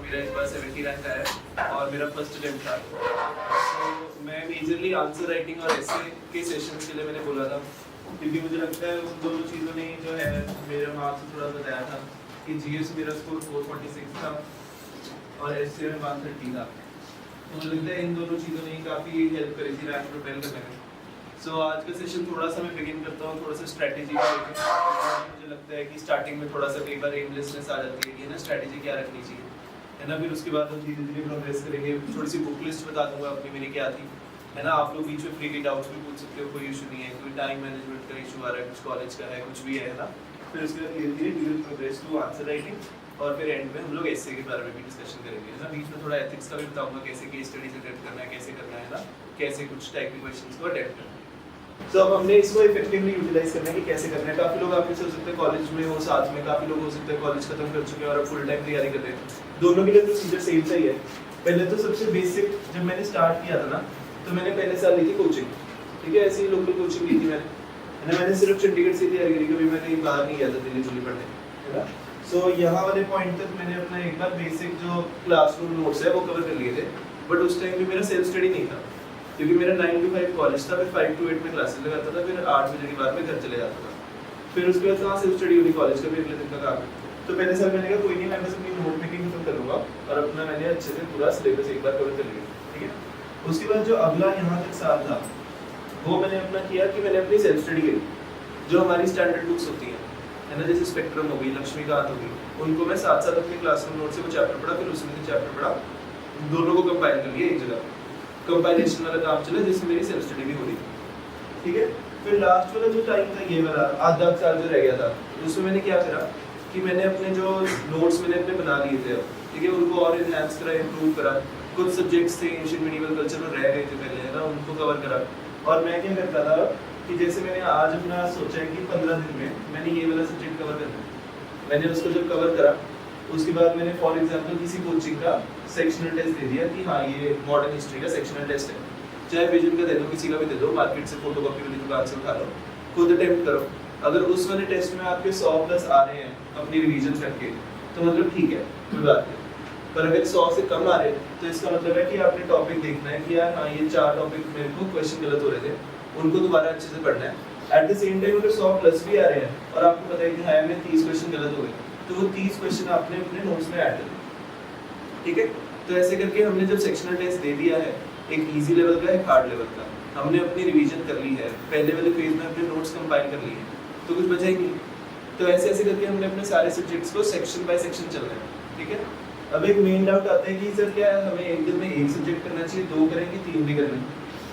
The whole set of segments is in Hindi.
मेरा इस बार 70 रैंक आया और मेरा फर्स्ट अटेम्प्ट था। तो मैं मेजरली आंसर राइटिंग और ऐसे के सेशंस के लिए मैंने बोला था, क्योंकि मुझे लगता है उन दोनों चीज़ों ने जो है मेरे मार्क्स से थोड़ा बताया था कि जीएस मेरा स्कोर 446 था और एससीए में 130 था। तो मुझे लगता है इन दोनों चीज़ों ने काफ़ी हेल्प करी थी रैंक प्रोपेल करने में। सो आज का सेशन थोड़ा सा मैं बिगिन करता हूँ थोड़ा सा स्ट्रैटेजी का लेके। मुझे लगता है कि स्टार्टिंग में थोड़ा सा कई बार एमलेसनेस आ जाती है कि ना स्ट्रैटेजी क्या रखनी चाहिए, है ना। फिर उसके बाद हम धीरे धीरे प्रोग्रेस करेंगे। थोड़ी सी बुक लिस्ट बता दूंगा अपनी मेरी क्या थी, है ना। आप लोग बीच में फ्री डाउट्स भी पूछ सकते हो, कोई इशू नहीं है। कोई टाइम मैनेजमेंट का इशू आ रहा है, कुछ कॉलेज का है, कुछ भी है ना। फिर उसके बाद धीरे धीरे we will progress to answer writing और फिर एंड में हम लोग एसए के बारे में भी डिस्कशन करेंगे, है ना। बीच में थोड़ा एथिक्स का भी बताऊंगा, कैसे केस स्टडीज अटेम्प्ट करना है, कैसे करना है ना, कैसे कुछ टाइप के क्वेश्चंस को अटेम्प्ट करना है। तो अब हमने इसको इफेक्टिवली यूटिलाइज करने की कैसे करना है। काफी लोग आपके हो सकते हैं कॉलेज में हो साथ में, काफी लोग हो सकते हैं कॉलेज खत्म कर चुके हैं और अब फुल टाइम तैयारी कर रहे हैं। दोनों के लिए प्रोसीजर सेम सा ही है। पहले तो सबसे बेसिक जब मैंने स्टार्ट किया था ना, तो मैंने पहले साल ली थी कोचिंग, ठीक है। ऐसी लोकल कोचिंग ली थी मैंने सिर्फ चंडीगढ़ से तैयारी करी, कभी मैं कहीं बाहर नहीं गया था दिल्ली दिल्ली पढ़ने, है ना। सो यहाँ वाले पॉइंट तक मैंने अपना एक बार बेसिक जो क्लासरूम नोट्स है वो कवर कर लिए थे। बट उस टाइम भी मेरा सेल्फ स्टडी नहीं था, क्योंकि मेरा 9 to 5 कॉलेज था। फिर 5 to 8 में क्लासेस लगाता था, फिर 8 बजे के बाद में घर चले जाता था। फिर उसके बाद कहाँ सेल्फ स्टडी होनी, कॉलेज का भी अगले दिन का काम है। तो पहले साल मैंने कहा कोई नहीं, मैं बस अपनी नोट मेकिंग खत्म करूँगा और अपना मैंने अच्छे से पूरा सिलेबस एक बार कवर कर लिया, ठीक है। उसके बाद जो अगला यहाँ तक साल था वो मैंने अपना किया कि मैंने अपनी सेल्फ स्टडी करी। जो हमारी स्टैंडर्ड बुक्स होती हैं, है ना, जैसे स्पेक्ट्रम हो गई, लक्ष्मीकांत हो गई, उनको मैं साथ साथ अपने क्लासरूम नोट से वो चैप्टर पढ़ा, फिर उसमें से चैप्टर पढ़ा, दोनों को कंपाइल कर लिया एक जगह। कंपाइलेशन वाला काम चला जिसमें मेरी सेल्फ स्टडी भी हो रही थी, ठीक है। फिर लास्ट वाला जो टाइम था, ये वाला आधा साल जो रह गया था, उसमें मैंने क्या करा कि मैंने अपने जो नोट्स मैंने अपने बना लिए थे, ठीक है, उनको और इनहैंस करा, इम्प्रूव करा। कुछ सब्जेक्ट्स थे एंशिएंट मेडिवल कल्चर में रह गए थे पहले, है ना, उनको कवर करा। और मैं क्या करता था कि जैसे मैंने आज अपना सोचा है कि 15 दिन में मैंने ये वाला सब्जेक्ट कवर करना है। मैंने उसको जब कवर करा उसके बाद मैंने फॉर एग्जांपल किसी कोचिंग का सेक्शनल टेस्ट दे दिया कि हाँ ये मॉडर्न हिस्ट्री का सेक्शनल टेस्ट है, चाहे विजन का दे दो, किसी का भी दे दो, मार्केट से फोटोकॉपी वाली दुकान से उठा लो, खुद अटेम्प्ट करो। अगर उस वाले टेस्ट में आपके 100+ आ रहे हैं अपनी रिवीजन करके, तो मतलब ठीक है, कोई बात नहीं। पर अगर 100 से कम आ रहे हैं तो इसका मतलब है कि आपने टॉपिक देखना है कि यार हाँ ये 4 टॉपिक मेरे को क्वेश्चन गलत हो रहे थे, उनको दोबारा अच्छे से पढ़ना है। एट द सेम टाइम अगर 100+ भी आ रहे हैं और आपको पता है कि हाँ में 30 क्वेश्चन गलत हो गए, तो वो 30 क्वेश्चन आपने अपने नोट्स में ऐड कर दिए, ठीक है। तो ऐसे करके हमने जब सेक्शनल टेस्ट दे दिया है, एक इजी लेवल का, एक हार्ड लेवल का, हमने अपनी रिवीजन कर ली है, पहले वाले फेज में अपने नोट्स कंपाइल कर लिए हैं, तो कुछ बचा ही नहीं। तो ऐसे ऐसे करके हमने अपने सारे सब्जेक्ट्स को सेक्शन बाय सेक्शन चल रहे हैं, ठीक है। अब एक मेन डाउट आता है कि सर क्या है, हमें एक दिन में एक सब्जेक्ट करना चाहिए, 2 करेंगे, 3 भी करना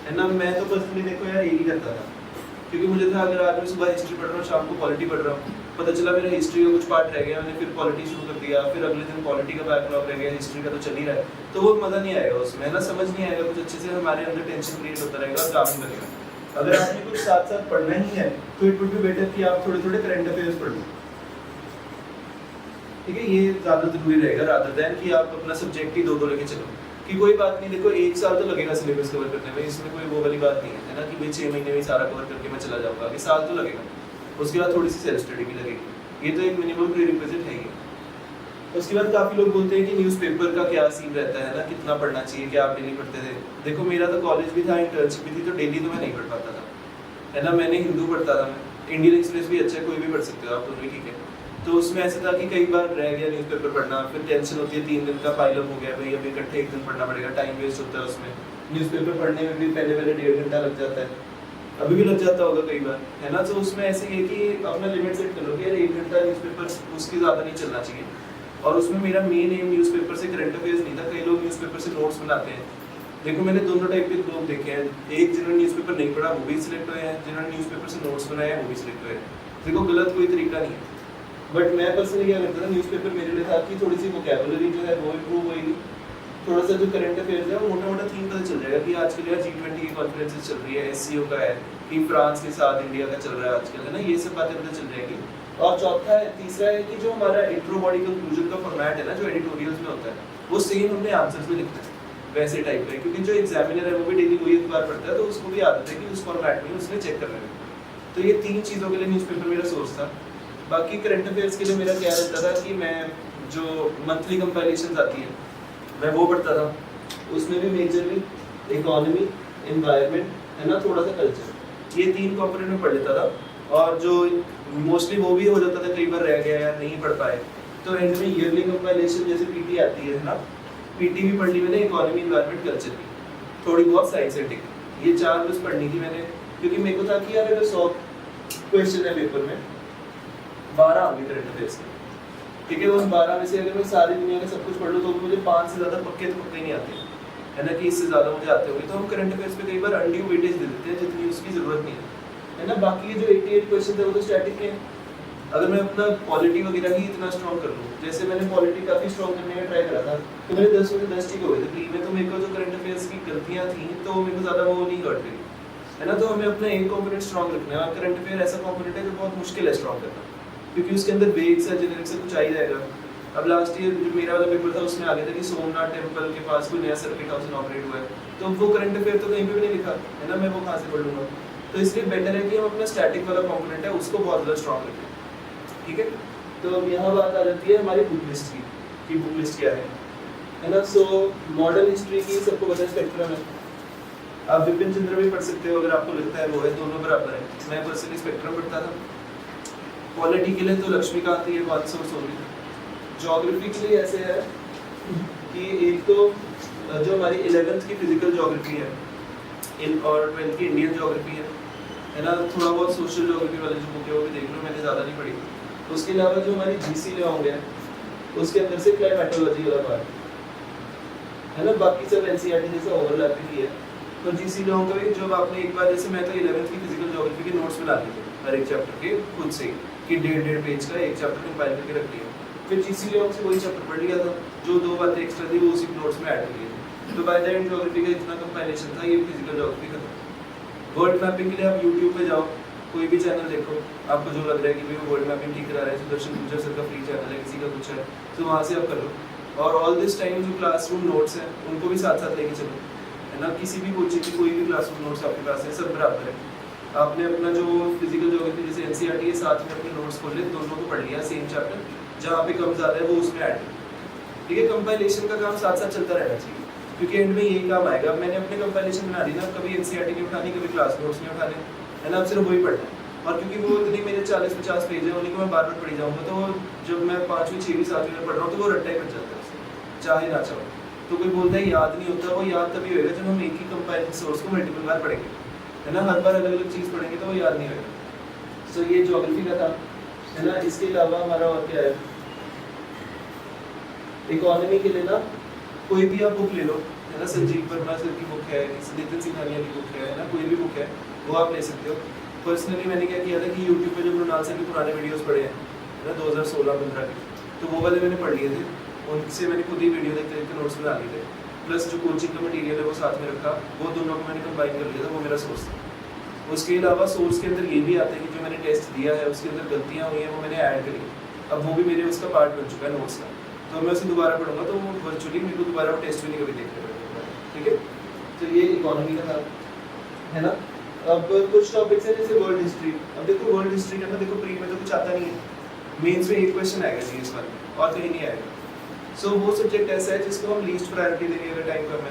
है ना। मैं तो पर्सनली देखो यार एक ही करता था, क्योंकि मुझे था अगर आज मैं सुबह हिस्ट्री पढ़ रहा हूँ, शाम को पॉलिटी पढ़ रहा हूँ, पता चला मेरा हिस्ट्री का कुछ पार्ट रह गया, मैंने फिर पॉलिटी शुरू कर दिया, फिर अगले दिन पॉलिटी का बैकलॉग रह गया, हिस्ट्री का तो चल ही रहा है, तो वो मजा नहीं आएगा उसमें, ना समझ नहीं आएगा कुछ अच्छे से, हमारे अंदर टेंशन क्रिएट होता रहेगा और काम नहीं बनेगा। अगर आपने कुछ साथ साथ पढ़ना ही है तो इट वुड बी बेटर कि आप थोड़े थोड़े करंट अफेयर्स पढ़ लो, ठीक है। ये ज्यादा जरूरी रहेगा रादर देन कि आप अपना सब्जेक्ट ही 2-2 लेके चलो। कि कोई बात नहीं, देखो 1 साल तो लगेगा सिलेबस कवर करने में, इसमें कोई वो वाली बात नहीं है ना कि भाई 6 महीने में सारा कवर करके मैं चला जाऊंगा, कि साल तो लगेगा। उसके बाद थोड़ी सी सेल्फ स्टडी भी लगेगी, ये तो एक मिनिमम प्रीरिक्विजिट है ही। उसके बाद काफी लोग बोलते हैं कि न्यूज़पेपर का क्या सीन रहता है ना, कितना पढ़ना चाहिए, क्या आप डेली पढ़ते थे। देखो मेरा तो कॉलेज भी था, इंटर्नशिप भी थी, तो डेली तो मैं नहीं पढ़ पाता था, है ना। मैंने हिंदू पढ़ता था, मैं इंडियन एक्सप्रेस भी अच्छा है, कोई भी पढ़ सकते हो आप, दोनों ठीक है। तो उसमें ऐसा था कि कई बार रह गया न्यूज़पेपर पढ़ना, फिर टेंशन होती है 3 दिन का पाइलअप हो गया भाई, अभी इकट्ठे एक दिन पढ़ना पड़ेगा, टाइम वेस्ट होता है उसमें। न्यूज़पेपर पढ़ने में भी पहले 1.5 घंटा लग जाता है, अभी भी लग जाता होगा कई बार, है ना। तो उसमें ऐसे ही है कि अपना लिमिट सेट कर लो कि यार 1 घंटा न्यूज़पेपर, उसकी ज़्यादा नहीं चलना चाहिए। और उसमें मेरा मेन एम न्यूज़पेपर से करंट अफेयर्स नहीं था। कई लोग न्यूज़पेपर से नोट्स बनाते हैं, देखो मैंने दोनों टाइप के लोग देखे हैं, एक जिन्होंने न्यूज़पेपर नहीं पढ़ा वो भी सिलेक्ट हुए हैं, जिन्होंने न्यूज़पेपर से नोट्स बनाए हैं वो भी सिलेक्ट हुए हैं। देखो गलत कोई तरीका नहीं है, बट मैं पर्सनली क्या करता था, न्यूज़पेपर मेरे लिए था कि थोड़ी सी वोकैबुलरी जो है वो इम्प्रूव होगी, थोड़ा सा जो करंट अफेयर्स है वो मोटा मोटा थीम पता चल जाएगा कि आजकल यार G20 की कॉन्फ्रेंसेस चल रही है, SCO का है, कि फ्रांस के साथ इंडिया का चल रहा है आजकल, है ना, ये सब बातें पता चल जाएगी। और चौथा है, तीसरा है कि जो हमारा इंट्रो बॉडी कंक्लूजन का फॉर्मेट है ना, जो एडिटोरियल्स में होता है, वो सेम हमने आंसर्स में लिखना है वैसे टाइप का, क्योंकि जो एग्जामिनर है वो भी डेली वही अखबार पढ़ता है, तो उसको भी आदत है कि उस फॉर्मेट में उसने चेक करना है। तो ये 3 चीज़ों के लिए न्यूज़पेपर मेरा सोर्स था। बाकी करंट अफेयर्स के लिए मेरा क्या रहता था कि मैं जो मंथली कंपाइलेशन आती है मैं वो पढ़ता था। उसमें भी मेजरली इकोनॉमी, एनवायरनमेंट है ना, थोड़ा सा कल्चर, ये 3 कंपोनेंट में पढ़ लेता था। और जो मोस्टली वो भी हो जाता था, कई बार रह गया या नहीं पढ़ पाए, तो एंड में ईयरली कंपाइलेशन जैसे पीटी आती है ना, पीटी भी पढ़ ली मैंने, इकोनॉमी, एनवायरनमेंट, कल्चर की, थोड़ी बहुत साइंटिफिक, ये 4 बस पढ़नी थी मैंने, क्योंकि मेरे को था कि यार अगर 100 क्वेश्चन है पेपर में, 12 होंगे करंट अफेयर्स के, ठीक है, उस 12 में से अगर मैं सारी दुनिया का सब कुछ पढ़ लूँ तो मुझे 5 से ज़्यादा पक्के तो पक्के नहीं आते, है ना, कि इससे ज़्यादा मुझे आते होंगे। तो हम करंट अफेयर्स पे कई बार अनड्यू वेटेज दे देते हैं जितनी उसकी ज़रूरत नहीं है ना। बाकी ये जो 88 क्वेश्चन थे वो तो स्टैटिक हैं। अगर मैं अपना पॉलिटी वगैरह ही इतना स्ट्रॉन्ग कर लूँ, जैसे मैंने पॉलिटी काफ़ी स्ट्रॉन्ग करने का ट्राई करा था, तो मेरे 10 में से 10 ठीक हो गए थे प्री में, तो मेरे को जो करंट अफेयर्स की गलतियाँ थी तो मेरे को ज़्यादा वो नहीं हर्ट करी, है ना। तो हमें अपना एक कॉम्पोनेंट स्ट्रॉन्ग रखना है, और करंट अफेयर ऐसा कॉम्पोनेंट है जो बहुत मुश्किल है स्ट्रॉन्ग करना, क्योंकि उसके अंदर बेसिक्स या जेनेरिक से कुछ आ ही जाएगा। अब लास्ट ईयर जो मेरा वाला पेपर था उसमें आ गया था कि सोमनाथ टेम्पल के पास कोई नया सर्किट हाउस इनॉपरेट हुआ है, तो वो करंट अफेयर तो कहीं पे भी नहीं लिखा है ना, मैं वो कहाँ से पढ़ लूँगा। तो इसलिए बेटर है कि हम अपना स्टैटिक वाला कॉम्पोनेंट है उसको बहुत ज़्यादा स्ट्रॉन्ग रखें, ठीक है। तो अब यहाँ बात आ जाती है हमारी बुक लिस्ट की, कि बुक लिस्ट क्या है ना। सो मॉडर्न हिस्ट्री की सबको पता है स्पेक्ट्रम है, आप विपिन चंद्र भी पढ़ सकते हो अगर आपको लगता है वो है, दोनों बराबर है। मैं पर्सनली स्पेक्ट्रम पढ़ता था। पॉलिटी के लिए तो लक्ष्मीकांत ये बात सोर्स होगी। ज्योग्राफी के लिए ऐसे है कि एक तो जो हमारी 11th की फिजिकल ज्योग्राफी है और 12th की इंडियन ज्योग्राफी है ना, थोड़ा बहुत सोशल ज्योग्राफी वाले जो बुक है वो भी देख लो, मैंने ज़्यादा नहीं पढ़ी। उसके अलावा जो हमारी जीसी लॉन्ग है उसके अंदर से क्लाइमेटोलॉजी वाला पार्ट है ना, बाकी सब एनसीईआरटी जैसा ओवरलैप ही है। तो जीसी लॉन्ग का भी जब आपने एक बार, जैसे मैं तो 11th की फिजिकल ज्योग्राफी के नोट्स बना लिए थे हर एक चैप्टर के खुद से, कि 1.5 पेज का एक चैप्टर कंपाइल करके रख लिया, फिर जीसी लॉन्ग से वही चैप्टर पढ़ लिया था, जो 2 बातें एक्स्ट्रा थी वो उसी नोट्स में ऐड कर ली थी। तो बाय द एंड ज्योग्राफी का इतना कंपाइलेशन था, ये फिजिकल ज्योग्राफी का था। वर्ल्ड मैपिंग के लिए आप यूट्यूब पे जाओ, कोई भी चैनल देखो, आपको जो लग रहा है कि भाई वो वर्ल्ड मैपिंग ठीक करा रहा है, सुदर्शन गुर्जर सर का फ्री चैनल है, किसी का कुछ है, तो वहाँ से आप कर लो। और ऑल दिस टाइम जो क्लासरूम नोट्स हैं उनको भी साथ साथ लेके चलो, है ना। किसी भी कोचिंग की कोई भी क्लासरूम नोट्स आपके पास है, सब बराबर है। आपने अपना जो फिजिकल ज्योग्राफी जैसे एनसीईआरटी के साथ में अपने नोट्स खोल ले, दोनों को पढ़ लिया सेम चैप्टर, जहाँ पे कम ज़्यादा है वो उसमें ऐड कर, ठीक है। कंपाइलेशन का काम साथ साथ चलता रहना चाहिए, क्योंकि एंड में यही काम आएगा। अब मैंने अपने कंपाइलेशन बना ली ना, कभी एनसीईआरटी नहीं उठानी, कभी क्लास नोट्स नहीं उठाने, है ना, अब सिर्फ वही पढ़ना है। और क्योंकि वो इतनी मेरे 40-50 पेज है, उन्हीं को मैं बार बार पढ़ी जाऊँगा, तो जब मैं 5वीं 6वीं 7वीं में पढ़ रहा हूँ तो वो रट्टा ही बन जाता है, चाहे ना चाहो। तो कोई बोलता है याद नहीं होता, वो याद तभी होएगा जब हम एक ही कंपाइल सोर्स को मल्टीपल बार पढ़ेंगे, है ना। हर बार अलग अलग चीज़ पढ़ेंगे तो वो याद नहीं होगा। सो ये ज्योग्राफी का था, है ना। इसके अलावा हमारा और क्या है, इकोनॉमी के लिए ना कोई भी आप बुक ले लो, है ना, संजीव वर्मा सर की बुक है, नितिन सिंघानिया की बुक है ना, कोई भी बुक है वो आप ले सकते हो। पर्सनली मैंने क्या किया था कि यूट्यूब पे जो मृणाल सर के पुराने वीडियोस पढ़े हैं, है ना, 2016-15 के, तो वो वाले मैंने पढ़ लिए थे, उनसे मैंने खुद ही वीडियो देखते देखते नोट्स बना लिए थे, प्लस जो कोचिंग का मटेरियल है वो साथ में रखा, वो दोनों को मैंने कंबाइन कर लिया था, वो मेरा सोर्स था। उसके अलावा सोर्स के अंदर ये भी आता है कि जो मैंने टेस्ट दिया है उसके अंदर गलतियाँ हुई हैं वो मैंने ऐड करी, अब वो भी मेरे उसका पार्ट बन चुका है नोट्स का, तो मैं उसे दोबारा पढ़ूंगा तो वो वर्चुअली मेरे को दोबारा वो टेस्ट भी नहीं कभी देखने पड़ेगा, ठीक है। तो ये इकोनॉमी का था, है ना। अब कुछ टॉपिक्स हैं जैसे वर्ल्ड हिस्ट्री। अब देखो वर्ल्ड हिस्ट्री का ना, देखो प्री में तो कुछ आता नहीं है, मेंस में एक क्वेश्चन आएगा जी इस बार और कहीं नहीं आएगा। सो वो सब्जेक्ट ऐसा है जिसको हम लीस्ट प्रायोरिटी देंगे अगर टाइम कम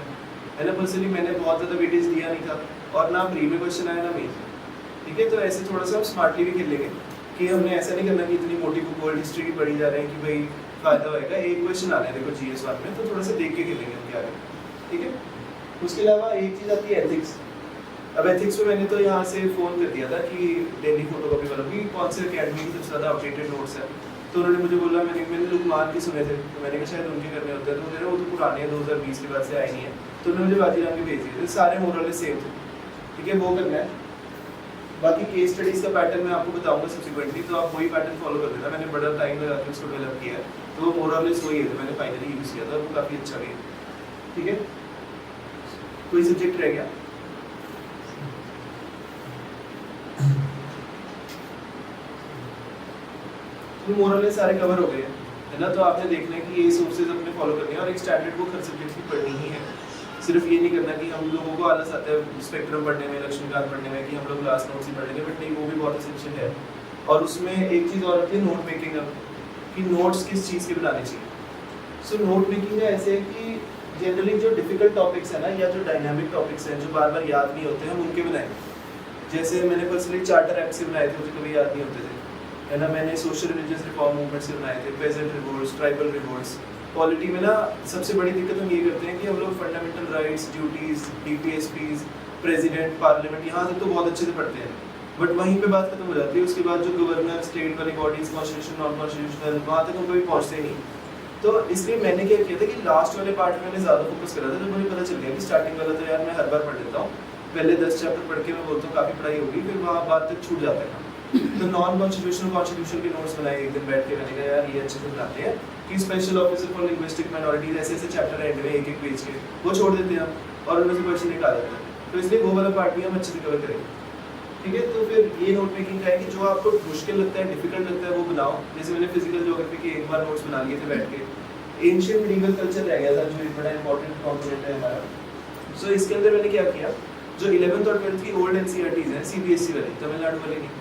है ना। पर्सनली मैंने बहुत ज़्यादा वेटेज दिया नहीं था, और ना प्री में क्वेश्चन आया ना मेंस में, ठीक है। तो ऐसे थोड़ा सा हम स्मार्टली भी खेलेंगे कि हमने ऐसा नहीं करना कि इतनी मोटी बुक वर्ल्ड हिस्ट्री की पढ़ी जा रहे हैं कि भाई फायदा होएगा, एक क्वेश्चन आना है देखो GS 1 में, तो थोड़ा सा देख के खेलेंगे हम क्या है, ठीक है। उसके अलावा एक चीज़ आती है एथिक्स। अब एथिक्स में मैंने तो यहाँ से फ़ोन कर दिया था कि डेली फोटोकॉपी वालों की कौन से अकेडमी की सबसे ज़्यादा अपडेटेड नोट्स है, तो उन्होंने मुझे बोला, मैंने लुकमान की सुने थे, तो मैंने कहा शायद उनके करने होते हैं, तो मुझे वो तो पुराने हैं 2020 के बाद से आए नहीं है, तो उन्होंने मुझे बाजीराम के भेज दिए थे, सारे मोरल सेम थे, ठीक है, वो करना है। बाकी केस स्टडीज़ का पैटर्न मैं आपको बताऊंगा सब्सिक्वेंटली, तो आप वही पैटर्न फॉलो कर देना। मैंने बड़ा टाइम लगा के उसको डेवलप किया है, तो वो मोरल वही है, तो मैंने फाइनली यूज़ किया था, वो काफ़ी अच्छा भी है, ठीक है। कोई सब्जेक्ट रह गया? तो मोरल सारे कवर हो गए है ना। तो आपने देखना है कि ये सोर्सेज अपने फॉलो करने हैं, और एक स्टैंडर्ड बुक हर सब्जेक्ट की पढ़नी ही है। सिर्फ ये नहीं करना कि हम लोगों को आलस आता है स्पेक्ट्रम पढ़ने में, लक्ष्मीकांत पढ़ने में, कि हम लोग क्लास नोट्स ही पढ़ लेंगे, बट नहीं, वो भी बहुत एसेंशियल है। और उसमें एक चीज़ और आती है नोट मेकिंग। अब कि नोट्स किस चीज़ के बनाने चाहिए। सो नोट मेकिंग का ऐसे है कि जनरली जो डिफिकल्ट टॉपिक्स है ना, या जो डायनामिक टॉपिक्स हैं जो बार बार याद नहीं होते हैं, हम उनके बनाएंगे। जैसे मैंने पर्सनली चार्टर एक्ट से बनाए थे, मुझे कभी याद नहीं होते थे, है ना। मैंने सोशल रिलीजियस रिफॉर्म मूवमेंट से बनाए थे, peasant revolts, tribal revolts. Polity में ना सबसे बड़ी दिक्कत हम ये करते हैं कि हम लोग fundamental rights, duties, DPSPs, president, parliament, यहाँ तक तो बहुत अच्छे से पढ़ते हैं, बट वहीं पे बात खत्म हो जाती है। उसके बाद जो गवर्नर, स्टेट वाली बॉडीज, कॉन्स्टिट्यूशन, नॉन कॉन्स्टिट्यूशनल, वहाँ तक हम कभी पहुँचते ही नहीं। तो इसलिए मैंने क्या किया था कि लास्ट वाले पार्ट में मैंने ज़्यादा फोकस करा था। तो मुझे पता चल गया कि स्टार्टिंग वाला तो यार मैं हर बार पढ़ लेता हूँ, पहले 10 चैप्टर पढ़ के मैं बोलता हूँ काफ़ी पढ़ाई होगी, फिर वहाँ बाद तक छूट जाता है। तो नॉन कॉन्स्टिट्यूशनल, कॉन्स्टिट्यूशन के नोट्स बनाए एक दिन बैठ के। मैंने कहा यार ये अच्छे से बनाते हैं कि special officer for linguistic minorities, ऐसे ऐसे चैप्टर एंड में एक एक पेज के वो छोड़ देते हैं हम, और उनमें से क्वेश्चन निकाल देते हैं। तो इसलिए वो वाला पार्ट भी हम अच्छे से कवर करेंगे, ठीक है। तो फिर ये नोट मेकिंग का है कि जो आपको मुश्किल लगता है, डिफिकल्ट लगता है, वो बनाओ। जैसे मैंने फिजिकल ज्योग्राफी के एक बार नोट्स बना लिए थे बैठ के। एंशिएंट मेडिवल कल्चर रह गया था जो एक बड़ा इंपॉर्टेंट कंपोनेंट है हमारा। सो इसके अंदर मैंने क्या किया, जो 11th और 12th की ओल्ड एनसीईआरटीज हैं, सीबीएसई वाली, तमिलनाडु वाली की,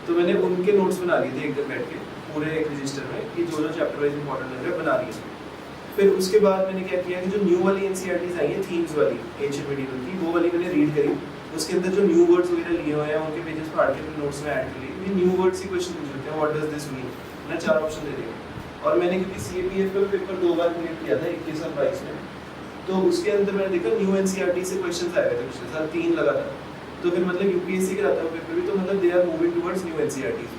तो मैंने उनके नोट्स बना लिए थे एक दिन बैठ के पूरे एक रजिस्टर में, कि जो जो चैप्टर वाइज इंपॉर्टेंट लग रहा है बना लिए। फिर उसके बाद मैंने क्या किया कि जो न्यू वाली एनसीईआरटीज आई है थीम्स वाली एंशिएंट मेडिवल की, वो वाली मैंने रीड करी। उसके अंदर जो न्यू वर्ड्स वगैरह लिए हुए हैं उनके पेजेस फाड़ के अपने नोट्स में ऐड कर लिए। ये न्यू वर्ड्स ही क्वेश्चन पूछ लेते हैं, व्हाट डज दिस मीन, मैं 4 ऑप्शन दे दिया। और मैंने क्योंकि सीएपीएफ का पेपर 2 बार क्लियर किया था 21 और 22 में, तो उसके अंदर मैंने देखा न्यू एनसीईआरटी से क्वेश्चंस आए थे पिछले साल 3 लगातार। तो फिर मतलब यूपीएससी का रहता है पेपर भी, तो मतलब they are moving towards new NCERT,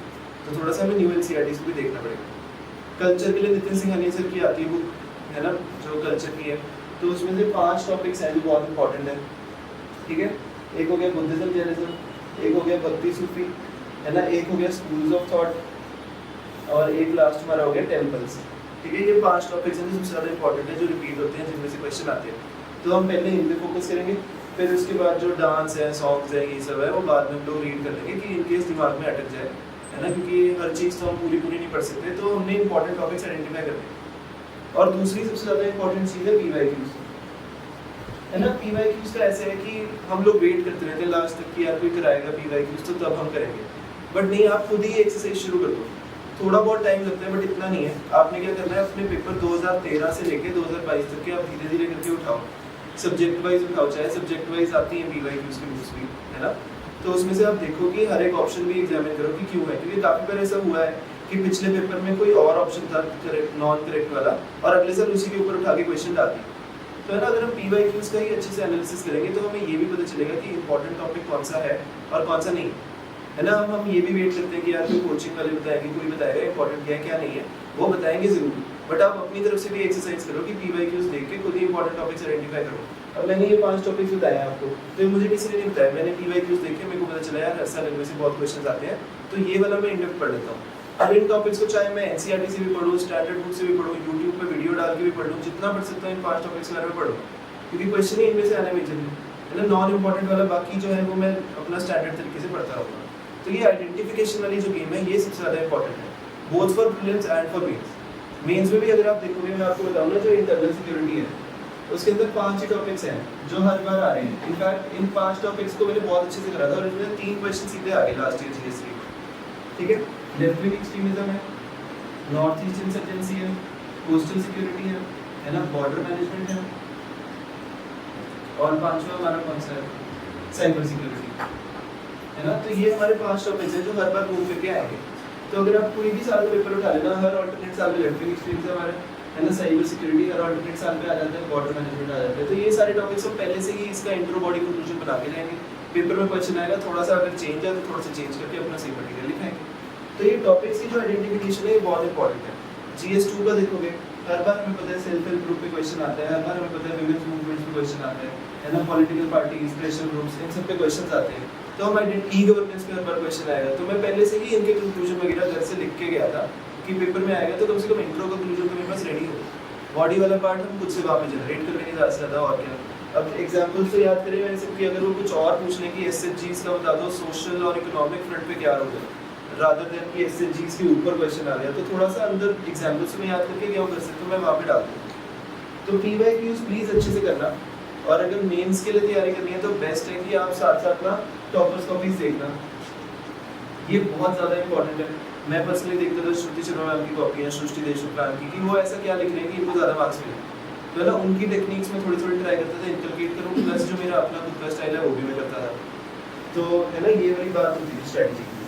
तो थोड़ा सा हमें न्यू एनसीईआरटी को भी देखना पड़ेगा। कल्चर के लिए नितिन सिंघानिया सर की आती है बुक, है ना, जो कल्चर की है, तो उसमें से 5 टॉपिक्स हैं जो बहुत इंपॉर्टेंट है, ठीक है। एक हो गया बुद्धिज्म, जैनिज्म, एक हो गया भक्ति सूफी, है ना, एक हो गया स्कूल्स ऑफ थॉट, और एक लास्ट हमारा हो गया टेम्पल्स, ठीक है। ये 5 टॉपिक्स हैं जो सबसे ज़्यादा इंपॉर्टेंट है, जो रिपीट होते हैं, जिनमें से क्वेश्चन आते हैं। तो हम पहले इन पे फोकस करेंगे, फिर उसके बाद जो डांस है, सॉन्ग्स है, ये सब है, वो बाद में हम लोग रीड कर लेंगे कि इनकेस दिमाग में अटक जाए, है ना, क्योंकि हर चीज़ तो हम पूरी नहीं पढ़ सकते। तो हमने इंपॉर्टेंट टॉपिक्स आइडेंटिफाई करने। और दूसरी सबसे ज़्यादा इंपॉर्टेंट चीज़ है पीवाईक्यूज़, है ना। पीवाईक्यूज़ का ऐसा है कि हम लोग वेट करते रहते हैं लास्ट तक कि यार कोई कराएगा पीवाईक्यूज़, तो तब हम करेंगे, बट नहीं, आप खुद ही एक्सरसाइज शुरू कर दो। थोड़ा बहुत टाइम लगता है बट इतना नहीं है। आपने क्या करना है, अपने पेपर 2013 से लेके 2022 तक के आप धीरे धीरे करके उठाओ, सब्जेक्ट वाइज उठाओ, चाहे सब्जेक्ट वाइज आती है पीवाईक्यूज़ की बुक्स भी, है ना। तो उसमें से आप देखो कि हर एक ऑप्शन भी एग्जामिन करो कि क्यों है, क्योंकि काफ़ी बार ऐसा हुआ है कि पिछले पेपर में कोई और ऑप्शन था करेक्ट, नॉन करेक्ट वाला, और अगले साल उसी के ऊपर उठा के क्वेश्चन डाल दिए। तो है ना, अगर हम पीवाईक्यूज़ का ही अच्छे से एनालिसिस करेंगे तो हमें ये भी पता चलेगा कि इंपॉर्टेंट टॉपिक कौन सा है और कौन सा नहीं, है ना। हम ये भी वेट करते हैं कि यार कोई कोचिंग वाले बताएंगे, कोई बताएगा इंपॉर्टेंट क्या है क्या नहीं है, वो बताएंगे जरूर, बट आप अपनी तरफ से भी एक्सरसाइज करो कि पीवाईक्यूज़ देख के खुद ही इंपॉर्टेंट टॉपिक्स आइडेंटिफाई करो। अब मैंने ये 5 टॉपिक्स बताए आपको, तो मुझे किसी ने नहीं बताया, मैंने पीवाईक्यूज़ देखे, मेरे को पता चला यार हर साल इनमें से बहुत क्वेश्चन आते हैं, तो ये वाला मैं इंडेप्थ पढ़ लेता हूँ। अब इन टॉपिक्स को चाहे मैं एनसीईआरटी से भी पढ़ूँ, स्टैंडर्ड बुक से भी पढ़ूँ, यूट्यूब पे वीडियो डाल के भी पढ़ूँ, जितना पढ़ सकता हूँ इन 5 टॉपिक्स के बारे में पढ़ूँ, क्योंकि क्वेश्चन ही इनमें से आने में चाहिए, है ना। नॉन इंपॉर्टेंट वाला बाकी जो है वो मैं अपना स्टैंडर्ड तरीके से पढ़ता रहूँगा। तो ये आइडेंटिफिकेशन वाली जो गेम है ये सबसे ज़्यादा इंपॉर्टेंट है, both for prelims and for mains. Mains में भी अगर आप देखोगे, मैं आपको बताऊँ ना, जो इंटरनल सिक्योरिटी है उसके अंदर 5 ही टॉपिक्स हैं जो हर बार आ रहे हैं। इनफैक्ट इन 5 टॉपिक्स को मैंने बहुत अच्छे से करा था और इसमें 3 क्वेश्चन सीधे आ गए लास्ट ईयर जीएसटी, ठीक है। लेफ्ट विंग एक्सट्रीमिज्म है, नॉर्थ ईस्ट इंसर्जेंसी है, कोस्टल सिक्योरिटी है ना, बॉर्डर मैनेजमेंट है, और 5वां हमारा कौन सा है, साइबर सिक्योरिटी, है ना। तो ये हमारे 5 टॉपिक्स हैं जो हर बार घूम करके आएंगे। तो अगर आप कोई भी साल का पेपर उठा लेना, हर ऑल्टरनेट साल में लेफ्ट विंग एक्सट्रीमिज्म हमारे, है ना, साइबर सिक्योरिटी हर ऑल्टरनेट साल पे आ जाता है, बॉर्डर मैनेजमेंट आ जाता है। तो ये सारे टॉपिक्स हम पहले से ही इसका इंट्रो बॉडी कंक्लूजन बना के जाएंगे। पेपर में क्वेश्चन आएगा, थोड़ा सा अगर चेंज है तो थोड़ा सा चेंज करके अपना सही मटेरियल लिखाएंगे। तो ये टॉपिक्स की जो आइडेंटिफिकेशन है ये बहुत इंपॉर्टेंट है। GS2 का देखोगे, हर बार हमें पता है सेल्फ हेल्प ग्रुप पे क्वेश्चन आता है, हर बार हमें पता है विमेंस मूवमेंट्स पे क्वेश्चन आता है ना, पॉलिटिकल पार्टीज, प्रेशर ग्रुप्स, इन सब पे क्वेश्चंस आते हैं। तो हम ई गवर्नेंस पे हर बार क्वेश्चन आएगा, तो मैं पहले से ही इनके कंक्लूजन वगैरह घर से लिख के गया था कि पेपर में आएगा, तो कम से कम इंट्रो कंक्लूजन तो मेरे पास रेडी हो। बॉडी वाला पार्ट हम खुद से वापस जनरेट कर लेंगे ज़्यादा से ज़्यादा, और क्या। अब एग्जाम्पल्स तो याद करें मैंने सबकी, अगर वो कुछ और पूछ लें कि SHGs का बता दो सोशल और इकोनॉमिक फ्रंट पे क्या रोल है, रादर देन कि SHGs के ऊपर क्वेश्चन आ गया, तो थोड़ा सा अंदर एग्जाम्पल्स में याद करके क्या कर सकते हो, मैं वहाँ पे डाल दूँ। तो पीवाईक्यूज़ प्लीज़ अच्छे से करना, और अगर मेंस के लिए तैयारी करनी है तो बेस्ट है कि आप साथ साथ ना टॉपर्स कॉपीज देखना, ये बहुत ज़्यादा इंपॉर्टेंट है। मैं पर्सनली देखता था श्रुति शर्मा मैम की कॉपी है, सृष्टि देशमुख मैम की, कि वो ऐसा क्या लिख रहे हैं कि इनको ज़्यादा मार्क्स मिले। तो है ना, उनकी टेक्निक्स में थोड़ी थोड़ी ट्राई करता था इंकलकेट करूँ, प्लस जो मेरा अपना खुद का स्टाइल है वो भी मैं करता था। तो है ना, ये वाली बात होती थी स्ट्रैटेजी की।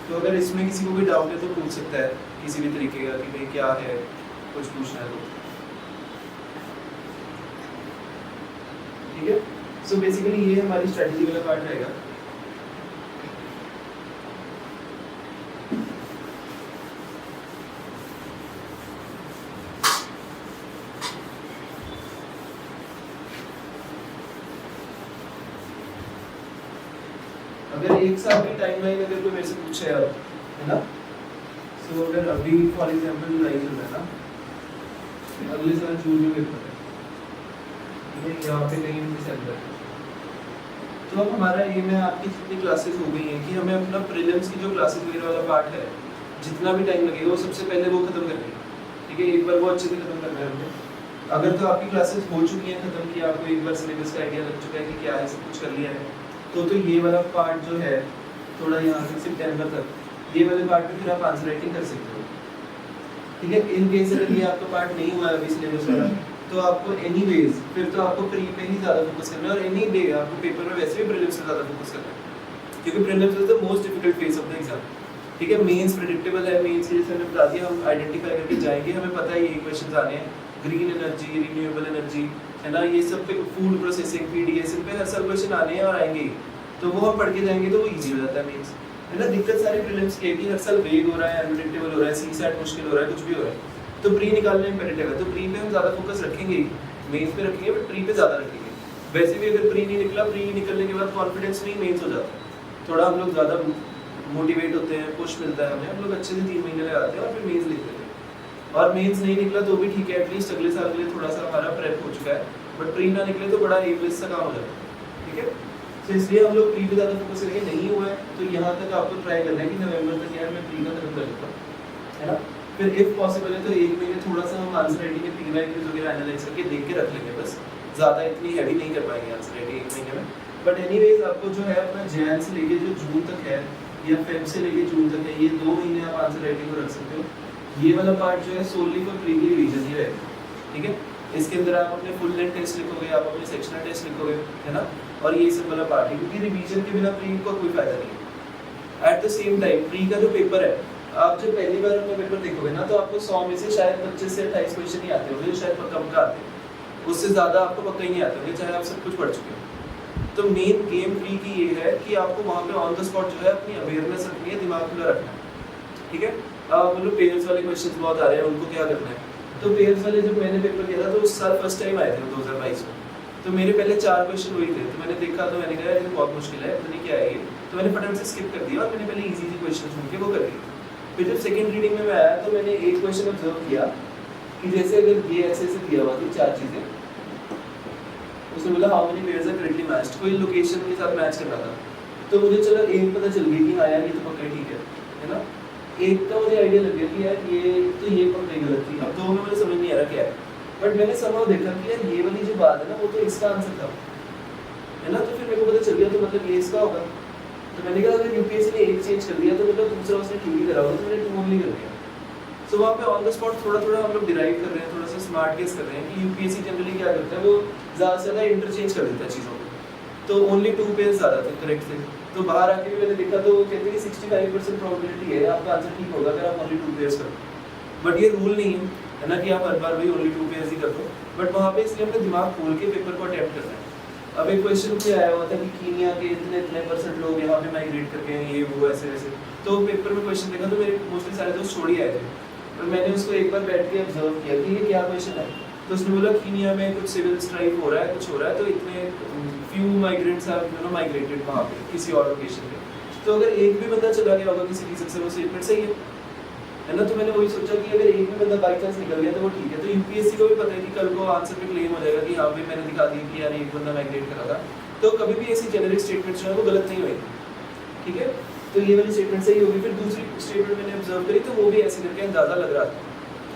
तो अगर इसमें किसी को भी डाउट है तो पूछ सकता है किसी भी तरीके का कि भाई क्या है, कुछ पूछना है तो। ठीक है, सो बेसिकली ये हमारी स्ट्रैटेजी वाला पार्ट रहेगा। अगर एक साल की टाइमलाइन अगर कोई मेरे से पूछे अब, है ना, सो अगर अभी फॉर एग्जांपल जुलाई चल रहा है ना, अगले साल जून में पेपर है, यहाँ पे कहीं दिसंबर, तो अब हमारा एम है, आपकी जितनी क्लासेस हो गई हैं कि हमें अपना प्रीलिम्स की जो क्लासेस वगैरह वाला पार्ट है, जितना भी टाइम लगेगा वो सबसे पहले वो खत्म करनी है। ठीक है, एक बार वो अच्छे से खत्म करना है हमें। अगर तो आपकी क्लासेस हो चुकी हैं खत्म, कि आपको एक बार सिलेबस का आइडिया लग चुका है कि क्या है, सब कुछ कर लिया है, तो ये वाला पार्ट जो है थोड़ा यहाँ से सितंबर तक, ये वाले पार्ट में फिर आप आंसर राइटिंग कर सकते हो। ठीक है, इन केस अगर ये आपका पार्ट नहीं हुआ है अभी सिलेबस वाला, तो आपको एनीवेज फिर तो आपको प्री पे ही ज़्यादा फोकस करना है, और एनी डे आपको पेपर में वैसे भी प्रीलिम्स में ज़्यादा फोकस करना है, क्योंकि prelims is the most difficult phase of the exam. ठीक है, मेंस प्रेडिक्टेबल है, मेंस जैसे हमने बता दिया, हम आइडेंटिफाई करके जाएंगे, हमें पता है ये क्वेश्चंस आने हैं, ग्रीन एनर्जी, रिन्यूएबल एनर्जी, है ना, ये सब पे, फूड प्रोसेसिंग, पीडीएस, इन पे हर साल क्वेश्चन आने हैं और आएंगे, तो वो हम पढ़ के जाएंगे तो वो इजी हो जाता है मेंस। है ना, दिक्कत सारी प्रीलिम्स की है कि हर साल वेग हो रहा है, अनप्रेडिक्टेबल हो रहा है, सीसैट मुश्किल हो रहा है, कुछ भी हो रहा है, तो प्री निकालना इंपेरेटिव है। तो प्री पे हम ज़्यादा फोकस रखेंगे, मेंस पे रखेंगे, बट प्री पे ज़्यादा रखेंगे। वैसे भी अगर प्री नहीं निकला, प्री निकलने के बाद कॉन्फिडेंस नहीं मेंस हो जाता है, थोड़ा हम लोग ज़्यादा मोटिवेट होते हैं, पुश मिलता है हमें, हम लोग अच्छे से 3 महीने लगाते हैं और फिर मेंस लिखते हैं। और मेंस नहीं निकला तो भी ठीक है, एटलीस्ट अगले साल के लिए थोड़ा सा हमारा प्रेप हो चुका है, बट प्री ना निकले तो बड़ा एवरेज सा काम हो जाता है। ठीक है, तो इसलिए हम लोग प्री पे ज़्यादा फोकस करेंगे। नहीं हुआ है तो यहाँ तक आपको ट्राई करना है कि नवंबर तक यार मैं प्री का खत्म कर लेता हूँ, है ना, फिर इफ पॉसिबल है तो 1 महीने थोड़ा सा हम आंसर राइटिंग के प्रीलाइनर्स वगैरह एनालाइज करके देख के रख लेंगे, बस ज़्यादा इतनी हैवी नहीं कर पाएंगे आंसर राइटिंग 1 महीने में। बट एनीवेज आपको जो है अपना जैन से लेके जो जून तक है, या फेब से लेके जून तक है, ये 2 महीने आप आंसर राइटिंग को रख सकते हो। ये वाला पार्ट जो है सोनली फॉर प्री की रिवीजन ही रहेगा। ठीक है, इसके अंदर आप अपने फुल लेंथ टेस्ट लिखोगे, आप अपने सेक्शनल टेस्ट लिखोगे, है ना, और ये सब वाला पार्ट है, क्योंकि रिवीजन के बिना प्री का कोई फायदा नहीं है। At the same time pre का जो पेपर है, आप जब पहली बार अपना पेपर देखोगे ना, तो आपको 100 में से शायद 25 से 28 क्वेश्चन ही आते होंगे, शायद कम का आते हैं, उससे ज़्यादा आपको पक्का ही नहीं आते होंगे, चाहे आप सब कुछ पढ़ चुके हो। तो मेन गेम प्री की ये है कि आपको वहाँ पे ऑन द स्पॉट जो है अपनी अवेयरनेस रखनी है, दिमाग खुला रखना है। ठीक है, मतलब पेयर्स वाले क्वेश्चन बहुत आ रहे हैं, उनको क्या करना है, तो पेयर्स वाले जब मैंने पेपर किया था तो उस साल फर्स्ट टाइम आए थे 2022 में, तो मेरे पहले 4 क्वेश्चन वही थे, तो मैंने देखा तो मैंने कहा ये बहुत मुश्किल है, पता नहीं क्या है ये, तो मैंने फटाफट से स्किप कर दिया और मैंने पहले इजी क्वेश्चन चुन के वो कर दिए। फिर जब सेकंड रीडिंग में मैं आया तो मैंने एक क्वेश्चन ऑब्जर्व किया कि जैसे अगर ये ऐसे दिया हुआ थी 4 चीज़ें, उसने बोला how many pairs are correctly matched, कोई लोकेशन के साथ मैच करना था, तो मुझे चलो एक पता चल गई कि हाँ यार ये तो पक्का ठीक है ना, एक तो मुझे आइडिया लग गया कि यार ये पक्का गलत थी, अब 2 में मुझे समझ नहीं आ रहा क्या है, बट मैंने समझ देखा कि यार ये वाली जो बात है ना वो तो इसका आंसर था, है ना, तो फिर मेरे को पता चल गया तो मतलब ये इसका होगा। तो मैंने कहा अगर यूपीएससी ने एक चेंज कर दिया तो मतलब दूसरा उसने ठीक ही करा होगा, तो मैंने 2 ओनली कर दिया। सो वहाँ पे ऑन द स्पॉट थोड़ा थोड़ा हम लोग डिराइव कर रहे हैं, थोड़ा सा स्मार्ट गेस कर रहे हैं कि यूपीएससी जनरली क्या करता है, वो ज़्यादा से ज़्यादा इंटरचेंज कर देता है चीज़ों को, तो ओनली 2 पेयर्स ज़्यादा थे करेक्ट थे, तो बाहर आके भी मैंने देखा तो वो कहते हैं कि 65% प्रोबेबिलिटी है आपका आंसर ठीक होगा अगर आप ओनली 2 पेयर्स करो, बट ये रूल नहीं है ना कि आप हर बार वही ओनली 2 पेयर्स ही कर दो, बट वहाँ पे इसलिए अपने दिमाग खोल के पेपर को अटेम्प्ट करना है। अब एक क्वेश्चन पे आया हुआ था कि कीनिया के इतने % लोग यहाँ पे माइग्रेट करके हैं, ये वो ऐसे वैसे, तो पेपर में क्वेश्चन देखा तो मेरे मोस्टली सारे दोस्त छोड़ ही आए थे, और मैंने उसको एक बार बैठ के ऑब्जर्व किया कि ये क्या क्वेश्चन है, तो उसने बोला कीनिया में कुछ सिविल स्ट्राइक हो रहा है, कुछ हो रहा है, तो इतने फ्यू माइग्रेंट्स आर माइग्रेटेड वहाँ पे किसी और लोकेशन पे, तो अगर एक भी बंदा चला गया होगा किसी रीजन से वो स्टेटमेंट सही है ना, तो मैंने वही सोचा कि अगर एक भी बंदा बाई चांस निकल गया तो वो ठीक है। तो यूपीएससी को भी पता है कि कल को आंसर पे क्लेम हो जाएगा कि हाँ भाई मैंने दिखा दिया कि यार एक बंदा माइग्रेट करा था, तो कभी भी ऐसी जेनेरिक स्टेटमेंट जो है वो गलत नहीं होगी। ठीक है, तो ये वाली स्टेटमेंट सही होगी। फिर दूसरी स्टेटमेंट मैंने ऑब्जर्व करी तो वो भी ऐसे करके अंदाजा लग रहा था,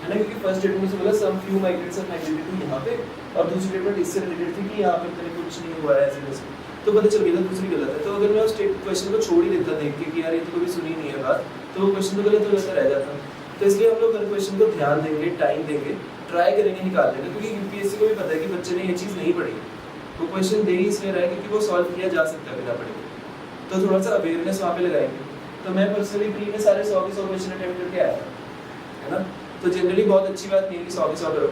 है ना, क्योंकि फर्स्ट स्टेटमेंट से बोला some few migrates are migrated to यहाँ पे, और दूसरी स्टेटमेंट इससे रिलेटेड थी कि यहाँ पे कुछ नहीं हुआ है ऐसे वैसे, तो पता चल गया था दूसरी गलत है। तो अगर मैं उस क्वेश्चन को छोड़ ही देता देख के कि यार ये तो कभी सुनी नहीं है बात, तो वो क्वेश्चन तो गलत हो जाता रह जाता। तो इसलिए हम लोग हर क्वेश्चन को ध्यान देंगे, टाइम देंगे, ट्राई करेंगे निकालने का, क्योंकि यूपीएससी को भी पता है कि बच्चे ने ये चीज़ नहीं पढ़ी। वो क्वेश्चन दे ही इसलिए रहा है क्योंकि वो सॉल्व किया जा सकता है बिना पढ़े। तो थोड़ा सा अवेयरनेस वहाँ पे लगाएंगे। तो मैं पर्सनली प्री में सारे 100 के 100 क्वेश्चन अटेम्प्ट करके आया था, है ना। तो जनरली बहुत अच्छी बात नहीं है कि 100 के 100 करो,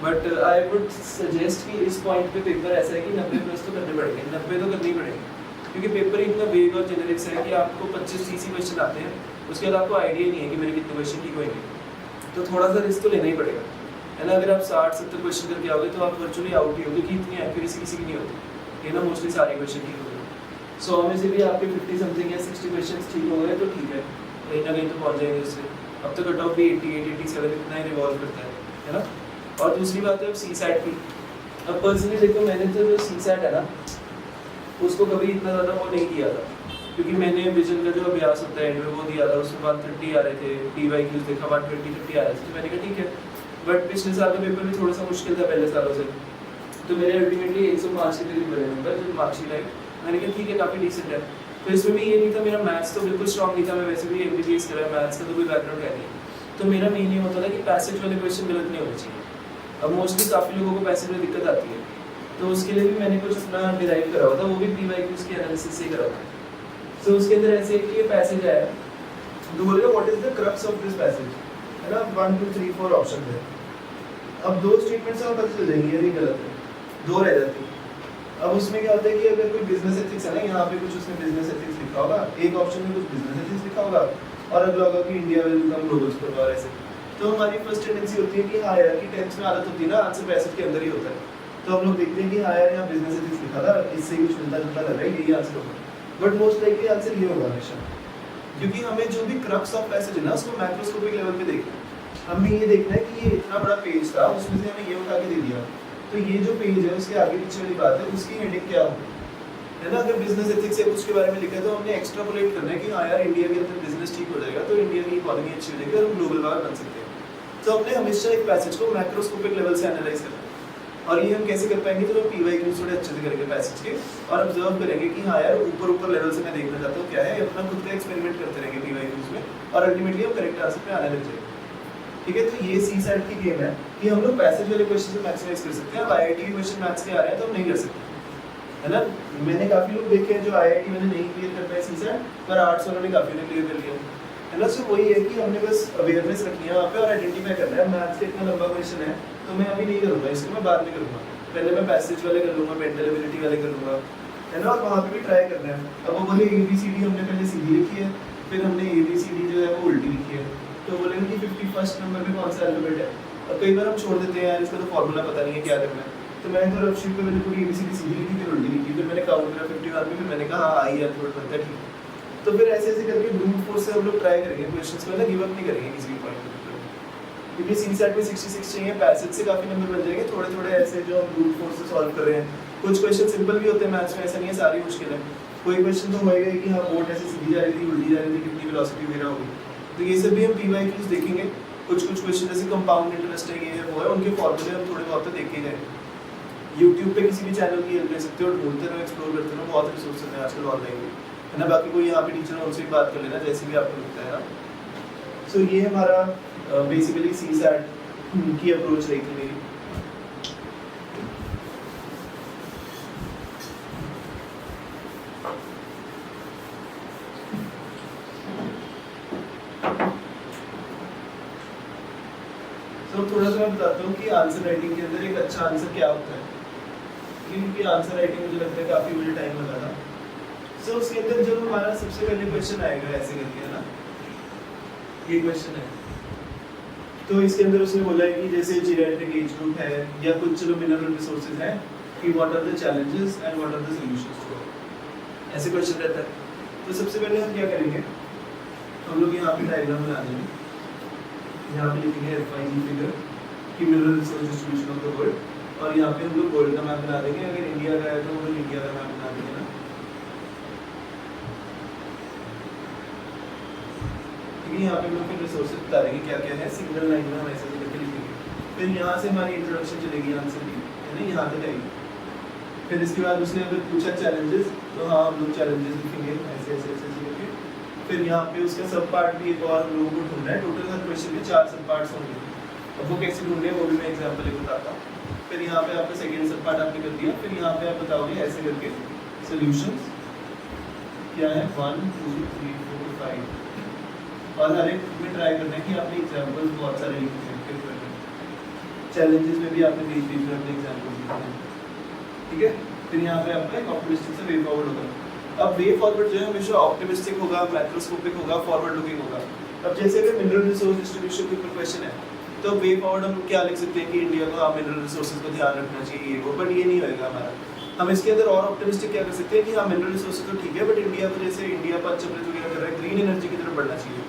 बट आई वुड सजेस्ट कि इस पॉइंट पे पेपर ऐसा है कि 90 प्लस तो करने पड़ेंगे, 90 तो करने ही पड़ेंगे, क्योंकि पेपर ही इतना वेग और जेनरिक्स है कि आपको 25-30 क्वेश्चन आते हैं, उसके बाद आपको आइडिया नहीं है कि मेरे कितने क्वेश्चन ठीक होंगे। तो थोड़ा सा रिस्क तो लेना ही पड़ेगा, है ना। अगर आप 60-70 क्वेश्चन करके आओगे तो आप वर्चुअली आउट ही होगे, कि इतनी एक्यूरेसी किसी की नहीं होती, है ना। मोस्टली सारे क्वेश्चन ठीक हो गए, 100 में से भी आपके 50 समथिंग या 60 क्वेश्चन ठीक हो गए तो ठीक है, कहीं ना कहीं तो पहुँच जाएंगे उससे। अब तो कट ऑफ भी 88-87 इतना ही रिवॉल्व करता है ना। और दूसरी बात है अब सी सैट की। अब पर्सनली देखो, मैंने तो जो सी सैट है ना उसको कभी इतना ज़्यादा वो नहीं किया था, क्योंकि मैंने विजन का जो अभ्यास होता है एंड में वो दिया था, उसमें 130 आ रहे थे, PYQs देखा 120-50 आ रहे थे, तो मैंने कहा ठीक है। बट पिछले साल का पेपर भी थोड़ा सा मुश्किल था पहले सालों से, तो मेरे अल्टीमेटली 105 के करीब बने नंबर जो मार्कशीट आई। मैंने कहा ठीक है, काफ़ी डिसेंट है। तो इसमें भी ये नहीं था, मेरा मैथ्स तो बिल्कुल स्ट्रॉन्ग नहीं था, मैं वैसे भी MBBS करा है, मैथ्स का तो कोई बैकग्राउंड है नहीं। तो मेरा मेन ये होता था कि पैसेज वाले क्वेश्चन गलत नहीं होने चाहिए। अब मोस्टली काफ़ी लोगों को पैसेज में दिक्कत आती है, तो उसके लिए भी मैंने कुछ अपना डिराइव करा हुआ था, वो भी PYQs के एनालिसिस से करा था। तो उसके अंदर ऐसे कि ये पैसेज आया, तो बोलेगा what is the crux of this passage, है ना। 1 2 3 4 ऑप्शन है। अब 2 स्टेटमेंट से पता चल जाएंगे ये गलत है, 2 रह जाती है। अब उसमें क्या होता है कि अगर कोई बिजनेस एथिक्स है ना, यहाँ पे कुछ उसने बिजनेस एथिक्स लिखा होगा, एक ऑप्शन में कुछ बिजनेस एथिक्स लिखा होगा, और अगला होगा कि India will become global super power ऐसे। तो हमारी फर्स्ट टेंडेंसी होती है कि हाँ यार, कि 10th में आदत होती है ना, आंसर पैसेज के अंदर ही होता है, तो हम लोग देखते हैं कि हाँ यार यहाँ बिजनेस एथिक्स लिखा था, इससे ही कुछ मिलता जुलता लग रहा है, यही आंसर होगा। बट मोस्ट लाइकली आंसर ये होगा हमेशा, क्योंकि हमें जो भी क्रक्स ऑफ पैसेज है ना उसको मैक्रोस्कोपिक लेवल पे देखना है। हमें ये देखना है कि ये इतना बड़ा पेज था, उसमें से हमें ये उठा के दे दिया, तो ये जो पेज है उसके आगे पीछे वाली बात है, उसकी हेडिंग क्या होगी, है ना। अगर बिजनेस एथिक्स है उसके बारे में लिखा है तो हमने एक्स्ट्रापोलेट करना है कि हाँ यार इंडिया के अंदर बिजनेस ठीक हो जाएगा तो इंडिया की इकोनॉमी अच्छी हो जाएगी और हम ग्लोबल पावर बन सकते हैं। तो हमने हमेशा एक पैसेज को मैक्रोस्कोपिक लेवल से एनालाइज करना है, और ये हम कैसे कर पाएंगे, तो हम PYQs थोड़े अच्छे से करेंगे पैसेज के, और ऑब्जर्व करेंगे कि हाँ यार ऊपर लेवल से मैं देखना चाहता हूँ क्या है, अपना खुद का एक्सपेरिमेंट करते रहेंगे PYQs में, और अल्टीमेटली हम करेक्ट आंसर पे आने लग जाएंगे। ठीक है, तो ये सी सैट की गेम है कि हम लोग पैसेज वाले क्वेश्चन को मैक्सिमाइज कर सकते हैं। अब IIT के क्वेश्चन मैथ्स के आ रहे हैं तो हम नहीं कर सकते, है ना। मैंने काफी लोग देखे हैं जो IIT मैंने नहीं क्लियर कर पाए सी सैट, पर आर्ट्स वालों ने काफी ने क्लियर कर लिया, है ना। सो वही है कि हमने बस अवेयरनेस रखनी है वहाँ पे और आइडेंटिफाई करना है। मैथ्स का इतना लंबा क्वेश्चन है तो मैं अभी नहीं करूँगा, इसको मैं बाद में करूँगा। पहले मैं पैसेज वाले कर लूँगा, मेंटल एबिलिटी वाले कर लूँगा, है ना, और वहाँ पे भी ट्राई करना है। अब वो बोले ABCD हमने पहले सीधी लिखी है, फिर हमने ABCD जो है वो उल्टी लिखी है, तो बोलेंगे कि 51st नंबर पे कौन सा अल्फाबेट है। और कई बार हम छोड़ देते हैं यार, इसका तो फॉर्मूला पता नहीं है क्या करना है, तो मैंने तो रफ शीट पे मैंने पूरी ABCD सीधी लिखी, फिर उल्टी लिखी, फिर मैंने काउंट करा 51 में, फिर मैंने कहा हाँ आई अल्फाबेट बनता है, ठीक है। तो फिर ऐसे ऐसे करके ब्रूट फोर्स से हम लोग ट्राई करेंगे क्वेश्चंस को, ना गिव अप नहीं करेंगे किसी भी पॉइंट पे, क्योंकि सी सेट में 66 चाहिए, पैसेज से काफी नंबर बन जाएंगे थोड़े थोड़े ऐसे जो हम ब्रूट फोर्स से सॉल्व कर रहे हैं। कुछ क्वेश्चन सिंपल भी होते हैं मैथ्स में, ऐसा नहीं है सारी मुश्किल है। कोई क्वेश्चन तो होएगा कि हाँ बोट ऐसे सीधी जा रही थी, उल्टी जा रही थी, कितनी वेलोसिटी वगैरह होगी, तो ये सब भी हम PYQs देखेंगे। कुछ क्वेश्चन जैसे कंपाउंड इंटरेस्ट है, ये है वो है, उनके फॉर्मूले हम थोड़े बहुत तो देख ही जाएंगे। यूट्यूब पे किसी भी चैनल की हेल्प ले सकते हो, ढूंढते रहो, एक्सप्लोर करते रहो, बहुत रिसोर्सेज हैं आजकल ऑनलाइन, है ना। बाकी कोई यहाँ पे टीचर है उनसे भी बात कर लेना जैसे भी आपको लगता है ना। सो ये हमारा बेसिकली सी सैट की अप्रोच रही थी मेरी। तो थोड़ा सा मैं बताता हूँ कि आंसर राइटिंग के अंदर एक अच्छा आंसर क्या होता है, क्योंकि आंसर राइटिंग मुझे लगता है काफी मुझे टाइम लगा था। सो उसके अंदर जब हमारा सबसे पहले क्वेश्चन आएगा ऐसे करके, है ना, ये क्वेश्चन है, तो इसके अंदर उसने बोला है कि जैसे जीरियाट्रिक एज ग्रुप है या कुछ चलो मिनरल रिसोर्सेज है कि what are the challenges and what are the solutions to, ऐसे क्वेश्चन रहता है। तो सबसे पहले हम क्या करेंगे, हम लोग यहाँ पे डायग्राम बना देंगे, यहाँ पे लिखेंगे FIG फिगर कि mineral resource distribution of the world, और यहाँ पे हम लोग वर्ल्ड का मैप बना देंगे। अगर इंडिया का है तो हम लोग इंडिया का मैप बना देंगे ना, क्योंकि यहाँ पे हम लोग फिर रिसोर्सेज बता देंगे क्या क्या है, सिंगल लाइन में हम ऐसे करके लिखेंगे। फिर यहाँ से हमारी इंट्रोडक्शन चलेगी आंसर की, है ना, यहाँ तक आएगी। फिर इसके बाद उसने अगर पूछा चैलेंजेस, तो हाँ हम लोग चैलेंजेस लिखेंगे ऐसे ऐसे ऐसे करके। फिर यहाँ पे उसका सब पार्ट भी एक और हम लोगों को ढूंढना है। टोटल हर क्वेश्चन में 4 सब पार्ट्स होंगे। अब वो कैसे ढूंढने हैं वो भी मैं एग्जाम्पल एक बताता हूँ। फिर यहाँ पे आपका सेकेंड सब पार्ट आपने कर दिया। फिर यहाँ पे आप बताओगे ऐसे करके सोल्यूशंस क्या है 1 2 3 4 5, और हर एक में ट्राई करना है कि आपने एग्जाम्पल बहुत सारे लिखे हैं। चैलेंजेस में भी आपने बीच बीच में अपने एग्जाम्पल लिखे हैं, ठीक है। फिर यहाँ पे आपका एक ऑप्टिमिस्टिक से वे फॉरवर्ड होगा। अब वे फॉरवर्ड जो है हमेशा ऑप्टिमिस्टिक होगा, मैक्रोस्कोपिक होगा, फॉरवर्ड लुकिंग होगा। अब जैसे अगर मिनरल रिसोर्स डिस्ट्रीब्यूशन के ऊपर क्वेश्चन है, तो वे फॉरवर्ड हम क्या लिख सकते हैं कि इंडिया को मिनरल रिसोर्सेज को ध्यान रखना चाहिए वो, बट ये नहीं होएगा हमारा। हम इसके अंदर और ऑप्टिमिस्टिक क्या कर सकते हैं कि हाँ मिनरल रिसोर्सेज तो ठीक है, बट इंडिया को जैसे इंडिया 5 चक्र जो क्या कर रहा है ग्रीन एनर्जी की तरफ बढ़ना चाहिए,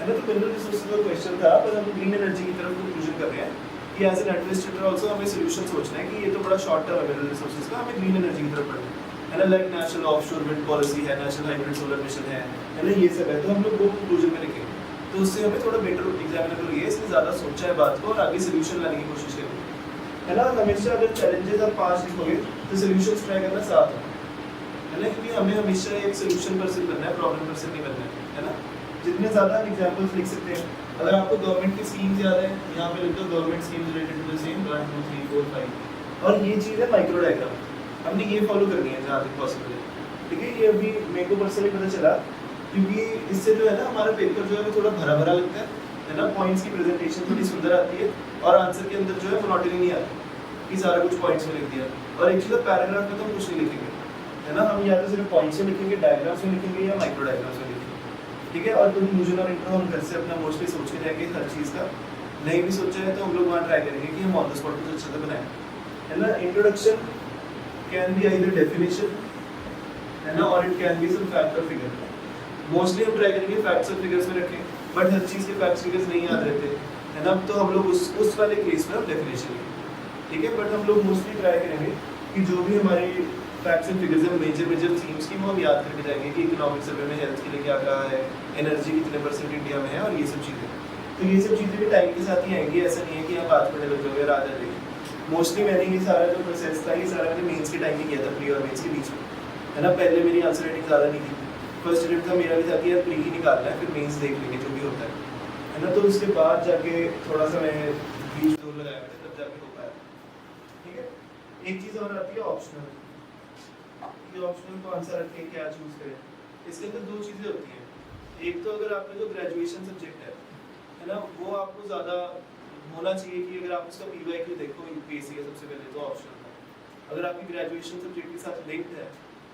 है ना। तो मिनरल रिसोर्सेज का क्वेश्चन था, पर हम ग्रीन एनर्जी की तरफ कंक्लूजन कर रहे हैं कि एज एन एडमिनिस्ट्रेटर ऑल्सो हमें सोल्यूशन सोचना है कि ये तो बड़ा शॉर्ट टर्म है मिनरल रिसोर्सेज का, हमें ग्रीन एनर्जी की तरफ बढ़ना है ना। Like national offshore wind policy है, नेशनल हाइब्रिड सोलर मिशन है ना, ये सब है। तो हम लोग वो कंक्लूजन में लिखेंगे, तो उससे हमें थोड़ा बेटर एग्जामिनर को ये इसने ज़्यादा सोचा है बात को और आगे सोल्यूशन लाने की कोशिश करेंगे, है ना। हमेशा अगर चैलेंजेस आप 5 लिखोगे तो सोल्यूशंस ट्राई करना 7 है ना, क्योंकि हमें हमेशा एक सोल्यूशन पर्सन बनना है, प्रॉब्लम पर्सन नहीं बनना है ना। जितने ज़्यादा हम एग्जाम्पल्स लिख सकते हैं। अगर आपको गवर्नमेंट की स्कीम्स याद है, यहाँ पे लिख दो government schemes related to the same 1 2 3 4 5, और ये चीज़ है माइक्रो डायग्राम, हमने ये फॉलो करनी है जहाँ तक पॉसिबल है, ठीक है। ये अभी मेरे को पर्सनली पता चला, क्योंकि इससे जो है ना हमारा पेपर जो है वो थोड़ा भरा भरा लगता है ना। पॉइंट्स की प्रेजेंटेशन थोड़ी सुंदर आती है और आंसर के अंदर जो है मोनोटनी नहीं आती कि सारा कुछ पॉइंट्स में लिख दिया। और एक चीज़ पैराग्राफ में तो हम कुछ नहीं लिखेंगे, है ना। हम या तो सिर्फ पॉइंट्स में लिखेंगे, डायग्राम्स में लिखेंगे या माइक्रो डायग्राम्स में लिखेंगे, ठीक है। और कंक्लूजन और इंट्रो हम घर से अपना मोस्टली सोच के जाएंगे हर चीज़ का। नहीं भी सोचा है तो हम लोग वहाँ ट्राई करेंगे कि हम ऑन द स्पॉट कुछ अच्छा से बनाएं, है ना। Introduction can be either definition, है ना, और it can be some fact और फिगर। मोस्टली हम ट्राई करेंगे फैक्ट्स और फिगर्स में रखें, बट हर चीज़ के फैक्ट्स फिगर्स नहीं याद रहते, है ना। तो हम लोग उस वाले केस में हम डेफिनेशन लेंगे, ठीक है। बट हम लोग मोस्टली ट्राई करेंगे कि जो भी हमारी फैक्ट्स एंड फिगर्स हैं मेजर थीम्स की वो हम याद करके जाएंगे कि इकोनॉमिक सर्वे में हेल्थ के लिए क्या कहा है, एनर्जी कितने % इंडिया में है, और ये सब चीज़ें। तो ये सब चीज़ें भी टाइम के साथ ही आएंगी, ऐसा नहीं है कि आप आज पढ़ने लग जाओगे और आज आ जाएगी। मोस्टली मैंने ये सारा जो प्रोसेस था ये सारा मैंने मेंस के टाइम में किया था, प्री और मेंस के बीच में, है ना। पहले मेरी आंसर राइटिंग ज़्यादा नहीं थी, फर्स्ट अटेम्प्ट था मेरा भी था कि यार प्री ही निकालना है, फिर मेंस देख लेंगे जो भी होता है ना। तो उसके बाद जाके थोड़ा सा मैं बीच जोर लगाया मैंने, तब जाके हो पाया, ठीक है। एक चीज़ और आती है ऑप्शनल, कि ऑप्शनल को आंसर रख के क्या चूज करें। इसके अंदर 2 चीज़ें होती हैं। एक तो अगर आपका जो ग्रेजुएशन सब्जेक्ट है ना, वो आपको ज़्यादा होना चाहिए कि अगर आप उसका पीवाईक्यू देखो यूपीएससी का सबसे पहले तो ऑप्शनल का, अगर आपकी ग्रेजुएशन सब्जेक्ट के साथ लिंक्ड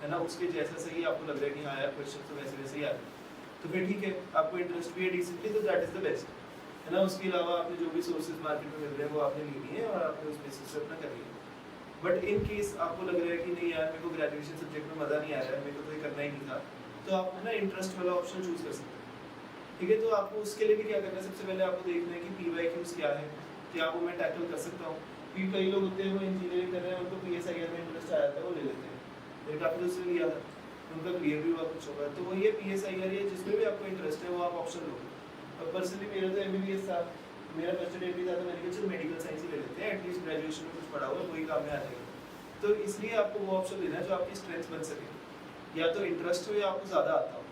है ना, उसके जैसा सही आपको लग रहा है कि हाँ यार क्वेश्चन तो वैसे वैसे ही आ रहे, तो फिर ठीक है। आपको इंटरेस्ट भी है डिसेंटली, तो दैट इज़ द बेस्ट, है ना। उसके अलावा आपने जो भी सोर्सेज मार्केट में मिल रहे हैं वो आपने ले लिए और आपने उस बेसिस से अपना कर लिया। बट इन केस आपको लग रहा है कि नहीं यार मेरे को ग्रेजुएशन सब्जेक्ट में मज़ा नहीं आ रहा है, मेरे को तो ये करना ही नहीं था, तो आप ना इंटरेस्ट वाला ऑप्शन चूज कर सकते हैं, ठीक है। तो आपको उसके लिए भी क्या करना है, सबसे पहले आपको देखना है कि पीवाईक्यूज क्या है, क्या वो मैं टैकल कर सकता हूँ। क्योंकि कई लोग होते हैं वो इंजीनियरिंग कर रहे हैं, उनको पीएसआईआर में इंटरेस्ट आ जाता है, वो ले लेते हैं। मेरे काफ़ी दोस्तों ने लिया था, उनका क्लियर भी हुआ कुछ होगा, तो वो ये पीएसआईआर या जिसमें भी आपको इंटरेस्ट है वो आप ऑप्शन लो। अब पर्सनली मेरा तो एमबीबीएस था, मेरा फर्स्ट अटेम्प्ट भी था, तो मैंने कहा चलो मेडिकल साइंस ही ले लेते हैं, एटलीस्ट ग्रेजुएशन में कुछ पढ़ा हुआ वही काम में आ जाएगा। तो इसलिए आपको वो ऑप्शन लेना है जो आपकी स्ट्रेंथ बन सके, या तो इंटरेस्ट हो या आपको ज़्यादा आता हो,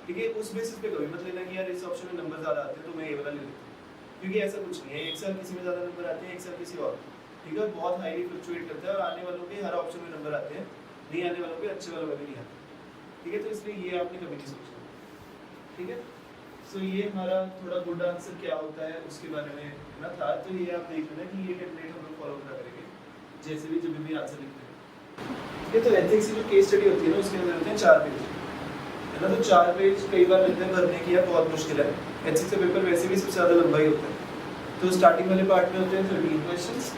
ठीक है। उस बेसिस पे कभी मत लेना कि यार इस ऑप्शन में नंबर ज़्यादा आते हैं तो मैं ये वाला ले लेता हूँ, क्योंकि ऐसा कुछ नहीं है। एक साल किसी में ज़्यादा नंबर आते हैं, एक साल किसी और, ठीक है। बहुत हाईली फ्लक्चुएट करता है और आने वालों के हर ऑप्शन में नंबर आते हैं, नहीं आने वालों के अच्छे वालों में भी नहीं आते, ठीक है। तो इसलिए ये आपने कभी नहीं सोचना, ठीक है। सो ये हमारा थोड़ा गुड आंसर क्या होता है उसके बारे में ना था। तो ये आप देख लेना कि ये टेम्पलेट हम लोग फॉलो करा करेंगे जैसे भी जब भी आंसर लिखते हैं, ठीक है। तो एथिक्स की जो केस स्टडी होती है ना उसके अंदर होते हैं 4 पेज, है ना। तो 4 पेज कई बार लगते हैं भरने की, बहुत मुश्किल है। एथिक्स का पेपर वैसे भी सबसे ज़्यादा लंबा ही होता है। तो स्टार्टिंग वाले पार्ट में होते हैं 13 क्वेश्चंस,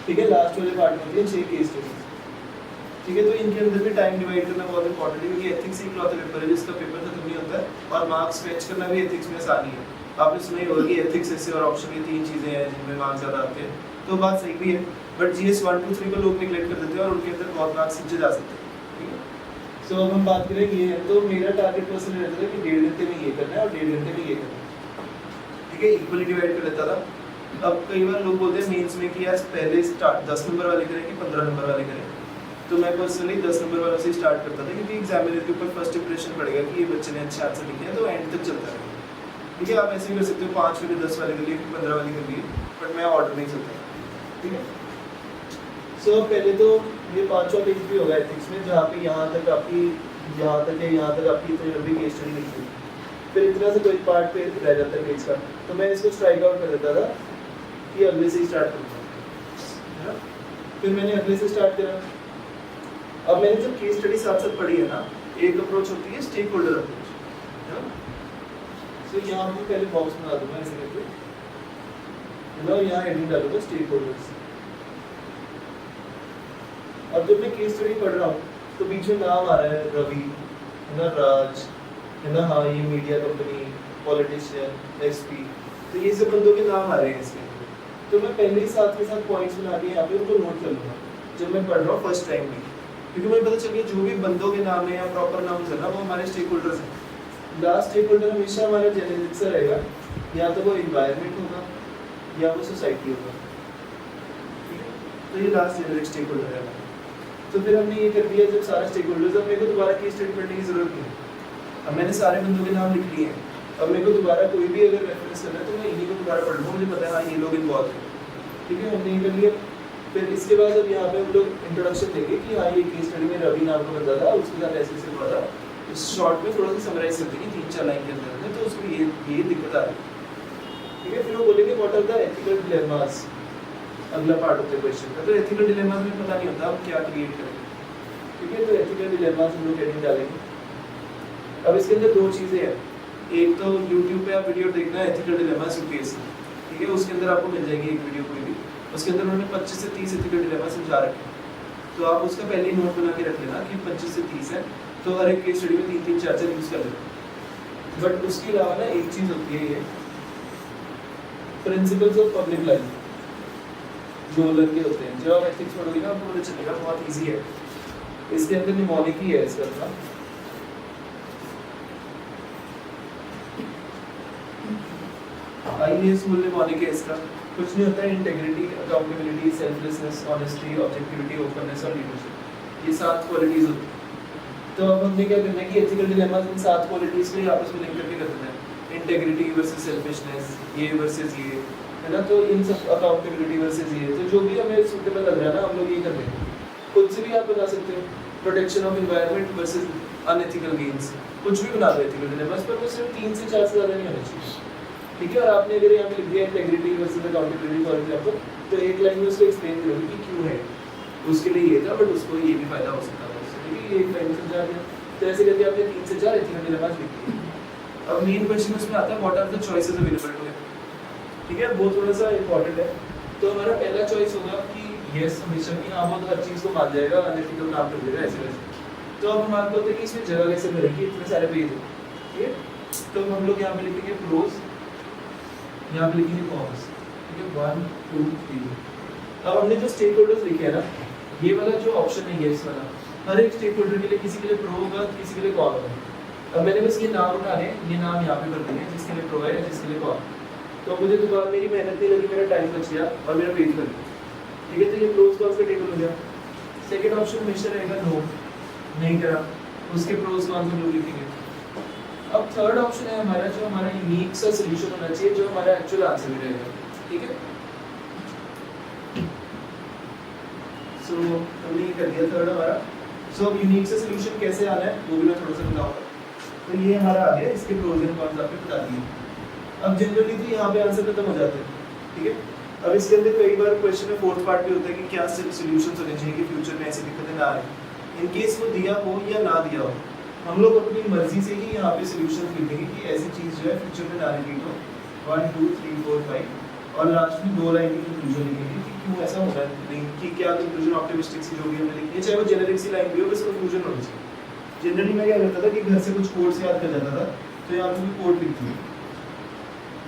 ठीक है। लास्ट वाले पार्ट में होती है 6 केस स्टडीज, ठीक है। तो इनके अंदर भी टाइम डिवाइड करना बहुत इंपॉर्टेंट है, क्योंकि एथिक्स ही इकलौता पेपर है जिसका पेपर खत्म नहीं होता है और मार्क्स फैच करना भी एथिक्स में आसानी है। आपने सुना ही होगा कि एथिक्स ऐसे और ऑप्शन ये 3 चीज़ें हैं जिनमें मार्क्स ज़्यादा आते हैं, तो बात सही भी है। बट जीएस 1 2 3 को लोग निगलेक्ट कर देते हैं और उनके अंदर बहुत मार्क्स खींचे जा सकते हैं, ठीक है। सो अब हम बात करें ये है, तो मेरा टारगेट पर्सन रहता था कि 1.5 घंटे में ये करना है और 1.5 घंटे में ये करना है, ठीक है। इक्वली डिवाइड कर लेता था। अब कई बार लोग बोलते हैं मेंस में कि यार पहले स्टार्ट 10 नंबर वाले करें कि 15 नंबर वाले करें, तो मैं पर्सनली 10 नंबर वालों से स्टार्ट करता था, क्योंकि एग्जामिनर के ऊपर फर्स्ट इंप्रेशन पड़ेगा कि ये बच्चे ने अच्छे आंसर लिखे हैं, तो एंड तक चलता है। ठीक है, आप ऐसे भी कर सकते हो 5 वाले 10 वाले के लिए 15 वाले के लिए, बट मैं ऑर्डर नहीं चलता। ठीक है, सो पहले तो ये 5वां पेज भी होगा एथिक्स में, जहाँ पे यहाँ तक आपकी इतनी लंबी केस स्टडी लिखी, फिर इतना से कोई पार्ट पे रह जाता है पेज का, तो मैं इसको स्ट्राइक आउट कर देता था कि अगले से ही स्टार्ट करूँगा, है ना। फिर मैंने अगले से स्टार्ट करा। अब मैंने जो केस स्टडी साथ साथ पढ़ी है ना, एक अप्रोच होती है स्टेक होल्डर अप्रोच, है ना। सो यहाँ पे पहले बॉक्स बना दूंगा ऐसे करके, है ना, यहाँ हेडिंग डालूंगा स्टेक होल्डर्स। अब जब मैं केस स्टडी पढ़ रहा हूँ तो बीच में नाम आ रहा है रवि, है ना, राज, है ना, हाँ ये मीडिया कंपनी, पॉलिटिशियन, एसपी, तो ये सब बंदों के नाम आ रहे हैं इसमें। तो मैं पहले ही साथ के साथ पॉइंट्स बना के यहाँ पे उनको नोट कर लूँगा जब मैं पढ़ रहा हूँ फर्स्ट टाइम में, क्योंकि मुझे पता चल गया जो भी बंदों के नाम है या प्रॉपर नाम है ना, वो हमारे स्टेक होल्डर्स हैं। लास्ट स्टेक होल्डर हमेशा हमारा जेनेरिक सा रहेगा, या तो वो इन्वायरमेंट होगा या वो सोसाइटी होगा। ठीक है, तो ये लास्ट जेनेरिक स्टेक होल्डर है। तो फिर हमने ये कर दिया जब सारा स्टेक होल्डर्स, अब मेरे को दोबारा केस स्टडी पढ़ने की जरूरत नहीं है। अब मैंने सारे बंदों के नाम लिख लिए हैं, अब मेरे को दोबारा कोई भी अगर रेफरेंस करना है तो मैं इन्हीं को दोबारा पढ़ लूँगा, मुझे पता है हाँ ये लोग इन्वॉल्व हैं। ठीक है, हमने ये कर लिया। फिर इसके बाद अब यहाँ पे हम लोग इंट्रोडक्शन देंगे कि हाँ ये केस स्टडी में रवि नाम का बंदा था, उसके साथ ऐसे हुआ था। इस शॉर्ट में थोड़ा सा समराइज कर देंगे 3-4 लाइन के अंदर, तो उसको ये दिक्कत आ रही है। ठीक है, फिर वो बोलेंगे what are the ethical dilemmas, अगला पार्ट होता है क्वेश्चन का। तो एथिकल डिलेमास में पता नहीं होता हम क्या क्रिएट करेंगे। ठीक है, तो एथिकल डिलेमास हम लोग हेडिंग डालेंगे। अब इसके अंदर 2 चीज़ें हैं, एक तो YouTube पे आप वीडियो देखना है एथिकल डिलेमास यूपीएससी, ठीक है, उसके अंदर आपको मिल जाएगी एक वीडियो कोई भी, उसके अंदर उन्होंने 25 से 30 एथिकल डिलेमा समझा रखे हैं। तो आप उसका पहले ही नोट बना के रख लेना कि 25 से 30 है, तो हर एक केस स्टडी में 3-3, 4-4 यूज़ कर लेना। बट उसके अलावा ना एक चीज़ होती है, ये प्रिंसिपल्स ऑफ पब्लिक लाइफ जो लर्न के होते हैं, जब आप एथिक्स पढ़ोगे ना आपको पता चलेगा, बहुत ईजी है। इसके अंदर निमोनिक ही है इसका ना, आईएएस मूल्य निमोनिक है इसका। कुछ नहीं होता है, integrity, accountability, selflessness, honesty, objectivity, openness और लीडरशिप, ये 7 क्वालिटीज होती हैं। तो अब हमने क्या करना है कि एथिकल डिलेमास इन 7 क्वालिटीज को ही आपस में लिंक करके कर देना है। इंटेग्रिटी वर्सेस सेल्फिशनेस, ये वर्सेस ये, है ना, तो इन सब अकाउंटेबिलिटी वर्सेस ये, तो जो भी हमें सूटेबल लग रहा है ना हम लोग ये कर देंगे। खुद से भी आप बता सकते हो, protection of environment versus unethical games, कुछ भी बना दो एथिकल डिलेमास, पर वो सिर्फ 3 से 4 से ज़्यादा नहीं होना चाहिए। ठीक है, और आपने अगर यहाँ पे लिख दिया integrity versus accountability for example, तो एक लाइन में उसको एक्सप्लेन करोगे कि क्यों है, उसके लिए ये था बट उसको ये भी फायदा हो सकता है उससे। ठीक है, ये एक लाइन में समझा दिया। तो ऐसे करके आपने 3 से 4 एथिकल डिलेमास लिख दिए। अब मेन क्वेश्चन उसमें आता है what are the choices available to him. ठीक है, वो थोड़ा सा इंपॉर्टेंट है। तो हमारा पहला चॉइस होगा कि यस हमेशा कि हाँ वो तो हर चीज़ को मान जाएगा, अनएथिकल नाम कर देगा ऐसे वैसे। तो अब हमारे को होता है कि इसमें जगह कैसे भरेगी, इतने सारे पेज है। ठीक है, तो हम लोग यहाँ पे लिखेंगे प्रोज, यहाँ पे लिखेंगे कॉन्स। ठीक है, 1 2 3। अब हमने जो स्टेक होल्डर्स लिखे हैं ना, ये वाला जो ऑप्शन है यस वाला, हर एक स्टेक होल्डर के लिए किसी के लिए प्रो होगा, किसी के लिए कॉन होगा। अब मैंने बस ये नाम उठाने, ये नाम यहाँ पे कर दिए जिसके लिए प्रो है या जिसके लिए कॉन। तो मुझे दोबारा मेरी मेहनत नहीं लगी, मेरा टाइम बच गया और मेरा पेज बन गया। ठीक है, तो ये प्रोज कॉन्स का टेबल हो गया। सेकंड ऑप्शन हमेशा रहेगा नो, नहीं करा, उसके प्रोज कॉन्स हम लोग लिखेंगे। अब थर्ड ऑप्शन है हमारा जो हमारा यूनिक सा सॉल्यूशन होना चाहिए, जो हमारा एक्चुअल आंसर भी रहेगा। ठीक है, सो हमने ये कर दिया थर्ड हमारा। सो अब यूनिक सा सॉल्यूशन कैसे आना है वो भी मैं थोड़ा सा बताऊंगा। तो ये हमारा आ गया, इसके प्रोज एंड कॉन्स आपने बता दिए। अब जनरली तो यहाँ पे आंसर खत्म हो जाते हैं। ठीक है, अब इसके अंदर कई बार क्वेश्चन में फोर्थ पार्ट भी होता है कि क्या सॉल्यूशंस होने चाहिए कि फ्यूचर में ऐसी दिक्कतें ना आए। इन केस वो दिया हो या ना दिया हो, हम लोग अपनी मर्जी से ही यहाँ पे सॉल्यूशन लिखेंगे कि ऐसी चीज़ जो है फ्यूचर में ना रिपीट हो। 1 2 3 4 5 और लास्ट में 2 लाइन की कंक्लूजन लिखेंगे कि क्यों ऐसा हो रहा है, नहीं कि क्या कंक्लूजन ऑप्टिमिस्टिक सी जो भी हमने लिखी है, चाहे वो जेनेरिक सी लाइन भी हो, बस कंक्लूजन होनी चाहिए। जनरली मैं क्या करता था कि घर से कुछ कोड्स याद कर जाता था, तो यहाँ पे कोड लिख दिया।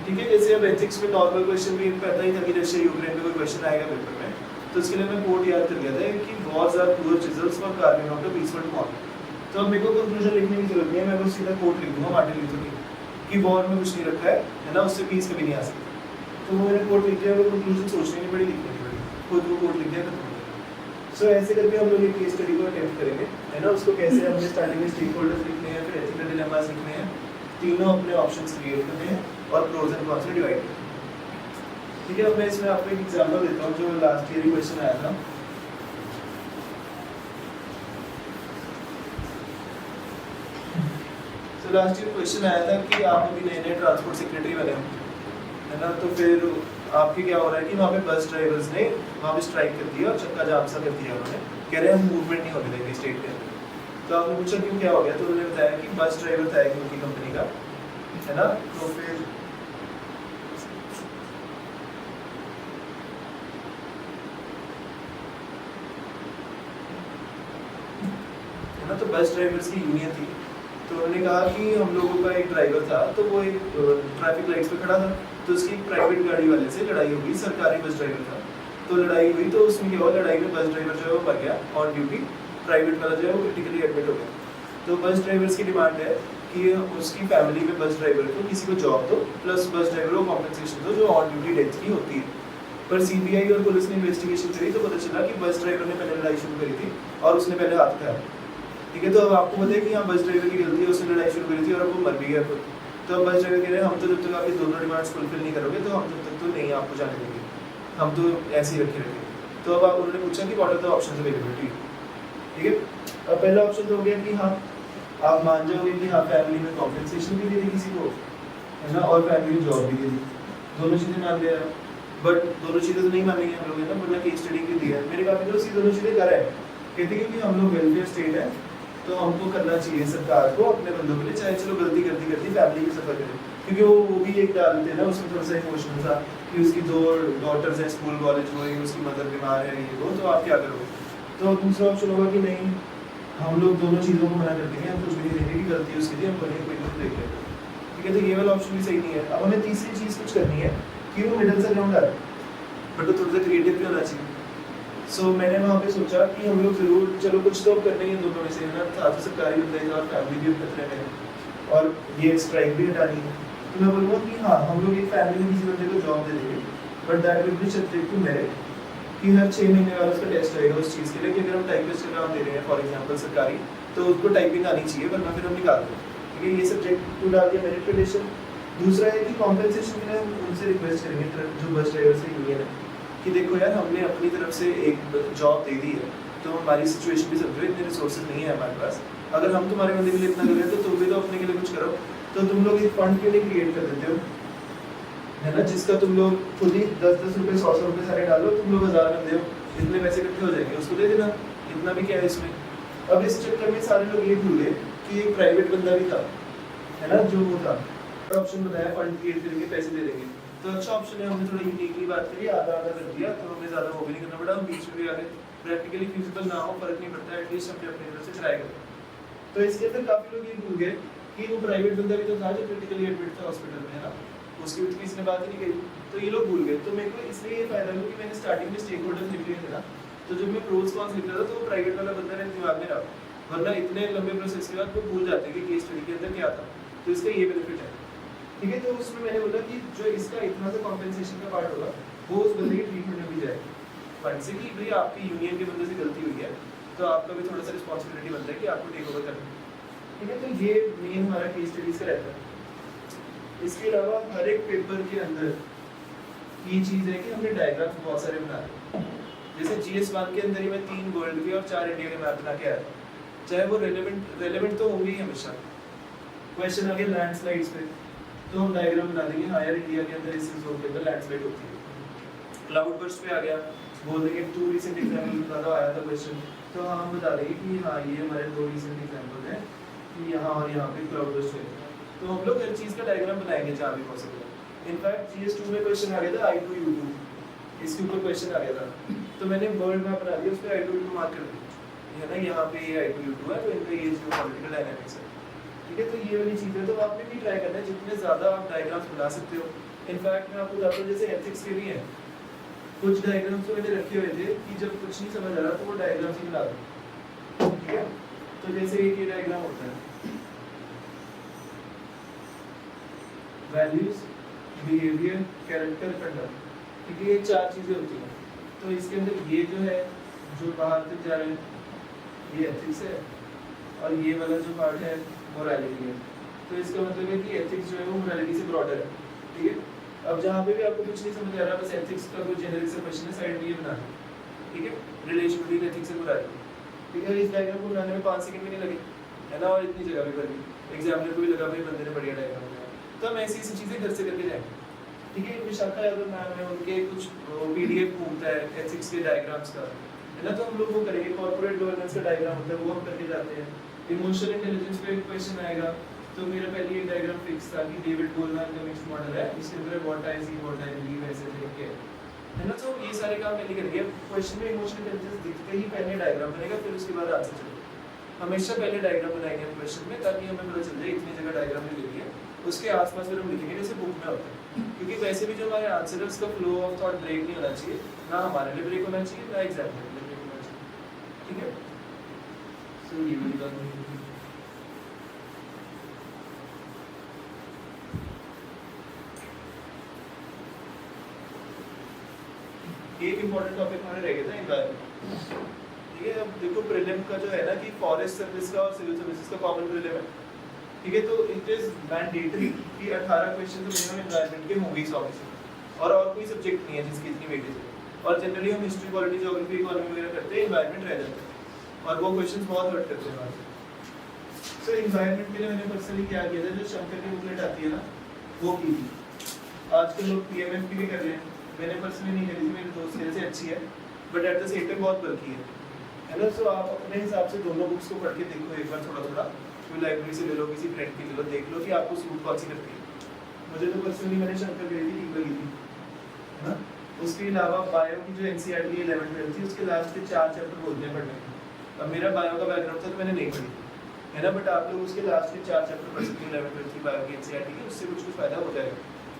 ठीक है, जैसे अब एथिक्स में नॉर्मल क्वेश्चन भी पता ही था कि रशिया यूक्रेन में कोई क्वेश्चन आएगा पेपर में, तो इसके लिए मैं कोड याद कर गया था कि wars are poor results for carving out a peaceful tomorrow. तो अब मेरे को कंक्लूजन लिखने की जरूरत नहीं है, मैं बस सीधा कोड लिख दूंगा मार्टिन लूथर किंग कि वॉर में कुछ नहीं रखा है ना, उससे पीस कभी नहीं आ सकती। तो वो मैंने कोड लिख दिया, वो कंक्लूजन सोचने नहीं पड़ी, लिखने नहीं पड़ी, खुद वो कोड लिख दिया खत्म हो गया। सो ऐसे करके हम लोग एक केस स्टडी को अटेम्प्ट करेंगे, है ना। उसको कैसे हमने स्टार्टिंग में स्टेक होल्डर्स लिखने हैं, फिर एथिकल डिलेमास लिखने हैं, तीनों अपने ऑप्शंस क्रिएट करने हैं और प्रोज एंड कॉन्स में डिवाइड करने हैं। ठीक है, अब मैं इसमें आपको एक एग्जांपल देता हूँ जो लास्ट ईयर ही क्वेश्चन आया था। तो लास्ट ईयर क्वेश्चन आया था कि आप अभी नए नए ट्रांसपोर्ट सेक्रेटरी बने हो, है ना। तो फिर आपके क्या हो रहा है कि वहाँ पे बस ड्राइवर्स ने वहाँ पे स्ट्राइक कर दिया और चक्का जाम सा कर दिया उन्होंने, कह रहे हैं हम मूवमेंट नहीं होने देंगे स्टेट के अंदर। तो आपने पूछा क्यों, क्या हो गया, तो उन्होंने बताया कि बस ड्राइवर था एक उनकी कंपनी का, है ना। तो फिर है ना, तो बस ड्राइवर्स की यूनियन थी। तो उन्होंने कहा कि हम लोगों का एक ड्राइवर था, तो वो एक ट्रैफिक लाइट्स पे खड़ा था, तो उसकी प्राइवेट गाड़ी वाले से लड़ाई हो गई, सरकारी बस ड्राइवर था। तो लड़ाई हुई, तो उसमें क्या हुआ, लड़ाई में बस ड्राइवर जो है वो मर गया ऑन ड्यूटी, प्राइवेट वाला जो है वो क्रिटिकली एडमिट हो गया। तो बस ड्राइवर्स की डिमांड है कि उसकी फैमिली में बस ड्राइवर को किसी को जॉब दो, प्लस बस ड्राइवर को कॉम्पनसेशन दो जो ऑन ड्यूटी डेथ की होती है। पर सीबीआई और पुलिस ने इन्वेस्टिगेशन करी तो पता चला कि बस ड्राइवर ने पहले लड़ाई शुरू करी थी और उसने पहले हाथ उठाया। ठीक है, तो अब आपको पता है कि यहाँ बस ड्राइवर की गलती है, उसने लड़ाई शुरू करी थी और अब वो मर भी गया खुद। तो अब बस ड्राइवर कह रहे हैं हम तो जब तक आपकी दोनों डिमांड्स फुलफिल नहीं करोगे तो हम तब तक तो नहीं आपको जाने देंगे, हम तो ऐसे ही रखे रहेंगे। तो अब उन्होंने पूछा कि what are the options availability. ठीक है, अब पहला ऑप्शन तो हो गया कि हाँ आप मान जाओगे कि हाँ फैमिली में कॉम्पेंसेशन भी दे दी किसी को, है ना, और फैमिली में जॉब भी दे दी, दोनों चीज़ें मान लिया। बट दोनों चीज़ें तो नहीं मानेंगे हम लोग, है ना, वरना केस स्टडी की दी है। मेरे काफ़ी दोस्त ये दोनों चीज़ें कर रहे हैं, कहते हैं कि हम लोग वेलफेयर स्टेट है तो हमको करना चाहिए सरकार को अपने बंदों के लिए, चाहे चलो गलती करती करती फैमिली की सफ़र करें, क्योंकि वो भी एक डालते हैं ना उसमें थोड़ा सा इमोशनल था कि उसकी 2 डॉटर्स हैं, स्कूल कॉलेज हुए, उसकी मदर बीमार है, ये वो, तो आप क्या करोगे। तो दूसरा ऑप्शन होगा कि नहीं हम लोग दोनों चीज़ों को मना कर देंगे, हम कुछ भी नहीं देंगे कि गलती उसकी थी, हम बने कोई नहीं देख लेते। ठीक है, तो ये वाला ऑप्शन भी सही नहीं है। अब हमें तीसरी चीज़ कुछ करनी है कि वो मिडल सा ग्राउंड आ रहा है बट वो थोड़ा सा क्रिएटिव भी होना चाहिए। सो मैंने वहाँ पे सोचा कि हम लोग जरूर चलो कुछ तो करने ही दोनों में से, है ना, था तो सरकारी बंदे और फैमिली भी खतरे में है और ये स्ट्राइक भी हटानी है। तो मैं बोलूँगा कि हाँ हम लोग एक फैमिली में किसी बंदे को जॉब दे देंगे, but that will be subject to merit, कि हर 6 महीने बाद उसका टेस्ट रहेगा उस चीज़ के लिए कि अगर हम टाइपिस्ट का काम दे रहे हैं फॉर एग्जाम्पल सरकारी, तो उसको टाइपिंग आनी चाहिए, वरना फिर हम निकाल दें। ठीक है, ये सब्जेक्ट टू डाल दिया मेरिट रिलेशन। दूसरा है कि कॉम्पेंसेशन के लिए हम उनसे रिक्वेस्ट करेंगे जो बस ड्राइवर से यूनियन है कि देखो यार हमने अपनी तरफ से एक जॉब दे दी है, तो हमारी सिचुएशन भी समझो, इतने रिसोर्सेज नहीं है हमारे पास, अगर हम तुम्हारे बंदे के लिए इतना कर रहे हो तो तुम भी तो अपने के लिए कुछ करो। तो तुम लोग एक फंड क्यों नहीं क्रिएट कर देते हो, है ना, जिसका तुम लोग खुद ही 10-10 रुपये 100-100 रुपये सारे डालो, तुम लोग 1000 बंदे हो, इतने पैसे इकट्ठे हो जाएंगे, उसको दे देना, इतना भी क्या है इसमें। अब इस चक्कर में सारे लोग ये भूल गए कि एक प्राइवेट बंदा भी था, है ना, जो वो था ऑप्शन बताया फंड क्रिएट करेंगे पैसे दे देंगे, तो अच्छा ऑप्शन है। हमने थोड़ा यूनिकली बात करी, आधा आधा कर दिया, तो हमें ज़्यादा वो भी नहीं करना पड़ा, हम बीच में भी आ गए, प्रैक्टिकली फिजिबल ना हो फर्क नहीं पड़ता, एटलीस्ट हमने अपनी तरफ से ट्राई करें। तो इसके अंदर काफ़ी लोग ये भूल गए कि वो प्राइवेट बंदा भी तो था जो क्रिटिकली एडमिट था हॉस्पिटल में, है ना, उसकी भी किसी ने बात ही नहीं करी, तो ये लोग भूल गए। तो मेरे को इसलिए ये फायदा हुआ कि मैंने स्टार्टिंग में स्टेक होल्डर्स लिख लिए थे ना, तो जब मैं प्रोज कॉन्स लिख रहा था तो वो प्राइवेट वाला बंदा मेरे दिमाग में रहा, वरना इतने लंबे प्रोसेस के बाद वो भूल जाते हैं कि केस स्टडी के अंदर क्या था। तो इसका ये बेनिफिट है। ठीक है, तो उसमें मैंने बोला कि जो इसका इतना सा कॉम्पेंसेशन का पार्ट होगा वो उस बंदे के ट्रीटमेंट में भी जाएगा फंड से, कि भाई आपकी यूनियन के बंदे से गलती हुई है तो आपका भी थोड़ा सा रिस्पॉन्सिबिलिटी बनता है कि आपको टेक ओवर करना। ठीक है, तो ये मेन हमारा केस स्टडीज का रहता है। इसके अलावा हर एक पेपर के अंदर ये चीज़ है कि हमने डायग्राम बहुत सारे बना रहे, जैसे GS1 के अंदर ही मैं 3 वर्ल्ड के और 4 इंडिया के मैप बना के आया था, चाहे वो रेलेवेंट तो होंगे ही हमेशा। क्वेश्चन आ गया लैंडस्लाइड्स पे, तो हम डायग्राम बना देंगे, हाँ यार इंडिया के अंदर इस जोन के अंदर लैंडस्लाइड होती है। क्लाउड बर्स्ट पे आ गया, बोल देंगे 2 रिसेंट एग्जांपल बता दो, आया था क्वेश्चन, तो हम बता देंगे कि हाँ ये हमारे 2 रिसेंट एग्जांपल हैं कि यहाँ और यहाँ पे क्लाउड बर्स्ट है। तो हम लोग हर चीज़ का डायग्राम बनाएंगे जहाँ भी पॉसिबल है। इनफैक्ट GS2 में क्वेश्चन आ गया था I2U2, इसके ऊपर क्वेश्चन आ गया था, तो मैंने वर्ल्ड मैप बना दिया, उस पर I2U2 मार्क कर दिया, है ना, यहाँ पे ये I2U2 है, तो इनका ये जियोपॉलिटिकल डायनामिक्स है। ठीक है, तो ये वाली चीज़ है, तो आपने भी ट्राई करना है जितने ज़्यादा आप डायग्राम्स बना सकते हो। इनफैक्ट मैं आपको बताता हूँ जैसे एथिक्स के भी हैं कुछ डायग्राम्स तो मैंने रखे हुए थे कि जब कुछ नहीं समझ आ रहा तो वो डायग्राम्स ही बना दो। ठीक है, तो जैसे ये डायग्राम होता है वैल्यूज, बिहेवियर, कैरेक्टर, कंडक्ट। ठीक है, ये 4 चीज़ें होती हैं। तो इसके अंदर ये जो है जो बाहर तक जा रहे हैं, ये एथिक्स है, और ये वाला जो पार्ट है मोरालिटी है। तो इसका मतलब है कि एथिक्स जो है वो मोरालिटी से ब्रॉडर है, ठीक है। अब जहाँ पे भी आपको कुछ नहीं समझ आ रहा, बस एथिक्स का कोई जेनरिक सा क्वेश्चन है, साइड में ये बना दो, ठीक है, relation between ethics and morality, ठीक है। इस डायग्राम को बनाने में 5 सेकंड भी नहीं लगे, है ना, और इतनी जगह भी भर दी, एग्जामिनर को भी लगा भाई बंदे ने बढ़िया डायग्राम बनाया। तो हम ऐसी ऐसी चीज़ें घर से करके जाएंगे, ठीक है। विशाखा यादव मैम है, उनके कुछ पीडीएफ होता है एथिक्स के डायग्राम्स का, है ना, तो हम लोग वो करेंगे। कॉर्पोरेट गवर्नेंस का डायग्राम होता है, वो हम करके जाते हैं। इमोशनल इंटेलिजेंस पे एक क्वेश्चन आएगा, तो मेरा पहले ये डायग्राम फिक्स था कि डेविड गोलमैन का मिक्स्ड मॉडल है, इसके अंदर what I see what I believe ऐसे करके, है ना। तो ये सारे काम पहले करेंगे। क्वेश्चन में इमोशनल इंटेलिजेंस दिखते ही पहले डायग्राम बनेगा, फिर उसके बाद आंसर चलेगा। हमेशा पहले डायग्राम बनाएंगे हम क्वेश्चन में, ताकि हमें पता चल जाए इतनी जगह डायग्राम में लिखी है, उसके आसपास फिर हम लिखेंगे जैसे बुक में होता है। क्योंकि वैसे भी जो हमारे आंसर है उसका फ्लो ऑफ थॉट ब्रेक नहीं होना चाहिए, ना हमारे लिए ब्रेक होना चाहिए, ना एग्जाम के लिए ब्रेक होना चाहिए, ठीक है। सो ये वाली बात नहीं। एक इंपॉर्टेंट टॉपिक हमारे रह गया था एनवायरनमेंट, ठीक है। अब देखो प्रीलिम का जो है ना कि फॉरेस्ट सर्विस का और सिविल सर्विसेज का कॉमन प्रीलिम है, ठीक है। तो इट इज मैंडेटरी कि 18 क्वेश्चन तो मिनिमम एनवायरनमेंट के होंगे इस ऑफिस में, और कोई सब्जेक्ट नहीं है जिसकी इतनी वेटेज है। और जनरली हम हिस्ट्री, पॉलिटी, ज्योग्राफी, इकोनॉमी वगैरह करते हैं, एनवायरनमेंट रह जाता है, और वो क्वेश्चंस बहुत हर्ट करते हैं हमारे। सो एनवायरनमेंट के लिए मैंने पर्सनली क्या किया था, जो शंकर की बुकलेट आती है ना, वो की थी। आजकल लोग पीएमएफ की भी कर रहे हैं, मैंने पर्सनली नहीं करी थी, मेरे दोस्त की वजह से अच्छी है, but at the same time बहुत बल्कि है ना। सो आप अपने हिसाब से दोनों बुक्स को पढ़ के देखो एक बार, थोड़ा थोड़ा, कोई लाइब्रेरी से ले लो, किसी फ्रेंड की ले लो, देख लो कि आपको सूट कौन सी करती है। मुझे तो पर्सनली मैंने शंकर करी थी, ठीक लगी थी, है ना। उसके अलावा बायो की जो एनसीईआरटी 11-12 थी, उसके लास्ट के 4 चैप्टर बोलते हैं पढ़ने के। अब मेरा बायो का बैकग्राउंड था तो मैंने नहीं पढ़ी, है ना, बट आप लोग उसके लास्ट के 4 चैप्टर पढ़ सकते हैं 11-12 की बायो की एनसीईआरटी की, उससे कुछ फायदा हो जाएगा,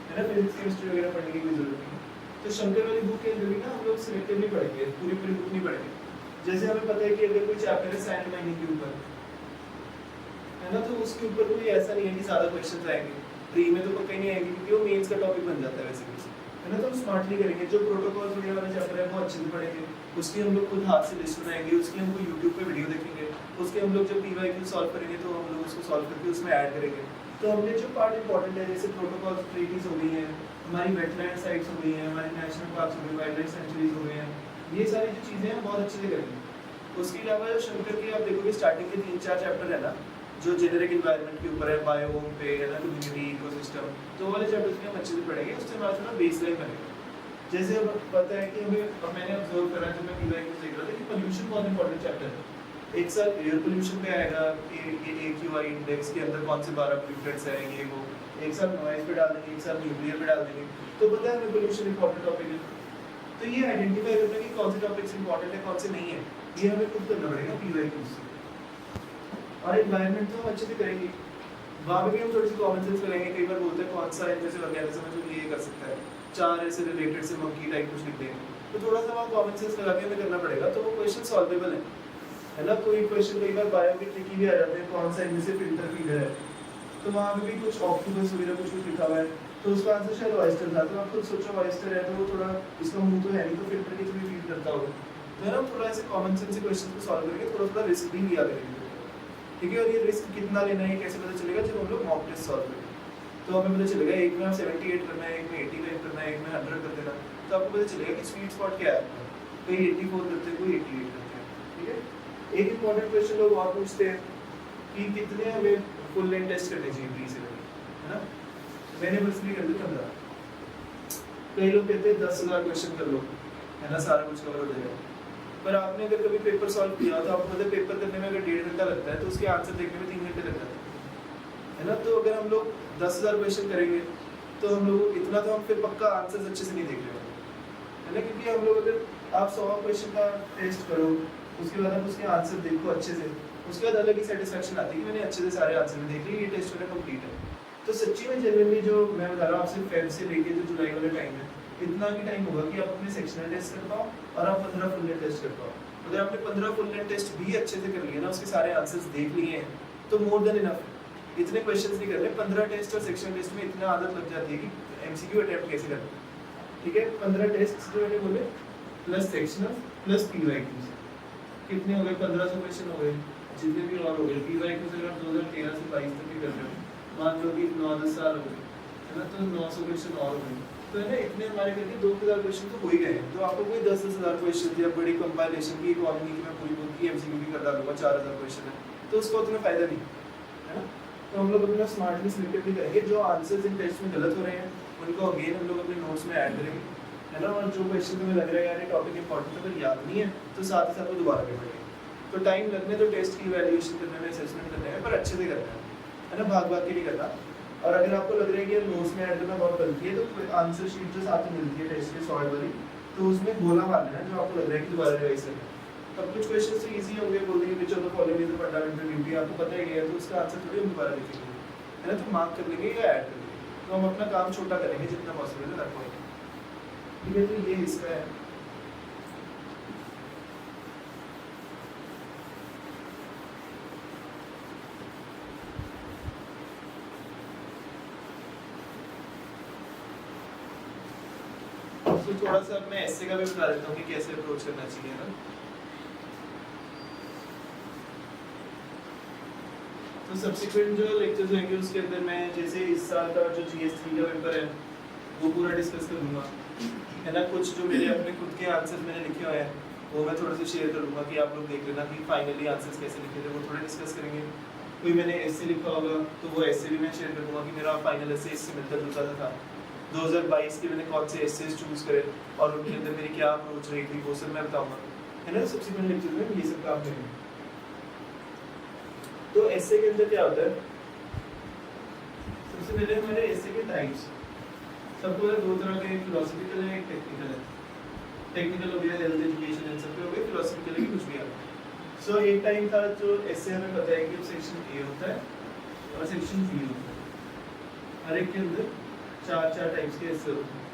है ना। फिजिक्स, केमिस्ट्री वगैरह पढ़ने की कोई जरूरत नहीं है। तो शंकर वाली बुक के अंदर भी ना हम लोग सिलेक्टिवली पढ़ेंगे, पूरी पूरी बुक नहीं पढ़ेंगे। जैसे हमें पता है कि अगर कोई चैप्टर है साइंस माइनिंग के ऊपर, है ना, तो उसके ऊपर कोई ऐसा नहीं है कि ज्यादा क्वेश्चंस आएंगे, प्री में तो पक्का नहीं आएंगे, क्योंकि वो मेंस का टॉपिक बन जाता है वैसे भी, है ना। तो हम स्मार्टली करेंगे। जो प्रोटोकॉल वगैरह वाला चैप्टर है वो अच्छे से पढ़ेंगे, उसकी हम लोग खुद हाथ से लिस्ट बनाएंगे, उसकी हम कोई यूट्यूब पे वीडियो देखेंगे, उसके हम लोग जब पीवाईक्यू सॉल्व करेंगे तो हम लोग उसको सॉल्व करके उसमें ऐड करेंगे। तो हमने जो पार्ट इंपॉर्टेंट है, जैसे प्रोटोकॉल ट्रीटीज हो गई हैं, हमारी वेटलैंड साइट्स हो गई हैं, हमारे नेशनल पार्क्स हो गए, वाइल्ड लाइफ सेंचुरीज हो गए हैं, ये सारी जो चीज़ें हैं बहुत अच्छे से करेंगे। उसके अलावा जो शंकर की आप देखोगे स्टार्टिंग के 3-4 चैप्टर है ना, जो जेनेरिक एनवायरनमेंट के ऊपर है, बायोम पे, है ना, कम्युनिटी, इकोसिस्टम, तो वाले चैप्टर्स में हम अच्छे से पढ़ेंगे। उससे हमारा थोड़ा बेसलाइन बनेगा। जैसे अब पता है कि हमें, अब मैंने ऑब्जर्व करा जब मैं पीवाईक्यू देख रहा था कि पोल्यूशन बहुत इंपॉर्टेंट चैप्टर है। एक साल एयर पोल्यूशन पे आएगा कि ये AQI इंडेक्स के अंदर कौन से 12 पोल्यूटेंट्स हैं, ये वो, एक साल नॉइज पे डाल देंगे, एक साल न्यूक्लियर पे डाल देंगे, तो पता है हमें पोल्यूशन इंपॉर्टेंट टॉपिक है। तो ये आइडेंटिफाई करना कि कौन से टॉपिक्स इंपॉर्टेंट है, कौन से नहीं है, ये हमें खुद करना पड़ेगा पीवाईक्यू से। और एनवायरनमेंट तो हम अच्छे से करेंगे, वहाँ पे भी हम थोड़ी सी कॉमन सेंस करेंगे। कई बार बोलते हैं कौन सा इनमें से ऑर्गेनिज्म है जो ये कर सकता है, 4 ऐसे रिलेटेड से मंकी टाइप कुछ लिख देंगे, तो थोड़ा सा वहाँ कॉमन सेंस लगा के हमें करना पड़ेगा, तो वो क्वेश्चन सॉल्वेबल है ना। कोई क्वेश्चन कई बार बायो के ट्रिकी भी आ जाते हैं, कौन सा इनमें से फिल्टर फीडर है, तो वहाँ पे भी कुछ ऑक्टोपस वगैरह कुछ लिखा हुआ है, तो उसका आंसर शायद ऑयस्टर था। तो आप खुद सोचो ऑयस्टर है तो वो थोड़ा, इसका मुंह तो है नहीं, तो फिल्टर के थ्रू फीड करता होगा। तो है ना, थोड़ा ऐसे कॉमन सेंस से क्वेश्चन को सॉल्व करके थोड़ा थोड़ा रिस्क भी लिया करेंगे, ठीक है। और ये रिस्क कितना लेना है कैसे पता चलेगा, जब हम लोग मॉक टेस्ट सॉल्व करेंगे तो हमें पता चलेगा। एक में आप 78 करना है, एक में 85 करना है, एक में 100 कर देना, तो आपको पता चलेगा कि स्वीट स्पॉट क्या है आपका। कोई 84 करते हैं, कोई 88 करते हैं, ठीक है। एक इंपॉर्टेंट क्वेश्चन लोग और पूछते हैं कि कितने हमें फुल लेंथ टेस्ट करने चाहिए प्री से, है ना। मैंने पर्सनली कर दिया 15। कई लोग कहते हैं 10,000 क्वेश्चन कर लो, है ना, सारा कुछ कवर हो जाएगा। पर आपने अगर कभी पेपर सॉल्व किया तो आपको पता है पेपर करने में अगर 1.5 घंटा लगता है तो उसके आंसर देखने में 3 घंटे लग जाते हैं, है ना। तो अगर हम लोग 10,000 क्वेश्चन करेंगे तो हम लोग इतना तो हम फिर पक्का आंसर अच्छे से नहीं देख रहे होंगे, है ना। क्योंकि हम लोग अगर आप 100 क्वेश्चन का टेस्ट करो, उसके बाद आप उसके आंसर देखो अच्छे से, उसके बाद अलग ही सेटिस्फेक्शन आती है कि मैंने अच्छे से सारे आंसर देख लिए, ये टेस्ट मेरा कंप्लीट है। तो सच्ची में जनरली जो मैं बता रहा हूँ आपसे, फेब से लेके जो जुलाई वाला टाइम है, इतना ही टाइम होगा कि आप अपने सेक्शनल टेस्ट कर पाओ और आप 15 फुल लेंथ टेस्ट कर पाओ। अगर आपने 15 फुल लेंथ टेस्ट भी अच्छे से कर लिए ना, उसके सारे आंसर्स देख लिए हैं, तो मोर देन इनफ है। इतने क्वेश्चंस नहीं करने, 15 टेस्ट और सेक्शनल टेस्ट में इतना आदत लग जाती है कि एमसीक्यू अटेम्प्ट कैसे करना, ठीक है। 15 टेस्ट जो मैंने बोले प्लस सेक्शनल प्लस पीवाईक्यूज, कितने हो गए, 1500 क्वेश्चन हो गए, जितने भी और हो गए। पीवाई को अगर आप 2013 से 22 तक भी कर रहे हो, मान लो कि 9-10 साल हो गए, है ना, तो 900 क्वेश्चन और हो गए, तो है ना, इतने हमारे करके 2000 क्वेश्चन तो हो ही गए हैं। तो आपको कोई 10,000 क्वेश्चन या बड़ी कंपाइलेशन की इकोनॉमी की मैं पूरी बुक की एमसीक्यू भी कर डालूंगा, 4000 क्वेश्चन है, तो उसका उतना फायदा नहीं है ना। तो हम लोग अपना स्मार्टली सिलेक्टिवली करेंगे, जो आंसर्स इन टेस्ट में गलत हो रहे हैं उनको अगेन हम लोग अपने नोट्स में ऐड करेंगे, है ना। और जो क्वेश्चन तुम्हें लग रहा है यार ये टॉपिक इंपॉर्टेंट अगर याद नहीं है तो साथ ही साथ वो दोबारा कर पड़ेगा। तो टाइम लगने तो टेस्ट की इवैल्यूएशन करने में, असेसमेंट करने में, पर अच्छे से करना है ना, भाग भाग के नहीं करना। और अगर आपको लग रहा है कि नोट्स में ऐड करना बहुत गलती है, तो आंसर शीट जो साथ में मिलती है टेस्ट के सॉल्व वाली, तो उसमें गोला मार लेना जो आपको लग रहा है कि दोबारा रिवाइज करना है। अब कुछ क्वेश्चन तो इजी होंगे, बोल देंगे कि चलो following is the fundamental duty, आपको पता ही है, तो उसका आंसर थोड़ी हम दोबारा लिखेंगे, है ना, तो मार्क कर लेंगे या ऐड कर लेंगे। तो हम अपना काम छोटा करेंगे जितना पॉसिबल है कर पाएंगे, ठीक है। तो ये इसका है। तो थोड़ा सा मैं ऐसे का भी बता देता हूँ कि कैसे अप्रोच करना चाहिए ना। तो सब्सिक्वेंट जो लेक्चर्स होंगे उसके अंदर मैं जैसे इस साल का जो GS3 का पेपर है वो पूरा डिस्कस करूँगा, है ना। कुछ जो मेरे अपने खुद के आंसर्स मैंने लिखे हुए हैं वो मैं थोड़ा सा शेयर करूँगा कि आप लोग देख लेना कि फाइनली आंसर्स कैसे लिखे थे, वो थोड़ा डिस्कस करेंगे। कोई मैंने ऐसे लिखा होगा तो वो ऐसे भी मैं शेयर कर दूँगा कि मेरा फाइनल ऐसे इससे मिलता जुलता था। 2022 के मैंने कौन से एसेस चूज करे और उनके अंदर मेरी क्या अप्रोच रही थी वो सब मैं बताऊंगा, है ना। सब्सिक्वेंट लेक्चर में ये सब काम करेंगे। तो एसे के अंदर क्या होता है, सबसे पहले हमारे एसे के टाइप्स, सबको दो तरह के, फिलोसॉफिकल है, एक टेक्निकल है। टेक्निकल हो गया हेल्थ एजुकेशन एंड सब पे हो गया, फिलोसॉफिकल है कि कुछ भी आता है। सो एक टाइम था जो एसे हमें पता है कि सेक्शन ए होता है और सेक्शन बी होता है, हर एक के अंदर चार टाइप्स के एसे होते हैं,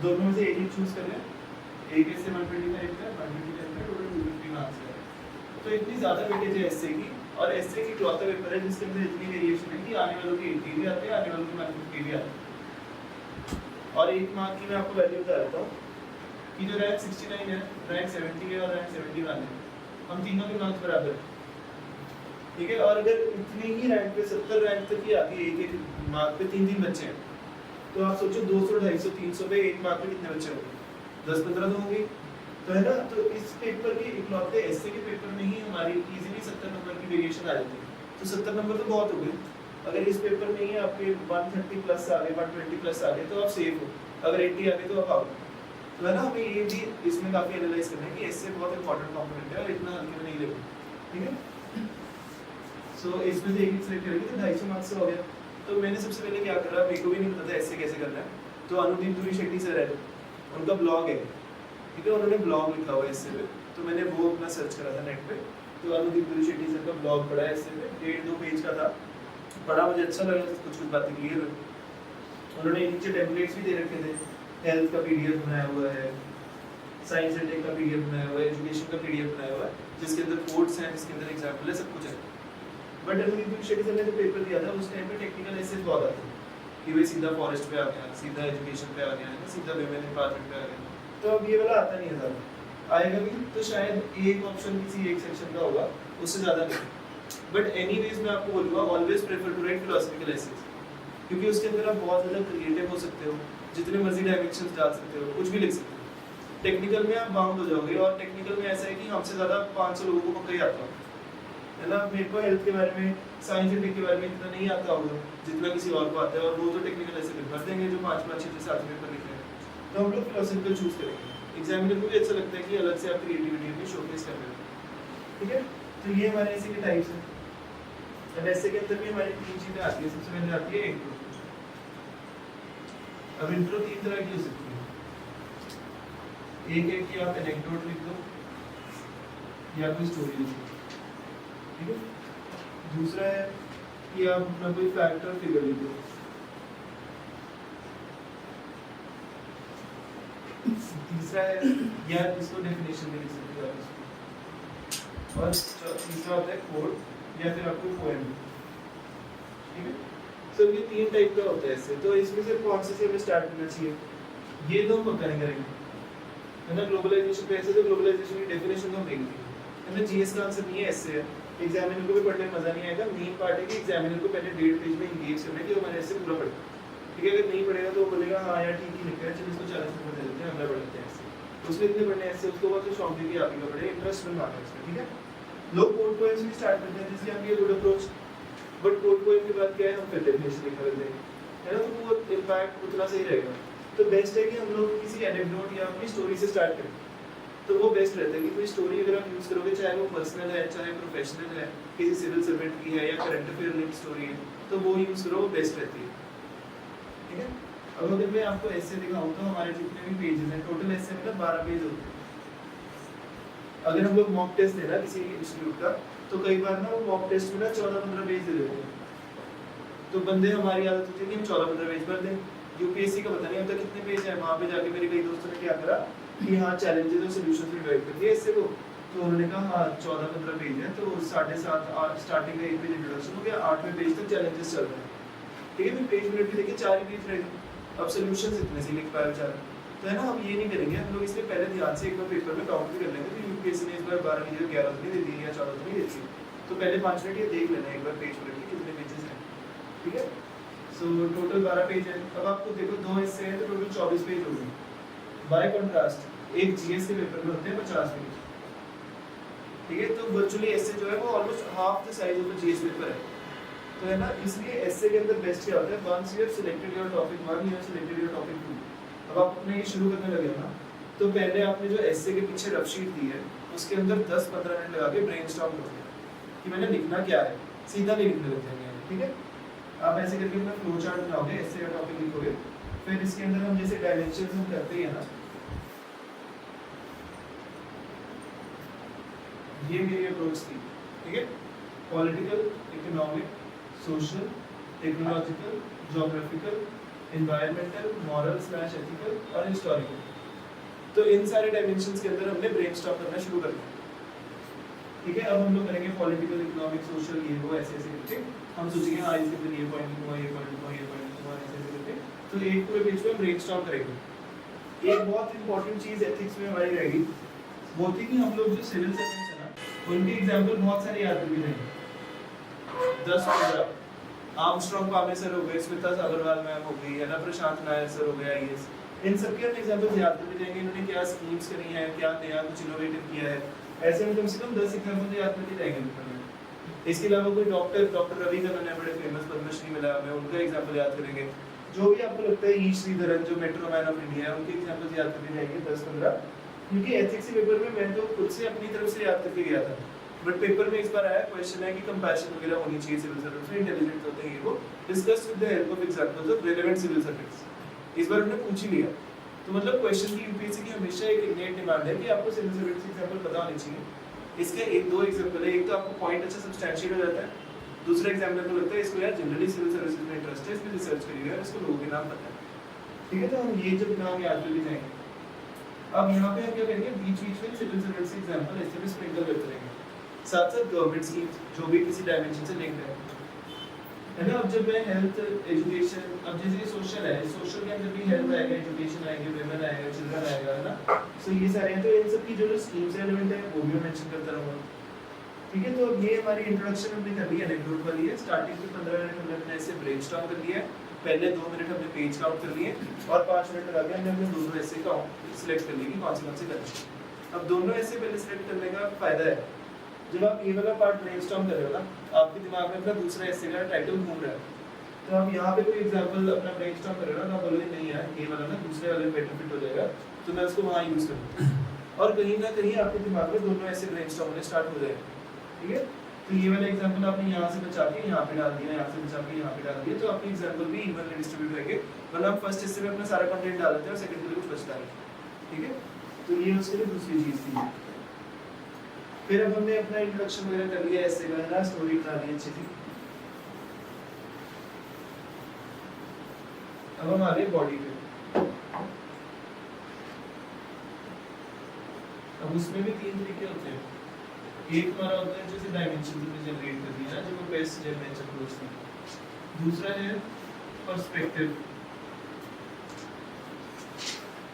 दोनों में से एक ही चूज कर लें। एक एसे 125 का 125 का टोटल 250 मार्क्स है। तो इतनी ज़्यादा वेटेज है एसए की, और एसए की इकलौता पेपर है जिसके अंदर इतनी वेरिएशन है कि आने वालों के 80 भी आते हैं, आने वालों के 150 भी आते हैं। और एक मार्क की मैं आपको वैल्यू बता देता हूँ कि जो रैंक 69 है, रैंक 70 है और रैंक 71 है, हम तीनों के मार्क्स बराबर हैं, ठीक है। और अगर इतने ही रैंक पे 70 रैंक तक ही आके एक मार्क पे 3 बच्चे हैं, तो आप सोचो 200, 250, 300 पे एक मार्क पे कितने बच्चे होंगे, 10-15 तो होंगे, तो है ना। तो इस पेपर के इकलौते एसए के पेपर में ही हमारी इजीली 70 नंबर की वेरिएशन आ जाती है। तो 70 नंबर तो बहुत हो गए। अगर इस पेपर में ही आपके 130 प्लस आ गए, 120 प्लस आ गए, तो आप सेफ हो। अगर 80 आ गए तो आप आउट। तो है ना, हमें ये भी इसमें काफी एनालाइज करना है कि एसए बहुत इंपॉर्टेंट कंपोनेंट है और इतना हल्के में नहीं लेना, ठीक है। सो इसमें से एक सिलेक्ट करेंगे तो 250 मार्क्स से हो गया। तो मैंने सबसे पहले क्या करा, मेरे को भी नहीं पता था एसए कैसे करना है, तो अनुदीप दुरी शेट्टी सर है, उनका ब्लॉग है, ठीक है, उन्होंने ब्लॉग लिखा हुआ है इससे पे, तो मैंने वो अपना सर्च करा था नेट पे। तो अनुदीप दुरी शेट्टी सर का ब्लॉग पढ़ा है इससे पे, 1.5-2 पेज का था, पढ़ा, मुझे अच्छा लगा, कुछ कुछ बातें क्लियर हुई। उन्होंने नीचे टेम्पलेट्स भी दे रखे थे, हेल्थ का पीडीएफ बनाया हुआ है, साइंस एंड टेक का पीडीएफ बनाया हुआ है, एजुकेशन का पीडीएफ बनाया हुआ है, जिसके अंदर कोड्स हैं, जिसके अंदर एग्जाम्पल है, सब कुछ है। बट अनुदीप दुरी शेट्टी सर ने जो पेपर दिया था उस टाइम पे टेक्निकल एसेस बहुत आते थे कि भाई सीधा फॉरेस्ट पे आ गया, सीधा एजुकेशन पे आ गया, सीधा विमेन एम्पावरमेंट पे आ गया। तो अब ये वाला आता नहीं है ज़्यादा, आएगा भी तो शायद एक ऑप्शन किसी एक सेक्शन का होगा, उससे ज़्यादा नहीं। बट एनीवेज मैं आपको बोलूँगा always prefer to write philosophical essays, क्योंकि उसके अंदर आप बहुत ज़्यादा क्रिएटिव हो सकते हो, जितने मर्जी डायमेंशंस डाल सकते हो, कुछ भी लिख सकते हो। टेक्निकल में आप बाउंड हो जाओगे, और टेक्निकल में ऐसा है कि हमसे ज़्यादा 500 लोगों को पक्का ही आता है ना। मेरे को हेल्थ के बारे में, साइंस एंड टेक के बारे में इतना नहीं आता होगा जितना किसी और को आता है, और वो तो टेक्निकल ऐसे भर देंगे जो 5-5 6 7 पेपर लिख रहे हैं। तो हम लोग फिलोसॉफिकल चूज करेंगे। एग्जामिनर को भी अच्छा लगता है कि अलग से आप क्रिएटिविटी अपनी शोकेस कर रहे हो, ठीक है। तो ये हमारे ऐसे के टाइप्स हैं। अब ऐसे के अंदर भी हमारी 3 चीजें आती है। सबसे पहले आती है इंट्रो। अब इंट्रो 3 तरह की हो सकती है। एक है कि आप एनेक्डोट लिख दो या कोई स्टोरी लिख दो, ठीक है। दूसरा है कि आप अपना कोई फैक्ट और फिगर लिख दो। तीसरा है या इसको डेफिनेशन में लिख सकते हो आप, और तीसरा होता है कोड या फिर आपको पोएम, ठीक है। सो ये 3 टाइप का होता है इससे। तो इसमें से कौन से हमें स्टार्ट करना चाहिए, ये तो हम पक्का नहीं करेंगे, है ना। ग्लोबलाइजेशन पे ऐसे तो ग्लोबलाइजेशन की डेफिनेशन तो हम देंगे, है ना। जीएस का आंसर नहीं है, ऐसे है। एग्जामिनर को भी पढ़ने में मजा नहीं आएगा। मेन पार्ट है कि एग्जामिनर को पहले 1.5 पेज में इंगेज करना है कि वो मैंने ऐसे पूरा पढ़ा, ठीक है। अगर नहीं पढ़ेगा तो वो बोलेगा हाँ यार ठीक ही लिखा है, चलो इसको 40 नंबर दे देते हैं, अगला पढ़ते हैं ऐसे। उसको इतने पढ़ने ऐसे, उसको बाद तो शौक भी आप ही का पढ़े, इंटरेस्ट बनवाना है इसमें, ठीक है। लोग कोड पोएम्स भी स्टार्ट करते हैं, जिसलिए हम ये good approach. But code poem के बाद क्या है, हम फिर डेफिनेशन लिखा देते हैं, है ना। तो वो इम्पैक्ट उतना सही रहेगा। तो बेस्ट है कि हम लोग किसी एनेक्डोट या अपनी स्टोरी से स्टार्ट करें, तो वो बेस्ट रहता है कि कोई स्टोरी अगर आप यूज करोगे, चाहे वो पर्सनल है चाहे प्रोफेशनल है, किसी सिविल सर्वेंट की है या करंट अफेयर लिंक्ड स्टोरी है, तो वो यूज करो, वो बेस्ट रहती है, ठीक है। अब अगर मैं आपको ऐसे दिखाऊं तो हमारे जितने भी पेजेस हैं, टोटल ऐसे मतलब 12 पेज होते हैं। अगर हम लोग मॉक टेस्ट देना किसी इंस्टीट्यूट का, तो कई बार ना वो मॉक टेस्ट में ना 14-15 पेज दे देते हैं। तो बंदे हमारी आदत होती है कि हम 14-15 पेज भर दें। यूपीएससी का पता नहीं होता कितने पेज है। वहाँ पे जाके मेरे कई दोस्तों ने क्या करा कि हाँ चैलेंजेस और सॉल्यूशंस भी डिवाइड कर दिए इससे को, तो उन्होंने कहा हाँ 14-15 पेज है, तो 7.5 स्टार्टिंग का 1 पेज इंट्रोडक्शन हो गया, 8वें पेज तक चैलेंजेस चल रहे हैं, ठीक है। फिर पेज मिनट भी देखिए 4 ही पेज रह गए। अब सॉल्यूशंस इतने से लिख पाए बेचारा, तो है ना। हम ये नहीं करेंगे, हम लोग इसलिए पहले ध्यान से एक बार पेपर में काउंट भी कर लेंगे। तो यूपीएससी ने इस बार 12 की जगह 11 तो नहीं दे दी या 14 तो नहीं देती, तो पहले 5 मिनट ये देख लेना एक बार पेज पर कितने पेजेस हैं, ठीक है। सो टोटल 12 पेज है। अब आपको देखो 2 हिस्से हैं तो टोटल 24 पेज हो गए। बाय कंट्रास्ट एक जीएस के पेपर में होते हैं 50 पेज, ठीक है। तो वर्चुअली ऐसे जो है वो almost half the size of the GS paper है, तो है ना। इसलिए ऐसे के अंदर बेस्ट क्या होता है, once you have selected your topic 1, you have selected your topic 2, अब आप अपने ये शुरू करने लगे ना, तो पहले आपने जो एसे के पीछे रफ शीट दी है उसके अंदर 10-15 मिनट लगा के ब्रेनस्टॉर्म करोगे कि मैंने लिखना क्या है, सीधा नहीं लिखने लग जाएंगे, ठीक है। आप ऐसे करके अपना फ्लो चार्ट बनाओगे, एसे का टॉपिक लिखोगे, फिर इसके अंदर हम जैसे डायमेंशंस हम करते हैं ना, ये मेरी अप्रोच थी, ठीक है। Political, economic, social, technological, geographical, environmental, moral ethical और हिस्टोरिकल। तो इन सारे डायमेंशंस के अंदर हमने ब्रेनस्टॉर्म करना शुरू कर दिया, ठीक है। अब हम लोग करेंगे पॉलिटिकल, इकोनॉमिक, सोशल, ये वो ऐसे ऐसे करके हम सोचेंगे हाँ इसके अंदर ये पॉइंट लिखूंगा, ये पॉइंट लिखूंगा, ये पॉइंट लिखूंगा, ऐसे ऐसे करके तो एक पूरे पेज पे हम ब्रेनस्टॉर्म करेंगे। एक बहुत इंपॉर्टेंट चीज एथिक्स में हमारी रहेगी, वो थी कि हम लोग जो सिविल सर्वेंट्स है ना, उनके एग्जाम्पल बहुत सारे याद करके जाएंगे, 10-15। आर्मस्ट्रॉन्ग पामे सर हो गए, स्मिता साबरवाल मैम हो गई, है ना, प्रशांत नायर सर हो गए आईएएस, इन सबके हम एग्जांपल्स याद करके जाएंगे, इन्होंने क्या स्कीम्स करी हैं, क्या नया कुछ इनोवेटिव किया है, ऐसे में कम से कम 10 एग्जांपल याद करके जाएंगे। इसके अलावा कोई डॉक्टर रवि कन्नन है, बड़े फेमस, पद्मश्री मिला हमें, उनका एग्जांपल याद करेंगे। जो भी आपको लगता है ई श्रीधरन जो मेट्रो मैन ऑफ इंडिया है, उनके एग्जांपल्स याद करके जाएंगे 10-15, क्योंकि एथिक्स के पेपर में मैं तो खुद से अपनी तरफ से याद करके गया था, बट पेपर में इस बार आया क्वेश्चन है कि कंपैशन वगैरह होनी चाहिए सिविल सर्विस में, इंटेलिजेंट होते हैं ये वो, discuss with the help of examples of relevant civil service. इस बार उन्होंने पूछ ही लिया, तो मतलब क्वेश्चन की यूपीएससी की हमेशा एक इग्नेट डिमांड है कि आपको सिविल सर्विस के एग्जांपल पता होने चाहिए। इसके 1-2 एग्जांपल है, एक तो आपको पॉइंट अच्छा सब्सटैंशिएट हो जाता है, दूसरा एग्जांपल को लगता है इसको यार जनरली सिविल सर्विसेज में इंटरेस्ट है, इसमें रिसर्च करिएगा, इसको लोगों के नाम पता है, ठीक है। तो हम ये जब नाम याद करके जाएंगे, अब यहाँ पे हम क्या करेंगे, बीच-बीच में सिविल सर्विस के एग्जांपल ऐसे भी स्प्रिंकल करते रहेंगे, साथ-साथ गवर्नमेंट स्कीम्स जो भी किसी डायमेंशन से लिंक्ड है ना। अब जब मैं हेल्थ, एजुकेशन, अब जैसे सोशल है, सोशल के अंदर भी हेल्थ आएगा, एजुकेशन आएंगे, विमेन आएगा, चिल्ड्रन आएगा, है ना। सो ये सारे हैं, तो इन सब की जो स्कीम्स रेलेवेंट है वो भी मैं मेंशन करता रहूँगा, ठीक है। तो ये हमारी इंट्रोडक्शन हमने कर ली है, एनेक्डोट वाली है। स्टार्टिंग में 15 मिनट हमने ऐसे ब्रेनस्टॉर्म कर लिया है, पहले 2 मिनट हमने पेज काउंट कर लिए और 5 मिनट लगा के हमने अपने दोनों ऐसे काउंट सिलेक्ट कर लिए कि कौन से करने। अब दोनों ऐसे पहले सिलेक्ट करने का फायदा है, जब आप ये वाला पार्ट ब्रेनस्टॉर्म कर रहे हो ना, आपके दिमाग में अपना दूसरा ऐसे का टाइटल घूम रहा है, तो आप यहाँ पे कोई एग्जांपल अपना ब्रेनस्टॉर्म कर रहे हो ना, तो आप बोलोगे नहीं यार ये वाला ना दूसरे वाले में बेटर फिट हो जाएगा, तो मैं उसको वहाँ यूज करूँगा, और कहीं ना कहीं आपके दिमाग में दोनों ऐसे ब्रेनस्टॉर्म होने स्टार्ट हो जाएगा, ठीक है। तो ये वाला एग्जांपल आपने यहाँ से बचा के यहाँ पे डाल दिया, यहाँ से बचा के यहाँ पे डाल दिया, तो आपके एग्जांपल भी इवनली डिस्ट्रीब्यूट रहेंगे, वरना हम फर्स्ट हिस्से में अपना सारा कंटेंट डाल देते हैं और सेकंड में कुछ बचता है, ठीक है। तो ये उसके लिए दूसरी चीज थी। फिर अब हमने अपना इंट्रोडक्शन वगैरह कर लिया, ऐसे का ना, स्टोरी बना ली अच्छी थी। अब हम आ गए बॉडी पे। अब उसमें भी 3 तरीके होते हैं। एक हमारा होता है जैसे डायमेंशन हमने जनरेट कर दिया ना, जो वो बेस्ट जनरेट अप्रोच थी। दूसरा है पर्सपेक्टिव,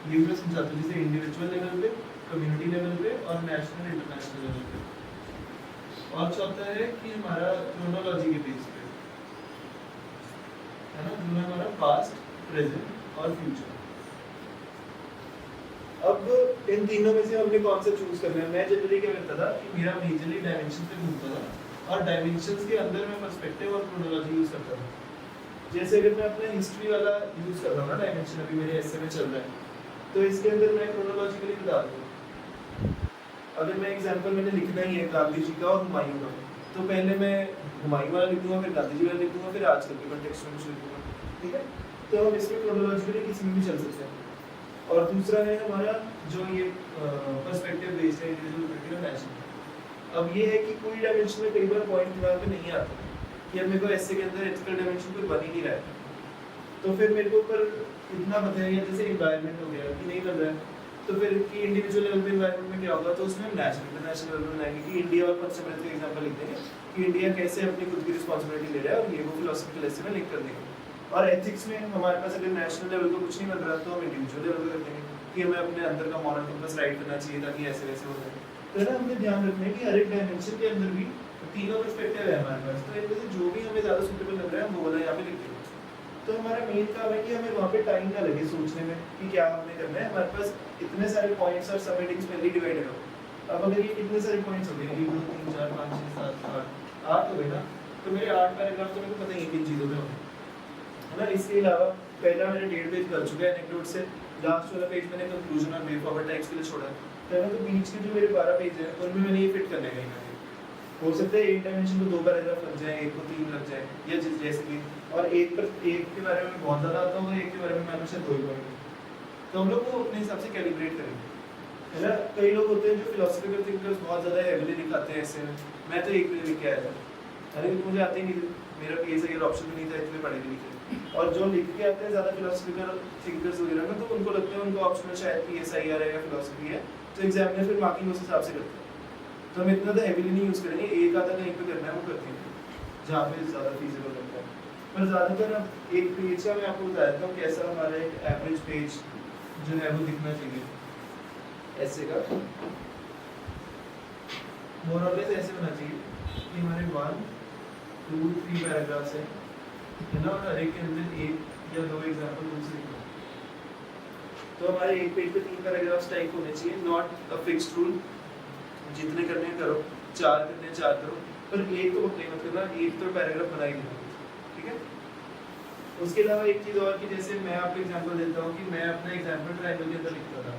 ये भी मैं समझाता हूँ, जैसे इंडिविजुअल लेवल पे, कम्युनिटी लेवल पे और नेशनल इंटरनेशनल लेवल पे। और चौथा है कि हमारा क्रोनोलॉजी के बेस पे है ना, जो है हमारा पास्ट, प्रेजेंट और फ्यूचर। अब इन तीनों में से हमने कौन सा चूज करना है? मैं जनरली क्या करता था कि मेरा मेजरली डायमेंशन पे घूमता था, और डायमेंशंस के अंदर मैं पर्सपेक्टिव और क्रोनोलॉजी यूज करता था। जैसे अगर मैं अपना हिस्ट्री वाला यूज कर रहा हूँ ना डायमेंशन, अभी मेरे एस्से में चल रहा है, तो इसके अंदर मैं क्रोनोलॉजिकली बता दूँ। अगर मैं एग्जांपल मैंने लिखना ही है गांधी जी का और हुमायूं का, तो पहले मैं हुमायूं वाला लिख दूंगा, फिर गांधी जी वाला लिख दूंगा, फिर आजकल के कॉन्टेक्स्ट में कुछ लिख दूंगा, ठीक है? तो हम इसमें क्रोनोलॉजिकली किसी में भी चल सकते हैं। और दूसरा है हमारा जो ये पर्सपेक्टिव बेस्ड है, इंडिविजुअल नेशनल। अब ये है कि कोई डायमेंशन में कई बार पॉइंट दिमाग में नहीं आता कि अब मेरे को एस्से के अंदर एथिकल डायमेंशन कोई बन ही नहीं रहा है, तो फिर मेरे को ऊपर इतना पता है, जैसे एनवायरनमेंट हो गया कि नहीं बन रहा है, तो फिर कि इंडिविजुअल लेवल पे एनवायरनमेंट में क्या होगा, तो उसमें हम नेशनल इंटरनेशनल लेवल में लाएंगे कि इंडिया और पंचमृत का एग्जांपल लिख देंगे कि इंडिया कैसे अपनी खुद की रिस्पांसिबिलिटी ले रहा है, और ये वो फिलोसफिकल एस्से में लिख कर देंगे। और एथिक्स में हमारे पास अगर नेशनल लेवल का कुछ नहीं बन रहा, तो हम इंडिविजुअल लेवल पे कर देंगे कि हमें अपने अंदर का मॉरल कंपास राइट करना चाहिए ताकि ऐसे वैसे हो जाए। तो ना हमें ध्यान रखना है कि हर एक डायमेंशन के अंदर भी तीनों पर्सपेक्टिव है हमारे पास, तो इनमें से जो भी हमें ज़्यादा सूटेबल लग रहा है हम वो वाला यहाँ पे लिख देंगे। तो हमारा मेन काम है कि हमें वहाँ पे टाइम ना लगे सोचने में कि क्या हमने करना है। हमारे पास इतने सारे पॉइंट्स और सब हेडिंग्स पहले डिवाइडेड हो। अब अगर ये कितने सारे पॉइंट्स हो गए, 1 2 3 4 5 6 7 8 हो गए ना, तो मेरे 8 पैराग्राफ तो मेरे को पता ही है किन चीज़ों में होंगे, है ना। इसके अलावा पहला मैंने 1.5 पेज कर चुका है एनेक्डोट से, लास्ट वाला पेज मैंने कंक्लूजन और वे फॉरवर्ड टाइप्स के लिए छोड़ा है ना। तो बीच के जो मेरे 12 पेज हैं उनमें मैंने ये फिट करने का है। हो सकता है एक डायमेंशन को 2 पैराग्राफ लग जाए, एक को 3 लग जाए, या जैसे भी, और एक के बारे में बहुत ज़्यादा आता होगा, एक के बारे में मैं हमेशा 2 ही पढ़ूंगा। तो हम लोग को अपने हिसाब से कैलिब्रेट करेंगे, है ना। कई लोग होते हैं जो फिलोसफिकल थिंकर्स बहुत ज़्यादा हेवीली लिखाते हैं ऐसे में। मैं तो एक पेज लिख के आया था, अरे मुझे आते ही नहीं, मेरा पीएस का ऑप्शन भी नहीं था इतने पढ़े लिखे। और जो लिख के आते हैं ज़्यादा फिलोसफिकल थिंकर्स वगैरह में, तो उनको लगता है उनको ऑप्शन में शायद पीएसआई आ रहा है या फिलोसफी है, तो एग्जामिनर फिर मार्किंग उस हिसाब से करते हैं। तो हम इतना तो हेवीली नहीं यूज़ करेंगे, एक आधा कहीं पे करना है वो करते हैं जहाँ पे ज़्यादा फीजिबल लगता है। पर ज़्यादातर अब एक पेज का मैं आपको बता देता हूँ कैसा हमारा एक एवरेज पेज जो है वो दिखना चाहिए ऐसे का। मोर और लेस ऐसे होना चाहिए कि हमारे 1 2 3 पैराग्राफ्स हैं, है ना, और हर एक के अंदर 1 या 2 एग्जाम्पल दूसरे को। तो हमारे एक पेज पे 3 पैराग्राफ्स टाइप होने चाहिए, नॉट अ फिक्स्ड रूल, जितने करने करो, 4 करने 4 करो, पर एक तो अपने मत करना, एक तो पैराग्राफ बना ही देना, ठीक है। उसके अलावा एक चीज़ और कि जैसे मैं आपको एग्जांपल देता हूँ कि मैं अपना एग्जांपल ट्रायंगल के अंदर लिखता था,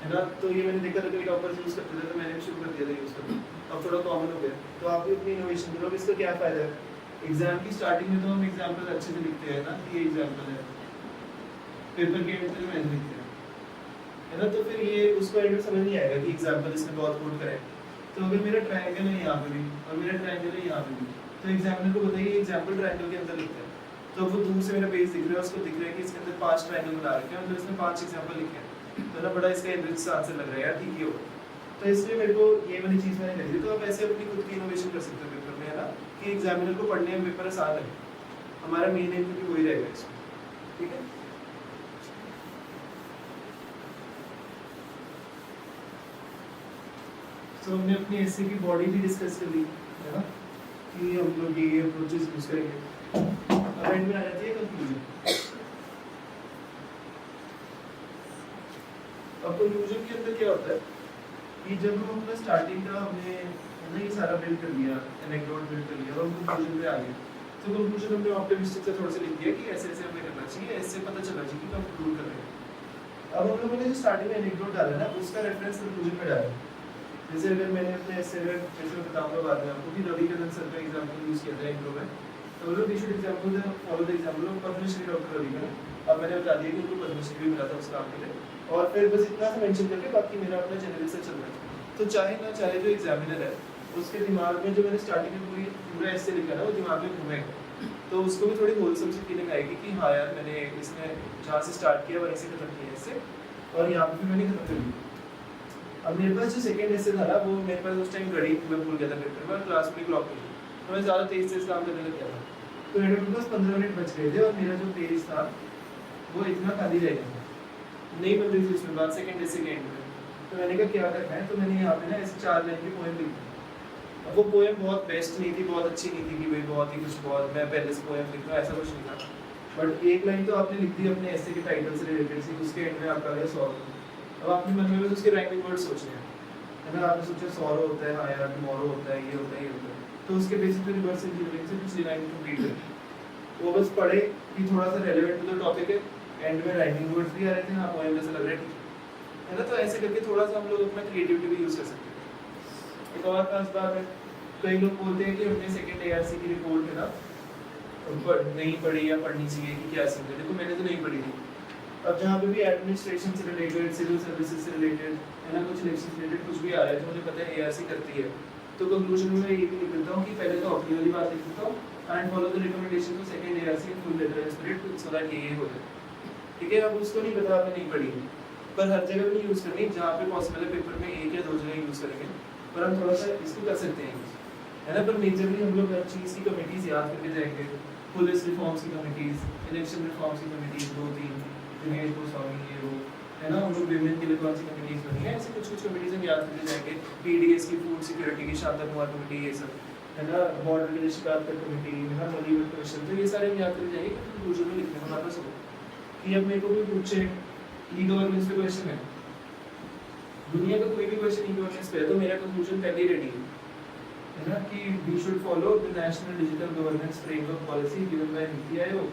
है ना। तो ये मैंने देखा था कई टॉपर्स यूज़ करते थे, तो मैंने भी शुरू कर दिया था यूज़ करना। अब थोड़ा कॉमन हो गया, तो आप भी अपनी इनोवेशन करो। इसका क्या फ़ायदा है, एग्जाम की स्टार्टिंग में तो हम एग्जाम्पल अच्छे से लिखते हैं ना कि ये एग्जाम्पल है, पेपर के एंड में मैंने लिखते हैं, है ना। तो फिर ये उसको एंड में समझ नहीं आएगा कि एग्जाम्पल इसमें बहुत कोट करें। तो अगर मेरा ट्रायंगल है यहाँ पे भी और मेरा ट्रायंगल है यहाँ पे भी, तो एग्जामिनर को बताइए एग्जाम्पल ट्रायंगल के अंदर लिखते हैं, तो वो दूर से मेरा पेज दिख रहा है, उसको दिख रहा है कि इसके अंदर 5 ट्रायंगल बना रखे हैं, मतलब इसमें 5 एग्जाम्पल लिखे हैं, तो ना बड़ा इसका एनरिच सा आंसर लग रहा है यार, ठीक है। तो इसलिए मेरे को ये वाली चीज़ मैंने लगी। तो आप ऐसे अपनी खुद की इनोवेशन कर सकते हो पेपर में, है ना, कि एग्जामिनर को पढ़ने में पेपर आसान है। हमारा मेन एम क्योंकि वही रहेगा इसमें, ठीक है। तो हमने अपनी एस्से की बॉडी भी डिस्कस कर ली, है ना, कि हम लोग ये अप्रोचेस यूज करेंगे। अब एंड में आ जाती है कंक्लूजन। अब कंक्लूजन के अंदर क्या होता है कि जब हम अपना स्टार्टिंग का हमने ये सारा बिल्ड कर लिया, एनेक्डोट बिल्ड कर लिया और कंक्लूजन पे आ गए, तो कंक्लूजन हमने ऑप्टिमिस्टिक से थोड़ा सा लिख दिया कि ऐसे ऐसे हमें करना चाहिए, ऐसे पता चलना चाहिए कि हम कंक्लूड कर रहे हैं। अब हम लोगों ने जो स्टार्टिंग में एनेक्डोट डाला ना, उसका रेफरेंस कंक्लूजन में डाला। जैसे अगर मैंने अपने ऐसे जैसे बताऊंगा बाद में आपको कि रविकरण सर का एग्जांपल यूज किया था इंट्रो में, तो वो we should example follow the example of Padmashri doctor Ravikaran. अब मैंने बता दिया कि उनको पद्मश्री भी मिला था उस काम के लिए, और फिर बस इतना सा मेंशन करके बाकी मेरा अपना जनरल से चल रहा है। तो चाहे ना चाहे जो एग्जामिनर है उसके दिमाग में जो मैंने स्टार्टिंग में पूरा ऐसे लिखा ना वो दिमाग में घूमेगा, तो उसको भी थोड़ी होलसम सी फीलिंग आएगी कि हाँ यार मैंने इसमें जहाँ से स्टार्ट किया वहीं से खत्म किया इससे, और यहाँ पे भी मैंने खत्म कर दिया। अब मेरे पास जो सेकंड एसे था ना, वो मेरे पास उस टाइम घड़ी मैं भूल गया था पेपर में, क्लास में क्लॉक पे, तो मैं ज़्यादा तेज काम करने लग गया था, तो मेरे पास 15 मिनट बच गए थे और मेरा जो पेज था वो इतना खाली रह गया था। नहीं बन रही थी उसमें बात सेकंड ऐसे के एंड में। तो मैंने कहा क्या करना है, तो मैंने यहाँ पे ना ऐसे 4 लाइन की पोएम लिख दी। अब वो पोएम बहुत बेस्ट नहीं थी, बहुत अच्छी नहीं थी कि भाई बहुत ही कुछ बहुत मैं पहले से पोएम लिख रहा हूँ, ऐसा कुछ नहीं था। बट एक लाइन तो आपने लिख दी अपने ऐसे के टाइटल से रिलेटेड सी, उसके एंड में आपका आ गया सॉरो। अब आपने मन में बस उसके राइमिंग वर्ड सोचने हैं, है ना। आपने सोचा सॉरो होता है, हाँ यार टुमारो होता है, ये होता है, ये होता है, तो उसके बेसिस पे रिवर्स इंजीनियरिंग से पिछली लाइन कंप्लीट करी। वो बस पढ़े कि थोड़ा सा रेलेवेंट टू द टॉपिक है, एंड में राइमिंग वर्ड्स भी आ रहे थे, हाँ पोएम जैसा लग रहा है, ठीक है ना। तो ऐसे करके थोड़ा सा हम लोग अपना क्रिएटिविटी भी यूज कर सकते हैं। एक और खास बात है, कई लोग बोलते हैं कि हमने सेकंड एआरसी की रिपोर्ट है ना नहीं पढ़ी या पढ़नी चाहिए कि क्या सीन है। देखो मैंने तो नहीं पढ़ी थी। अब जहाँ पे भी एडमिनिस्ट्रेशन से रिलेटेड, सिविल सर्विसेज से रिलेटेड, है ना, कुछ इलेक्शन से रिलेटेड कुछ भी आ रहा है तो मुझे पता है एआरसी करती है, तो कंक्लूजन में मैं ये भी लिख देता हूँ कि पहले तो अपनी वाली बात लिख देता हूँ and follow the recommendation to second ARC in full letter and spirit so that ये हो जाए, ठीक है। अब उसको नहीं पता, आपने नहीं पढ़ी है, पर हर जगह भी नहीं यूज़ करनी, जहाँ पे पॉसिबल है पेपर में 1 या 2 जगह यूज़ करेंगे, पर हम थोड़ा सा इसको कर सकते हैं, है ना। पर मेजरली हम लोग हर चीज़ की कमेटीज़ याद करके जाएंगे, पुलिस रिफॉर्म्स की कमेटीज़, इलेक्शन रिफॉर्म्स की कमेटीज़ 2-3, दिनेश गोस्वामी ये वो, है ना। हम लोग विमेन के लिए कौन सी कमेटीज़ बनी है, ऐसे कुछ कुछ कमेटीज़ हम याद करके जाएंगे। पीडीएस की, फूड सिक्योरिटी की, शांता कुमार कमेटी, ये सब, है ना, बॉर्डर के लिए शिकायत कर कमेटी, है ना, मॉलीवुड कमीशन, तो ये सारे हम याद करके जाएंगे। कंक्लूजन में लिखने में वापस हो कि अब मेरे को कोई पूछे ई गवर्नेंस पे क्वेश्चन है, दुनिया का कोई भी क्वेश्चन ई गवर्नेंस पे है, तो मेरा कंक्लूजन पहले ही रेडी है ना, कि we should follow the national digital governance framework policy given by NITI Aayog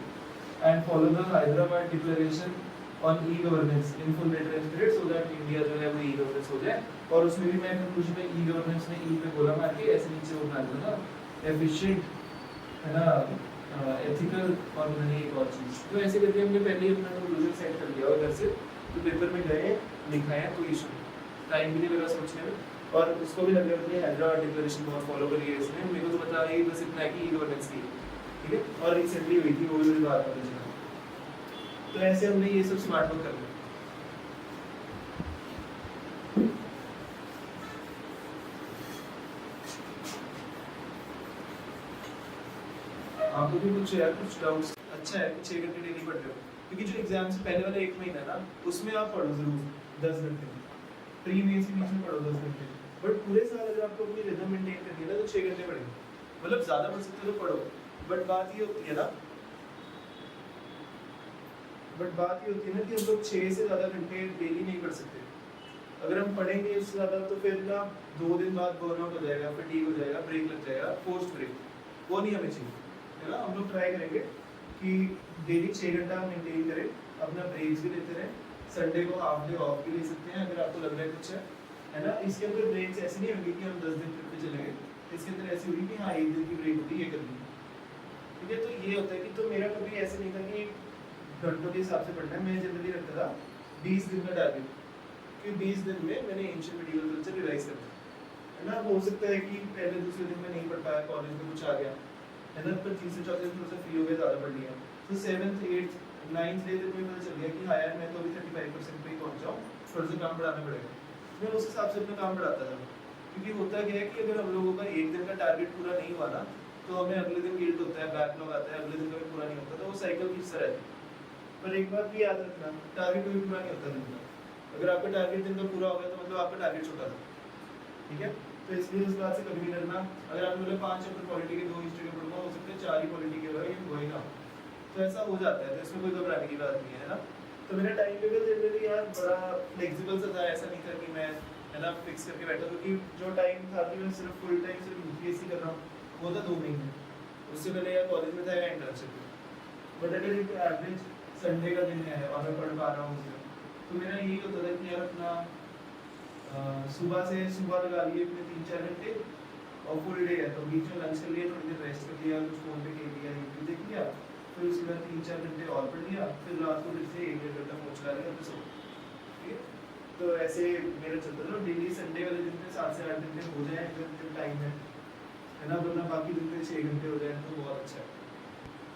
and follow the Hyderabad declaration on e governance in full letter and spirit so that India जो है वो ई गवर्नेंस हो जाए। और उसमें भी मैं कंक्लूजन में ई गवर्नेंस में ई पे बोला मार के ऐसे नीचे वो बना दूंगा एफिशिएंट, है ना, एथिकल, और मैंने एक और चीज़, तो ऐसे करके हमने पहले ही अपना कंक्लूजन सेट कर लिया और घर से तो पेपर में गए लिखाया, कोई इशू नहीं, टाइम भी नहीं लगा सोचने में, और उसको भी लग रहा है कि हैदराबाद डिक्लेरेशन बहुत फॉलो करी है इसने, मेरे को तो पता है बस इतना है कि ई गवर्नेंस की, ठीक है, और रिसेंटली हुई थी वो भी बात करने चला। तो ऐसे हमने ये सब स्मार्ट वर्क कर लिया। आपको भी कुछ यार कुछ डाउट्स? अच्छा है कि 6 घंटे डेली पढ़ रहे हो, क्योंकि जो एग्जाम से पहले वाला 1 महीना ना उसमें आप पढ़ो जरूर 10 घंटे, प्री मेंस के बीच में पढ़ो 10 घंटे, बट पूरे साल अगर आपको अपनी रिदम मेंटेन करनी है ना तो 6 घंटे पढ़ेंगे, मतलब ज़्यादा पढ़ सकते हो तो पढ़ो, बट बात ये होती है ना, कि हम लोग 6 से ज़्यादा घंटे डेली नहीं पढ़ सकते। अगर हम पढ़ेंगे इससे ज़्यादा तो फिर ना 2 दिन बाद बर्नआउट हो जाएगा, फटीग हो जाएगा, ब्रेक लग जाएगा, फोर्स्ड ब्रेक, वो नहीं हमें चाहिए, है ना। हम लोग ट्राई करेंगे कि डेली 6 घंटा मेंटेन करें, अपना ब्रेक्स भी लेते रहें, संडे को हाफ डे ऑफ भी ले सकते हैं अगर आपको लग रहा है कुछ है ना। इसके अंदर ब्रेक्स ऐसे नहीं होंगे कि हम 10 दिन ट्रिप पे चलेंगे, इसके अंदर ऐसी होगी कि हाँ 1 दिन की ब्रेक होगी, ये कर ली, ठीक है। तो ये होता है कि तो मेरा कभी ऐसे नहीं था कि घंटों के हिसाब से पढ़ना है, मैं जनरली रखता था 20 दिन का टारगेट, कि 20 दिन में मैंने एंशिएंट मेडिवल कल्चर रिवाइज करना है ना। हो सकता है कि पहले दूसरे दिन में नहीं पढ़ पाया, कॉलेज में कुछ आ गया, है ना, पर तीसरे चौथे दिन थोड़ा सा फ्री हो गया, ज़्यादा पढ़ लिया, तो 7th 8th 9th डे तक मुझे पता चल गया कि हाँ यार मैं तो अभी 35% पे ही पहुँच जाऊँ, थोड़ा सा काम बढ़ाना पड़ेगा, मैं उस हिसाब से अपना काम बढ़ाता था। क्योंकि होता क्या है कि अगर हम लोगों का 1 दिन का टारगेट पूरा नहीं हुआ ना तो हमें अगले दिन गिल्ट होता है, बैकलॉग आता है, अगले दिन का भी पूरा नहीं होता, तो वो साइकिल खींचता रहता है। पर एक बात भी याद रखना, टारगेट कभी पूरा नहीं होता दिन का, अगर आपका टारगेट दिन का पूरा हो गया तो मतलब आपका टारगेट छोटा था, ठीक है। तो इसलिए इस बात से कभी नहीं डरना। अगर आपने बोले 5 चैप्टर पॉलिटी के 2 हिस्ट्री के पढ़ूंगा, हो सकता है 4 ही पॉलिटी के हो, ये वही ना, तो ऐसा हो जाता है, तो इसमें कोई घबराने की बात नहीं है ना। तो मेरा टाइम टेबल जनरली यार बड़ा फ्लेक्सिबल सा था, ऐसा नहीं था कि मैं, है ना, फिक्स करके बैठा, क्योंकि जो टाइम था कि मैं सिर्फ फुल टाइम सिर्फ यूपीएससी कर रहा हूँ, वो था 2 महीने, उससे पहले या कॉलेज में था या इंटर्नशिप में। बट अगर एक एवरेज संडे का दिन है और मैं पढ़ पा रहा हूँ उसमें, तो मेरा यही होता था कि यार अपना सुबह लगा लिए अपने 3-4 घंटे, और फुल डे है तो बीच में लंच कर लिया, थोड़ी देर रेस्ट कर लिया, कुछ फोन पे खेल लिया, यूट्यूब देख लिया, फिर उसके बाद 3-4 घंटे और पढ़ लिया, फिर रात को फिर से 1-1.5 घंटा फोन चला लिया, फिर सो, ठीक है। तो ऐसे मेरा चलता था डेली। संडे वाले दिन में 7 से 8 घंटे हो जाए अगर टाइम है ना, वरना बाकी दिन में 6 घंटे हो जाए तो बहुत अच्छा है।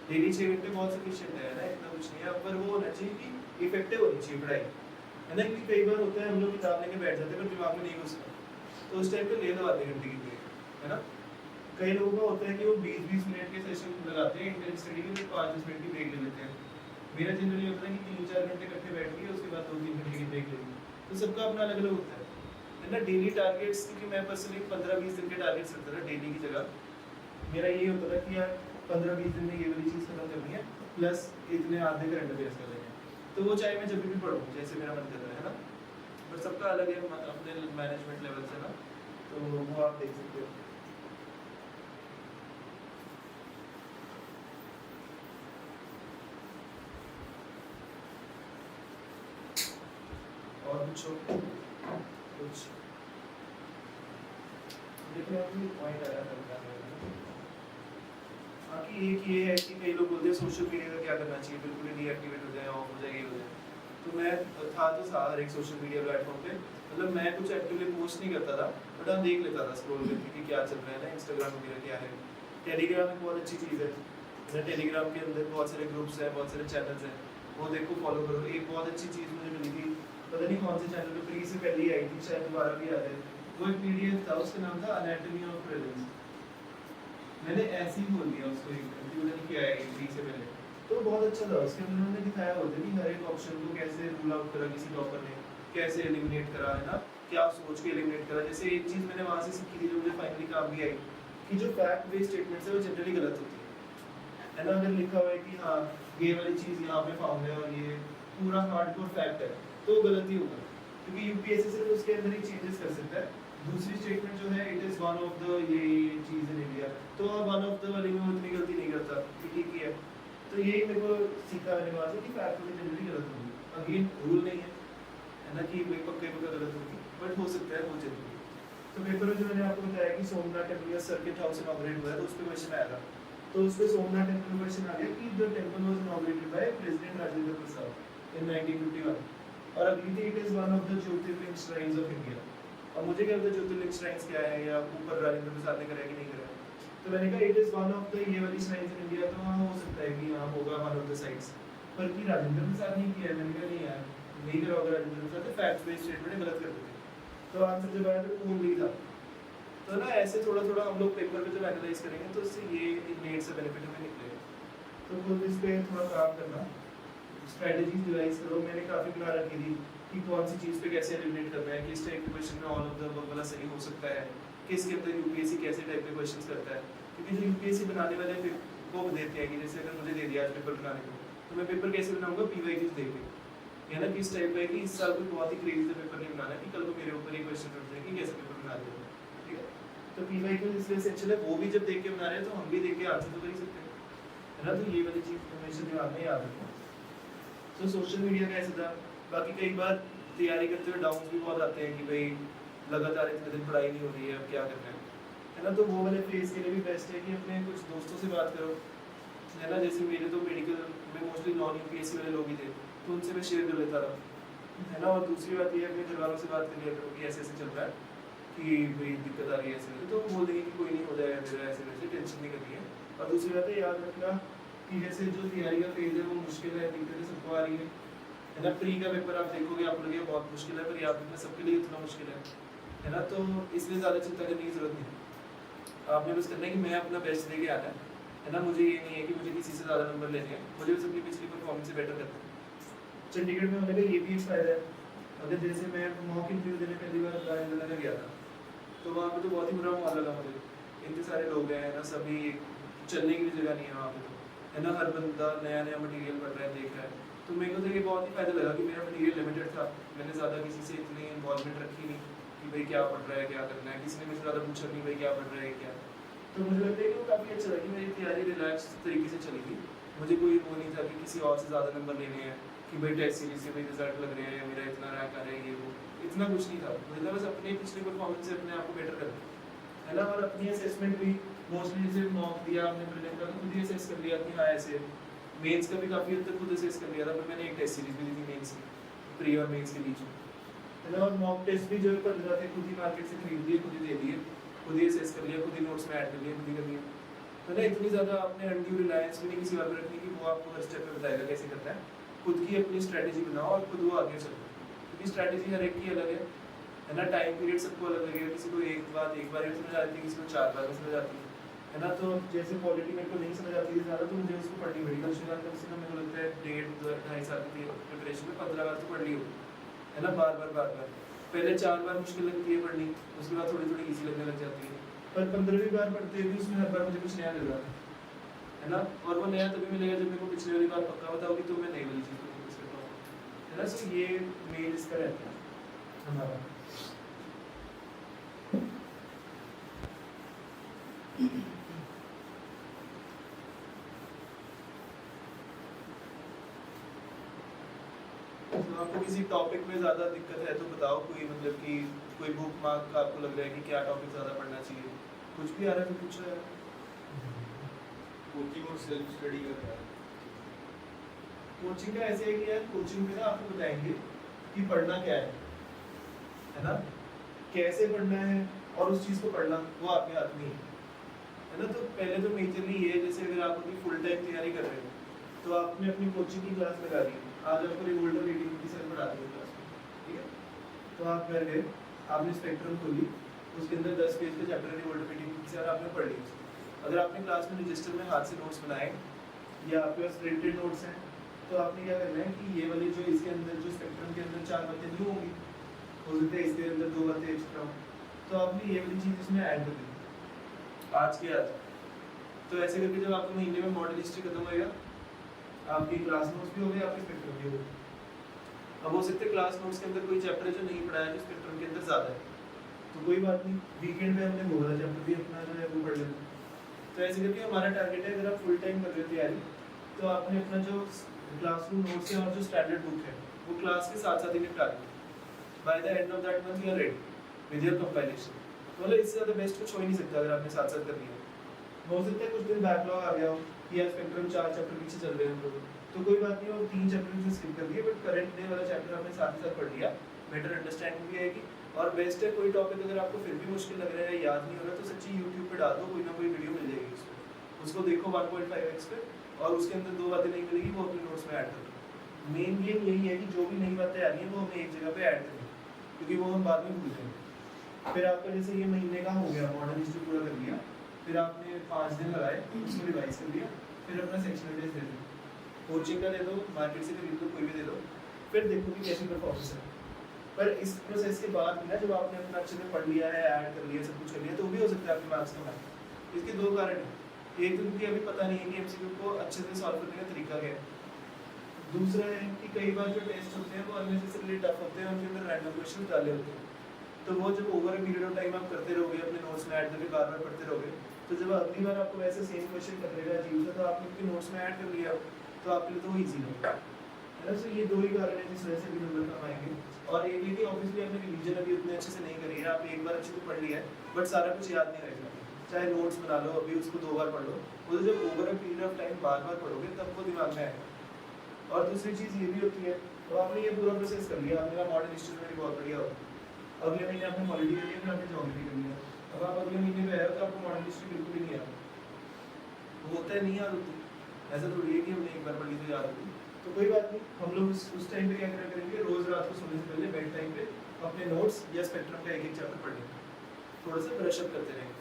डेली 6 घंटे बहुत सफिशिएंट है ना, इतना कुछ नहीं है, पर वो होना चाहिए कि इफेक्टिव होनी चाहिए पढ़ाई, है ना। क्योंकि कई बार होता है हम लोग किताब लेके बैठ जाते हैं पर दिमाग में नहीं घुसता, तो उस टाइम पे ले लो आधे घंटे की ब्रेक, है ना। कई लोगों का होता है कि वो 20-20 मिनट के सेशन लगाते हैं इंटेंस स्टडी के, फिर 5-10 मिनट की ब्रेक ले लेते हैं मेरा जनरली होता है कि 3-4 घंटे इकट्ठे बैठ के उसके बाद 2-3 घंटे की ब्रेक लेंगे, तो सबका अपना अलग अलग होता है ना। डेली टारगेट्स, क्योंकि मैं पर्सनली 15-20 दिन के टारगेट्स रखता था डेली की जगह। मेरा ये होता था कि यार 15-20 दिन में ये वाली चीज़ खत्म करनी है, प्लस इतने आधे करंट अफेयर्स कर लेंगे, तो वो चाहे मैं जब भी पढ़ूँ जैसे मेरा मन कर रहा है ना। पर सबका अलग है अपने मैनेजमेंट लेवल से ना, तो वो आप देख सकते हो। और कुछ देखिए अभी पॉइंट आ रहा है। बाकी एक ये है कि कई लोग बोलते हैं सोशल मीडिया का क्या करना चाहिए, बिल्कुल ही डीएक्टिवेट हो जाए, ऑफ हो जाए, ये हो जाए। तो मैं था हर एक सोशल मीडिया प्लेटफॉर्म पे, मतलब मैं कुछ एक्टिवली पोस्ट नहीं करता था, बट हाँ देख लेता था स्क्रॉल करके कि क्या चल रहा है ना, इंस्टाग्राम वगैरह क्या है। टेलीग्राम एक बहुत अच्छी चीज़ है, टेलीग्राम के अंदर बहुत सारे ग्रुप्स हैं, बहुत सारे चैनल्स हैं, वो देखो फॉलो करो। एक बहुत अच्छी चीज़ मुझे मिली थी, पता नहीं कौन से चैनल पे, फ्री से पहले ही आई थी, शायद दोबारा भी आ रहे। वो एक पीडीएफ था, उसका नाम था एनाटॉमी ऑफ प्रेजेंस। मैंने ऐसे ही बोल दिया उसको, एक पता क्या है फ्री से पहले, तो बहुत अच्छा था। उसके अंदर उन्होंने दिखाया होता नहीं हर एक ऑप्शन को कैसे रूल आउट करा किसी टॉपर ने, कैसे एलिमिनेट करा है ना, क्या सोच के एलिमिनेट करा। जैसे एक चीज़ मैंने वहाँ से सीखी थी जो मुझे फाइनली काम भी आई, कि जो फैक्ट बेस्ड स्टेटमेंट्स है वो जनरली गलत होती है ना। अगर लिखा हुआ है कि हाँ ये वाली चीज़ यहाँ पे फाउंड है और ये पूरा हार्डकोर फैक्ट है, तो गलत ही होगा, क्योंकि यूपीएससी सिर्फ उसके अंदर ही चेंजेस कर सकता है। दूसरी स्टेटमेंट जो है it is one of the ये चीज़ इन इंडिया, तो वन ऑफ द वाली में वो इतनी गलती नहीं करता कि ठीक ही है। तो यही मेरे को सीखा मैंने वहाँ से कि फैक्ट में जनरली गलत होगी। अगेन रूल नहीं है ना कि भाई पक्का गलत होगी, बट हो सकता है वो जनरली। तो पेपर में जो मैंने आपको बताया कि सोमनाथ टेम्पल या सर्किट हाउस इनॉग्रेट हुआ है, तो उस पर क्वेश्चन आया था। तो उस पर सोमनाथ टेम्पल में क्वेश्चन आ गया कि the temple was inaugurated by president Rajendra Prasad in 1951, और अगली थी it is one of the jyotirlinga shrines of India. अब मुझे क्या पता ज्योतिर्लिंग श्राइन्स क्या है, या ऊपर राजेंद्र प्रसाद ने कराया कि नहीं कराया। तो मैंने कहा it is one of the ये वाली श्राइन्स इन इंडिया, तो हाँ हो सकता है कि हाँ होगा वन ऑफ द साइट्स, पर कि राजेंद्र प्रसाद नहीं किया। मैंने कहा नहीं यार नहीं करा होगा राजेंद्र प्रसाद, तो फैक्ट बेस्ड स्टेटमेंट गलत कर देते। तो आंसर जब आया तो ओनली था। तो ना ऐसे थोड़ा थोड़ा हम लोग पेपर पे जब एनालाइज करेंगे तो इससे ये नेट से बेनिफिट हमें निकलेगा। तो खुद इस पे थोड़ा काम करना, स्ट्रेटजीज डिवाइस करो। मैंने काफ़ी बना रखी थी कि कौन सी चीज़ पे कैसे एलिमिनेट करना है, किस टाइप के क्वेश्चन में ऑल ऑफ द अबव वाला सही हो सकता है, किसके अंदर यूपीएससी कैसे टाइप के क्वेश्चंस करता है। क्योंकि जो यूपीएससी बनाने वाले वो देते हैं कि जैसे अगर मुझे दे दिया आज पेपर बनाने को, तो मैं पेपर कैसे बनाऊंगा, पीवाईक्यूज देख के, या ना किस टाइप का है कि इस साल कोई बहुत ही क्रेजी से पेपर नहीं बनाना है कि कल को मेरे ऊपर ये क्वेश्चन उठ जाए कि कैसे पेपर बना दिया, ठीक है। तो पीवाईक्यूज इसलिए एसेंशियल है, वो भी जब देख के बना रहे हैं तो हम भी देख के आंसर तो कर ही सकते हैं, है ना। तो ये वाली चीज़ हमेशा दिमाग में याद रखो। तो सोशल मीडिया का ऐसा था। बाकी कई बार तैयारी करते हुए डाउट्स भी बहुत आते हैं कि भाई लगातार इतने दिन पढ़ाई नहीं हो रही है, अब क्या करना है ना। तो वो वाले फेज के लिए भी बेस्ट है कि अपने कुछ दोस्तों से बात करो, है ना। जैसे मेरे तो मेडिकल में मोस्टली नॉन यूपीएससी वाले लोग ही थे, तो उनसे मैं शेयर कर लेता था, है ना। और दूसरी बात ये है अपने घर वालों से बात कर लिया करो कि ऐसे ऐसे चल रहा है, कि भाई दिक्कत आ रही है ऐसे, तो वो बोल देंगे कि कोई नहीं हो जाएगा मेरा, ऐसे वैसे टेंशन नहीं करनी है। और दूसरी बात है याद रखना कि जैसे जो तैयारी का फेज है वो मुश्किल है, दिक्कतें सबको आ रही है ना। प्री का पेपर आप देखोगे आप लोग बहुत मुश्किल है, पर याद रखना सबके लिए इतना मुश्किल है ना। तो इसलिए ज़्यादा चिंता करने की जरूरत नहीं, आपने बस करना है कि मैं अपना बेस्ट लेके आना है ना। मुझे ये नहीं है कि मुझे किसी से ज़्यादा नंबर लेने हैं, मुझे बस अपनी पिछली परफॉर्मेंस से बेटर करना है। चंडीगढ़ में होने का ये भी एक फ़ायदा है, अगर जैसे मैं मॉक इंटरव्यू देने पहली बार राजेंद्र गया था, तो वहाँ पे तो बहुत ही बुरा माहौल लगा मुझे। इतने सारे लोग हैं ना, सभी चलने की भी जगह नहीं है वहाँ पे, तो है ना। हर बंदा नया नया मटेरियल पढ़ रहा है, देख रहा है। तो मेरे को तो ये बहुत ही फ़ायदा लगा कि मेरा मटेरियल लिमिटेड था, मैंने ज़्यादा किसी से इतनी इन्वॉल्वमेंट रखी नहीं कि भाई क्या पढ़ रहा है, क्या करना है। किसी ने मुझे ज़्यादा पूछा नहीं भाई क्या पढ़ रहा है क्या। तो मुझे लगता है कि वो काफ़ी अच्छा लगा कि मेरी तैयारी रिलैक्स तरीके से चली थी। मुझे कोई वो नहीं था कि किसी और से ज़्यादा नंबर लेने हैं, कि भाई टेस्ट सीरीज से भाई रिजल्ट लग रहे हैं, मेरा इतना रैंक आ रहा है, ये वो इतना कुछ नहीं था। मुझे था बस अपने पिछले परफॉर्मेंस से अपने आप को बेटर करना, है ना। और अपनी असेसमेंट भी मोस्टली जैसे मॉक दिया आपने प्रीलिम का, तो खुद ही असेस कर लिया कि हाँ ऐसे। मेंस का भी काफ़ी हद तक खुद असेस कर लिया था, पर मैंने एक टेस्ट सीरीज भी दी थी मेंस की, प्री और मेंस के बीच में, है ना। और मॉक टेस्ट भी जो 15 थे खुद ही मार्केट से खरीद दिए, खुद ही दे दिए, खुद ही असेस कर लिया, खुद ही नोट्स में ऐड कर लिया, खुद ही कर लिया, है ना। इतनी ज़्यादा आपने अनड्यू रिलायंस भी नहीं किसी और पर रखनी कि वो आपको हर स्टेप पे बताएगा कैसे करना है। खुद की अपनी स्ट्रैटेजी बनाओ और खुद वो आगे चलो, क्योंकि स्ट्रैटेजी हर एक की अलग है ना। टाइम पीरियड सबको अलग लगेगा, किसी को एक बार ही समझ आती है, किसी को 4 बार में समझ आती है है ना। तो जैसे पॉलिटी मेरे को नहीं समझ आती है ज़्यादा, तो मुझे उसको पढ़नी पड़ी। कम से कम मेरे को लगता है 1.5 2.5 साल की प्रिपरेशन में 15 बार तो पढ़ ली हो, है ना, बार बार। पहले 4 बार मुश्किल लगती है पढ़नी, उसके बाद थोड़ी थोड़ी ईजी लगने लग जाती है। पर 15वीं बार पढ़ते भी उसमें हर बार मुझे कुछ नया मिल रहा था, है ना। और वो नया तभी मिलेगा जब मेरे को पिछले वाली बार पक्का पता होगी, तो मैं नई वाली चीज़ को फोकस कर पाऊँगा, है ना। सो ये मेन इसका रहता है हमारा। तो आपको किसी टॉपिक में ज़्यादा दिक्कत है तो बताओ, कोई मतलब कि कोई बुक मार्क का आपको लग रहा है कि क्या टॉपिक ज़्यादा पढ़ना चाहिए, कुछ भी आ रहा है तो पूछो यार। कोचिंग और सेल्फ स्टडी का क्या है? कोचिंग का ऐसे है कि यार कोचिंग में ना आपको बताएंगे कि पढ़ना क्या है ना, कैसे पढ़ना है, और उस चीज़ को पढ़ना वो आपके हाथ में ही है ना। तो पहले तो मेजरली ये, जैसे अगर आप अपनी फुल टाइम तैयारी कर रहे हो तो आपने अपनी कोचिंग की क्लास लगा दी, आज आपको रिवोल्टर रीडिंग की सर पढ़ाती है क्लास में, ठीक है। तो आप घर गए, आपने स्पेक्ट्रम खोली, उसके अंदर 10 पेज का चैप्टर रिवोल्टर रीडिंग की सर आपने पढ़ ली। अगर आपने क्लास में रजिस्टर में हाथ से नोट्स बनाए या आपके पास प्रिंटेड नोट्स हैं, तो आपने क्या करना है कि ये वाली जो इसके अंदर जो स्पेक्ट्रम के अंदर 4 बातें नहीं होंगी, हो सकता है इसके अंदर 2 बातें एक्स्ट्रा हो, तो आपने ये वाली चीज़ इसमें ऐड कर दी आज के आज। तो ऐसे करके जब आपके महीने में मॉडल हिस्ट्री खत्म होएगा, आपकी क्लास नोट्स भी हो गए, आपके स्पेक्ट्रम भी हो गए। अब हो सकता है क्लास नोट्स के अंदर कोई चैप्टर जो नहीं पढ़ाया जो स्पेक्ट्रम के अंदर ज़्यादा है, तो कोई बात नहीं, वीकेंड में हमने वो वाला चैप्टर भी अपना जो है वो पढ़ लेना। तो ऐसे करके हमारा टारगेट है, अगर आप फुल टाइम कर रहे हो तैयारी, तो आपने अपना जो क्लासरूम नोट्स है और जो स्टैंडर्ड बुक है वो क्लास के साथ साथ ही निपटा ली। By the end of that month you are ready with your compilation. मतलब इससे ज़्यादा बेस्ट कुछ हो ही नहीं सकता अगर आपने साथ साथ कर लिया। हो सकता है कुछ दिन बैकलॉग आ गया हो कि यार स्पेक्ट्रम 4 चैप्टर पीछे चल रहे हैं हम लोग, तो कोई बात नहीं, वो 3 चैप्टर से स्किप कर दिए, बट करंट डे वाला चैप्टर आपने साथ ही साथ पढ़ लिया, बेटर अंडरस्टैंडिंग भी आएगी। और बेस्ट है, कोई टॉपिक अगर आपको फिर भी मुश्किल लग रहा है, याद नहीं हो रहा, तो सच्ची यूट्यूब पे डाल दो, कोई ना कोई वीडियो मिल जाएगी उसको, उसको देखो 1.5x पे, और उसके अंदर 2 बातें नहीं मिलेगी, वो अपने नोट्स में ऐड कर दो। मेन गेम यही है कि जो भी नई बातें आ रही हैं वो हमें एक जगह पे ऐड करनी, क्योंकि वो हम बाद में भूल जाएंगे। फिर आपका जैसे ये महीने का हो गया, मॉडल हिस्ट्री पूरा कर लिया, फिर आपने 5 दिन लगाए, उसको रिवाइज कर लिया, फिर अपना सेक्शनल टेस्ट दे दो, कोचिंग का दे दो, मार्केट से खरीद दो, कोई भी दे दो, फिर देखो कि कैसी परफॉर्मेंस है। पर इस प्रोसेस के बाद भी ना, जब आपने अपना अच्छे से पढ़ लिया है, ऐड कर लिया, सब कुछ कर लिया, तो भी हो सकता है आपके मार्क्स कम आए। इसके 2 कारण हैं, एक तो क्योंकि अभी पता नहीं है कि एमसीक्यू को अच्छे से सॉल्व करने का तरीका क्या है, दूसरा है कि कई बार जो टेस्ट होते हैं वो अननेसेसरीली टफ होते हैं, उनके अंदर रैंडम क्वेश्चन डाले होते हैं, तो वो जब over a period of time आप करते रहोगे, अपने नोट्स में ऐड करके बार बार पढ़ते रहोगे, तो जब अगली बार आपको वैसे सेम क्वेश्चन करेगा अजीब सा, तो आपने उसके नोट्स में ऐड कर लिया, तो आपके लिए तो वो ईजी होगा, है ना। सो ये 2 ही कारण है जिस वजह से भी नंबर कम आएंगे। और एक ये कि ऑब्वियसली आपने रिवीजन अभी उतने अच्छे से नहीं करी है, आप एक बार अच्छे से पढ़ लिया है, बट सारा कुछ याद नहीं रहेगा, चाहे नोट्स बना लो अभी, उसको 2 बार पढ़ लो, वो जब over a period of time बार बार पढ़ोगे तब वो दिमाग में आएगा। और दूसरी चीज़ ये भी होती है, तो आपने ये पूरा प्रोसेस कर लिया, आपने मॉडल हिस्ट्री में बहुत बढ़िया हो, अगले महीने आपने पॉलिटी कर लिया, फिर आपने ज्योग्राफी कर लिया, अब आप अगले महीने में आए हो तो आपको मॉडल हिस्ट्री बिल्कुल भी नहीं आता, वो होता है नहीं याद होती, ऐसा थोड़ी है कि हमने एक बार पढ़ी तो याद होती। तो कोई बात नहीं, हम लोग उस टाइम पे क्या करेंगे, रोज रात को सोने से पहले बेड टाइम पे अपने नोट्स या स्पेक्ट्रम का एक चैप्टर पढ़ेंगे, थोड़ा सा ब्रश अप करते रहेंगे।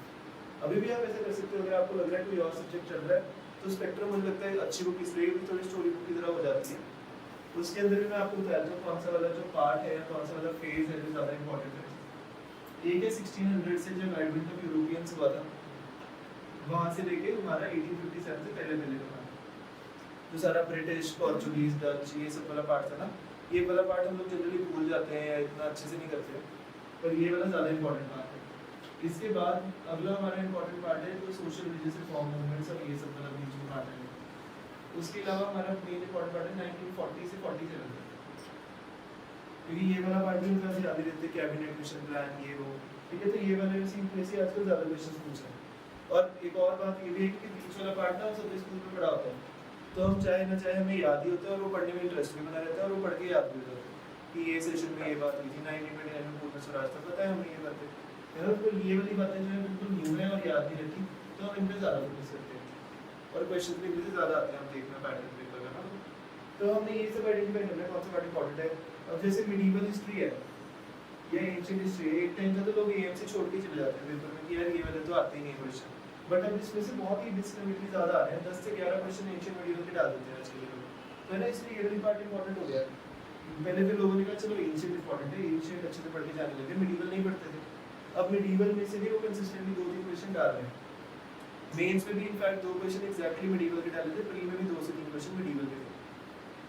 अभी भी आप ऐसा कर सकते हो, अगर आपको लग रहा है कोई और सब्जेक्ट चल रहा है, तो स्पेक्ट्रम मुझे लगता है अच्छी बुक इसलिए भी थोड़ी स्टोरी बुक की तरह हो जाती है, उसके अंदर भी मैं आपको बताता हूँ कौन सा वाला जो पार्ट है या कौन सा वाला फेज है जो ज़्यादा इंपॉर्टेंट है। एक है 1600 से जो एडवेंट ऑफ यूरोपियंस हुआ था, वहाँ से लेके हमारा 1857 से पहले पहले का जो सारा ब्रिटिश, पोर्चुगीज, डच, ये सब वाला पार्ट था ना, ये वाला पार्ट हम लोग जनरली भूल जाते हैं या इतना अच्छे से नहीं करते, पर ये वाला ज़्यादा इंपॉर्टेंट पार्ट है। इसके बाद अगला हमारा इंपॉर्टेंट पार्ट है जो सोशल रिलीजियस रिफॉर्म मूवमेंट्स और ये सब वाला बीच में पार्ट है। उसके अलावा हमारा मेन इंपॉर्टेंट पार्ट है 1940 से 47 तक, क्योंकि ये वाला पार्ट भी उनका याद ही रहते हैं, कैबिनेट मिशन प्लान ये वो, ठीक है। तो ये वाले वैसे आजकल ज़्यादा क्वेश्चन पूछ रहे हैं। और एक और बात ये भी है कि बीच वाला पार्ट ना सब स्कूल में पढ़ा होता है, तो हम चाहे ना चाहे हमें याद ही होता है, और वो पढ़ने में इंटरेस्ट भी बना रहता है, और वो पढ़ के याद भी होता है कि ये सेशन में ये बात हुई थी 1929 में पूर्ण स्वराज था, पता है हमें ये बातें, है ना। तो ये वाली बातें जो है बिल्कुल न्यू है और याद नहीं रहती, तो हम इन पर ज़्यादा फोकस करते हैं, और क्वेश्चन भी इनसे ज़्यादा आते हैं, हम देखना पैटर्न पेपर का ना। तो हमने ये सब आइडेंटिफाई करना है कौन सा पार्ट इंपॉर्टेंट है। अब जैसे मिडीवल हिस्ट्री है या एंशिएंट हिस्ट्री है, एक टाइम था तो लोग एएम से छोड़ के चले जाते हैं पेपर में कि यार ये वाले तो आते ही नहीं क्वेश्चन, बट अब इसमें से बहुत ही डिस्क्रिमिनेटली ज़्यादा आ रहे हैं, 10 से 11 क्वेश्चन एंशिएंट मेडिवल के डाल देते हैं आज के लिए लोग, तो है ना, इसलिए ये वाली पार्ट इंपॉर्टेंट हो गया है। पहले फिर लोगों ने कहा चलो एंशिएंट इंपॉर्टेंट है, एंशिएंट अच्छे से पढ़ के जाने लगे, मेडिवल नहीं पढ़ते थे, अब मेडिवल में से भी वो कंसिस्टेंटली 2-3 क्वेश्चन डाल रहे हैं। मेंस में भी इनफैक्ट 2 क्वेश्चन एग्जैक्टली मेडिवल के डाले थे, प्री में भी 2 से 3 क्वेश्चन मेडिवल के थे।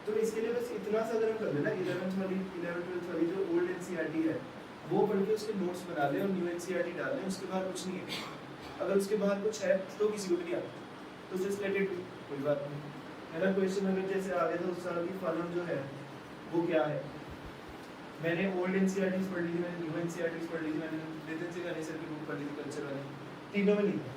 तो इसके लिए बस इतना सा अगर हम कर लेना 11th वाली 11th 12th वाली जो ओल्ड एनसीईआरटी है वो पढ़ के उसके नोट्स बना ले और न्यू एनसीईआरटी डाल लें, उसके बाद कुछ नहीं है। अगर उसके बाद कुछ है तो किसी को भी नहीं आता, तो जस्ट लेट इट बी, कोई बात नहीं है ना। क्वेश्चन अगर जैसे आ गया तो उस साल की फॉर्म जो है वो क्या है, मैंने ओल्ड एनसीईआरटीज पढ़ ली थी, मैंने न्यू एनसीईआरटीज पढ़ ली थी, मैंने नितिन से गाने सर की बुक पढ़ ली थी कल्चर वाली, तीनों में नहीं था,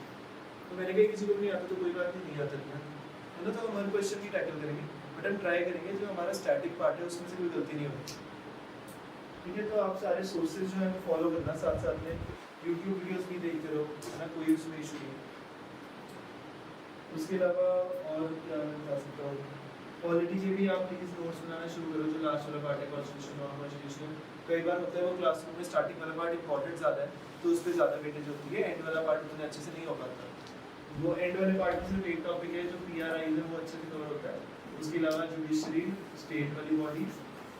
तो मैंने कहा किसी को नहीं आता तो कोई बात नहीं, नहीं आता है ना, तो हम हर क्वेश्चन की टैकल करेंगे, बट हम ट्राई करेंगे जो हमारा स्टैटिक पार्ट है उसमें से कोई गलती नहीं होगी, ठीक है। तो आप सारे सोर्सेज जो है फॉलो करना, साथ साथ में यूट्यूब वीडियोस भी देखते रहो, है ना, कोई उसमें इशू नहीं। उसके अलावा और क्या बता सकता हूँ, पॉलिटी के भी आप प्लीज नोट्स बनाना शुरू करो, जो लास्ट वाला पार्ट है कॉन्स्टिट्यूशन और कॉन्स्टिट्यूशन, कई बार होता है वो क्लासरूम में स्टार्टिंग वाला पार्ट इंपॉर्टेंट ज़्यादा है तो उस पर ज़्यादा वेटेज होती है, एंड वाला पार्ट उतना अच्छे से नहीं हो पाता, वो एंड वाले पार्ट में सिर्फ एक टॉपिक है जो पीआरआई है वो अच्छे से कवर होता है, उसके अलावा जुडिशरी, स्टेट वाली बॉडीज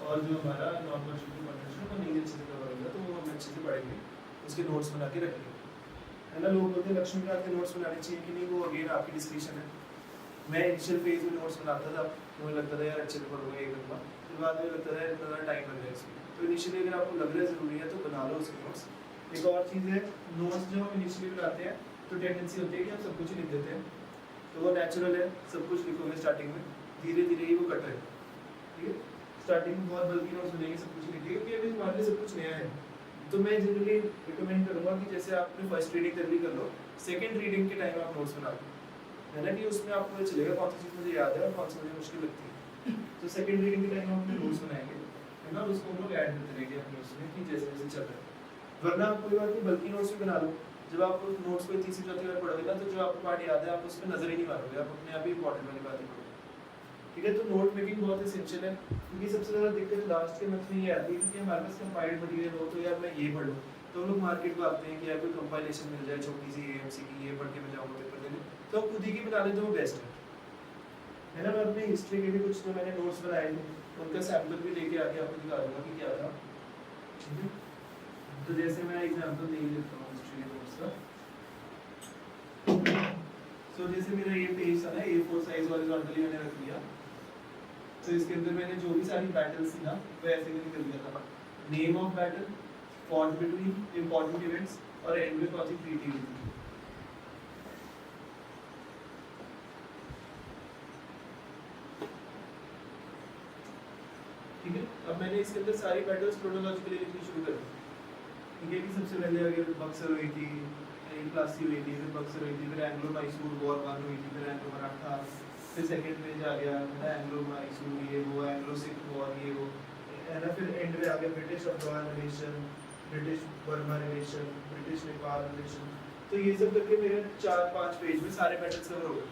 और जो हमारा नॉन कॉन्स्टिट्यूटिव कॉन्स्टिट्यूशन वो नहीं अच्छे से कवर होगा, तो वो हम अच्छे से पढ़ेंगे, उसके नोट्स बना के रखेंगे, है ना। लोग बोलते हैं लक्ष्मीकांत के नोट्स बनाने चाहिए कि नहीं, वो अगेन आपकी डिस्कशन है। मैं इनिशियल फेज में नोट्स बनाता था तो मुझे लगता था यार अच्छे से पढ़ूंगा एक घंटा, फिर बाद में लगता था इतना टाइम लग जाएगा इसमें, तो इनिशियली अगर आपको लग रहा है ज़रूरी है तो बना लो उसके नोट्स। एक और चीज़ है, नोट्स जो हम इनिशियली बनाते हैं तो टेंडेंसी होती है कि हम सब कुछ लिख देते हैं, तो वो नेचुरल है, सब कुछ लिखोगे स्टार्टिंग में, धीरे धीरे ही वो कट रहे, ठीक है। स्टार्टिंग में बहुत बल्कि नोट्स बनेंगे, सब कुछ लिखिए क्योंकि अभी हमारे लिए सब कुछ नया है, तो मैं जनरली रिकमेंड करूँगा कि जैसे आपने फर्स्ट रीडिंग कर ली कर लो, सेकेंड रीडिंग के टाइम आप नोट्स बना लो, है ना, कि उसमें आपको पता चलेगा कौन सी चीज़ मुझे याद है और कौन सी मुझे मुश्किल लगती है, तो सेकेंड रीडिंग के टाइम हम अपने नोट्स बनाएंगे, है ना, उसको हम लोग ऐड करते रहेंगे अपने उसमें कि जैसे जैसे चल रहा है। वरना आप कोई बात नहीं बल्कि नोट्स भी बना लो, जब आप उस नोट्स को तीसरी चौथी बार पढ़ोगे ना तो जो आपको पार्ट याद है आप उस पर नजर ही नहीं मारोगे, आप अपने आप ही इंपॉर्टेंट वाली बात ही पढ़ोगे, ठीक है। तो नोट मेकिंग बहुत एसेंशियल है, क्योंकि सबसे ज़्यादा दिक्कत लास्ट के मंथ में ये आती है कि हमारे पास कंपाइल्ड मटीरियल हो तो यार मैं ये पढ़ लूँ, तो हम लोग मार्केट को आते हैं कि यार कोई कंपाइलेशन मिल जाए छोटी सी एएमसी की, ये पढ़ के मैं जाऊँगा पेपर देने, तो खुद ही की बना लेते वो बेस्ट है ना। मैं अपनी हिस्ट्री के भी कुछ जो मैंने नोट्स बनाए थे उनका सैम्पल भी लेके आके आपको दिखा दूंगा कि क्या था, ठीक है। तो जैसे मैं एग्जांपल दे देता हूँ हिस्ट्री के नोट्स का, सो जैसे मेरा ये पेज था ना A4 साइज हॉरिजॉन्टली मैंने रख दिया, तो इसके अंदर मैंने जो भी सारी बैटल्स थी ना वो ऐसे मैंने कर दिया था, name of battle, fought between, important events और एंड में कौन सी ट्रीटी हुई थी, ठीक है। अब मैंने इसके अंदर सारी बैटल्स क्रोनोलॉजिकली लिखनी शुरू कर दी, ठीक है, कि सबसे पहले अगर बक्सर हुई थी, प्लासी हुई थी, फिर बक्सर हुई थी, फिर एंग्लो मैसूर वॉर 1 हुई थी, फिर एंग्लो मराठा, फिर सेकंड पेज आ गया एंग्लो मैसूर ये वो, एंग्लो सिख वॉर ये वो, है ना, फिर एंड में आ गया British Afghan relation, British Burma relation, British Nepal relation, तो ये सब करके मेरे 4-5 पेज में सारे बैटल्स कवर हो गए।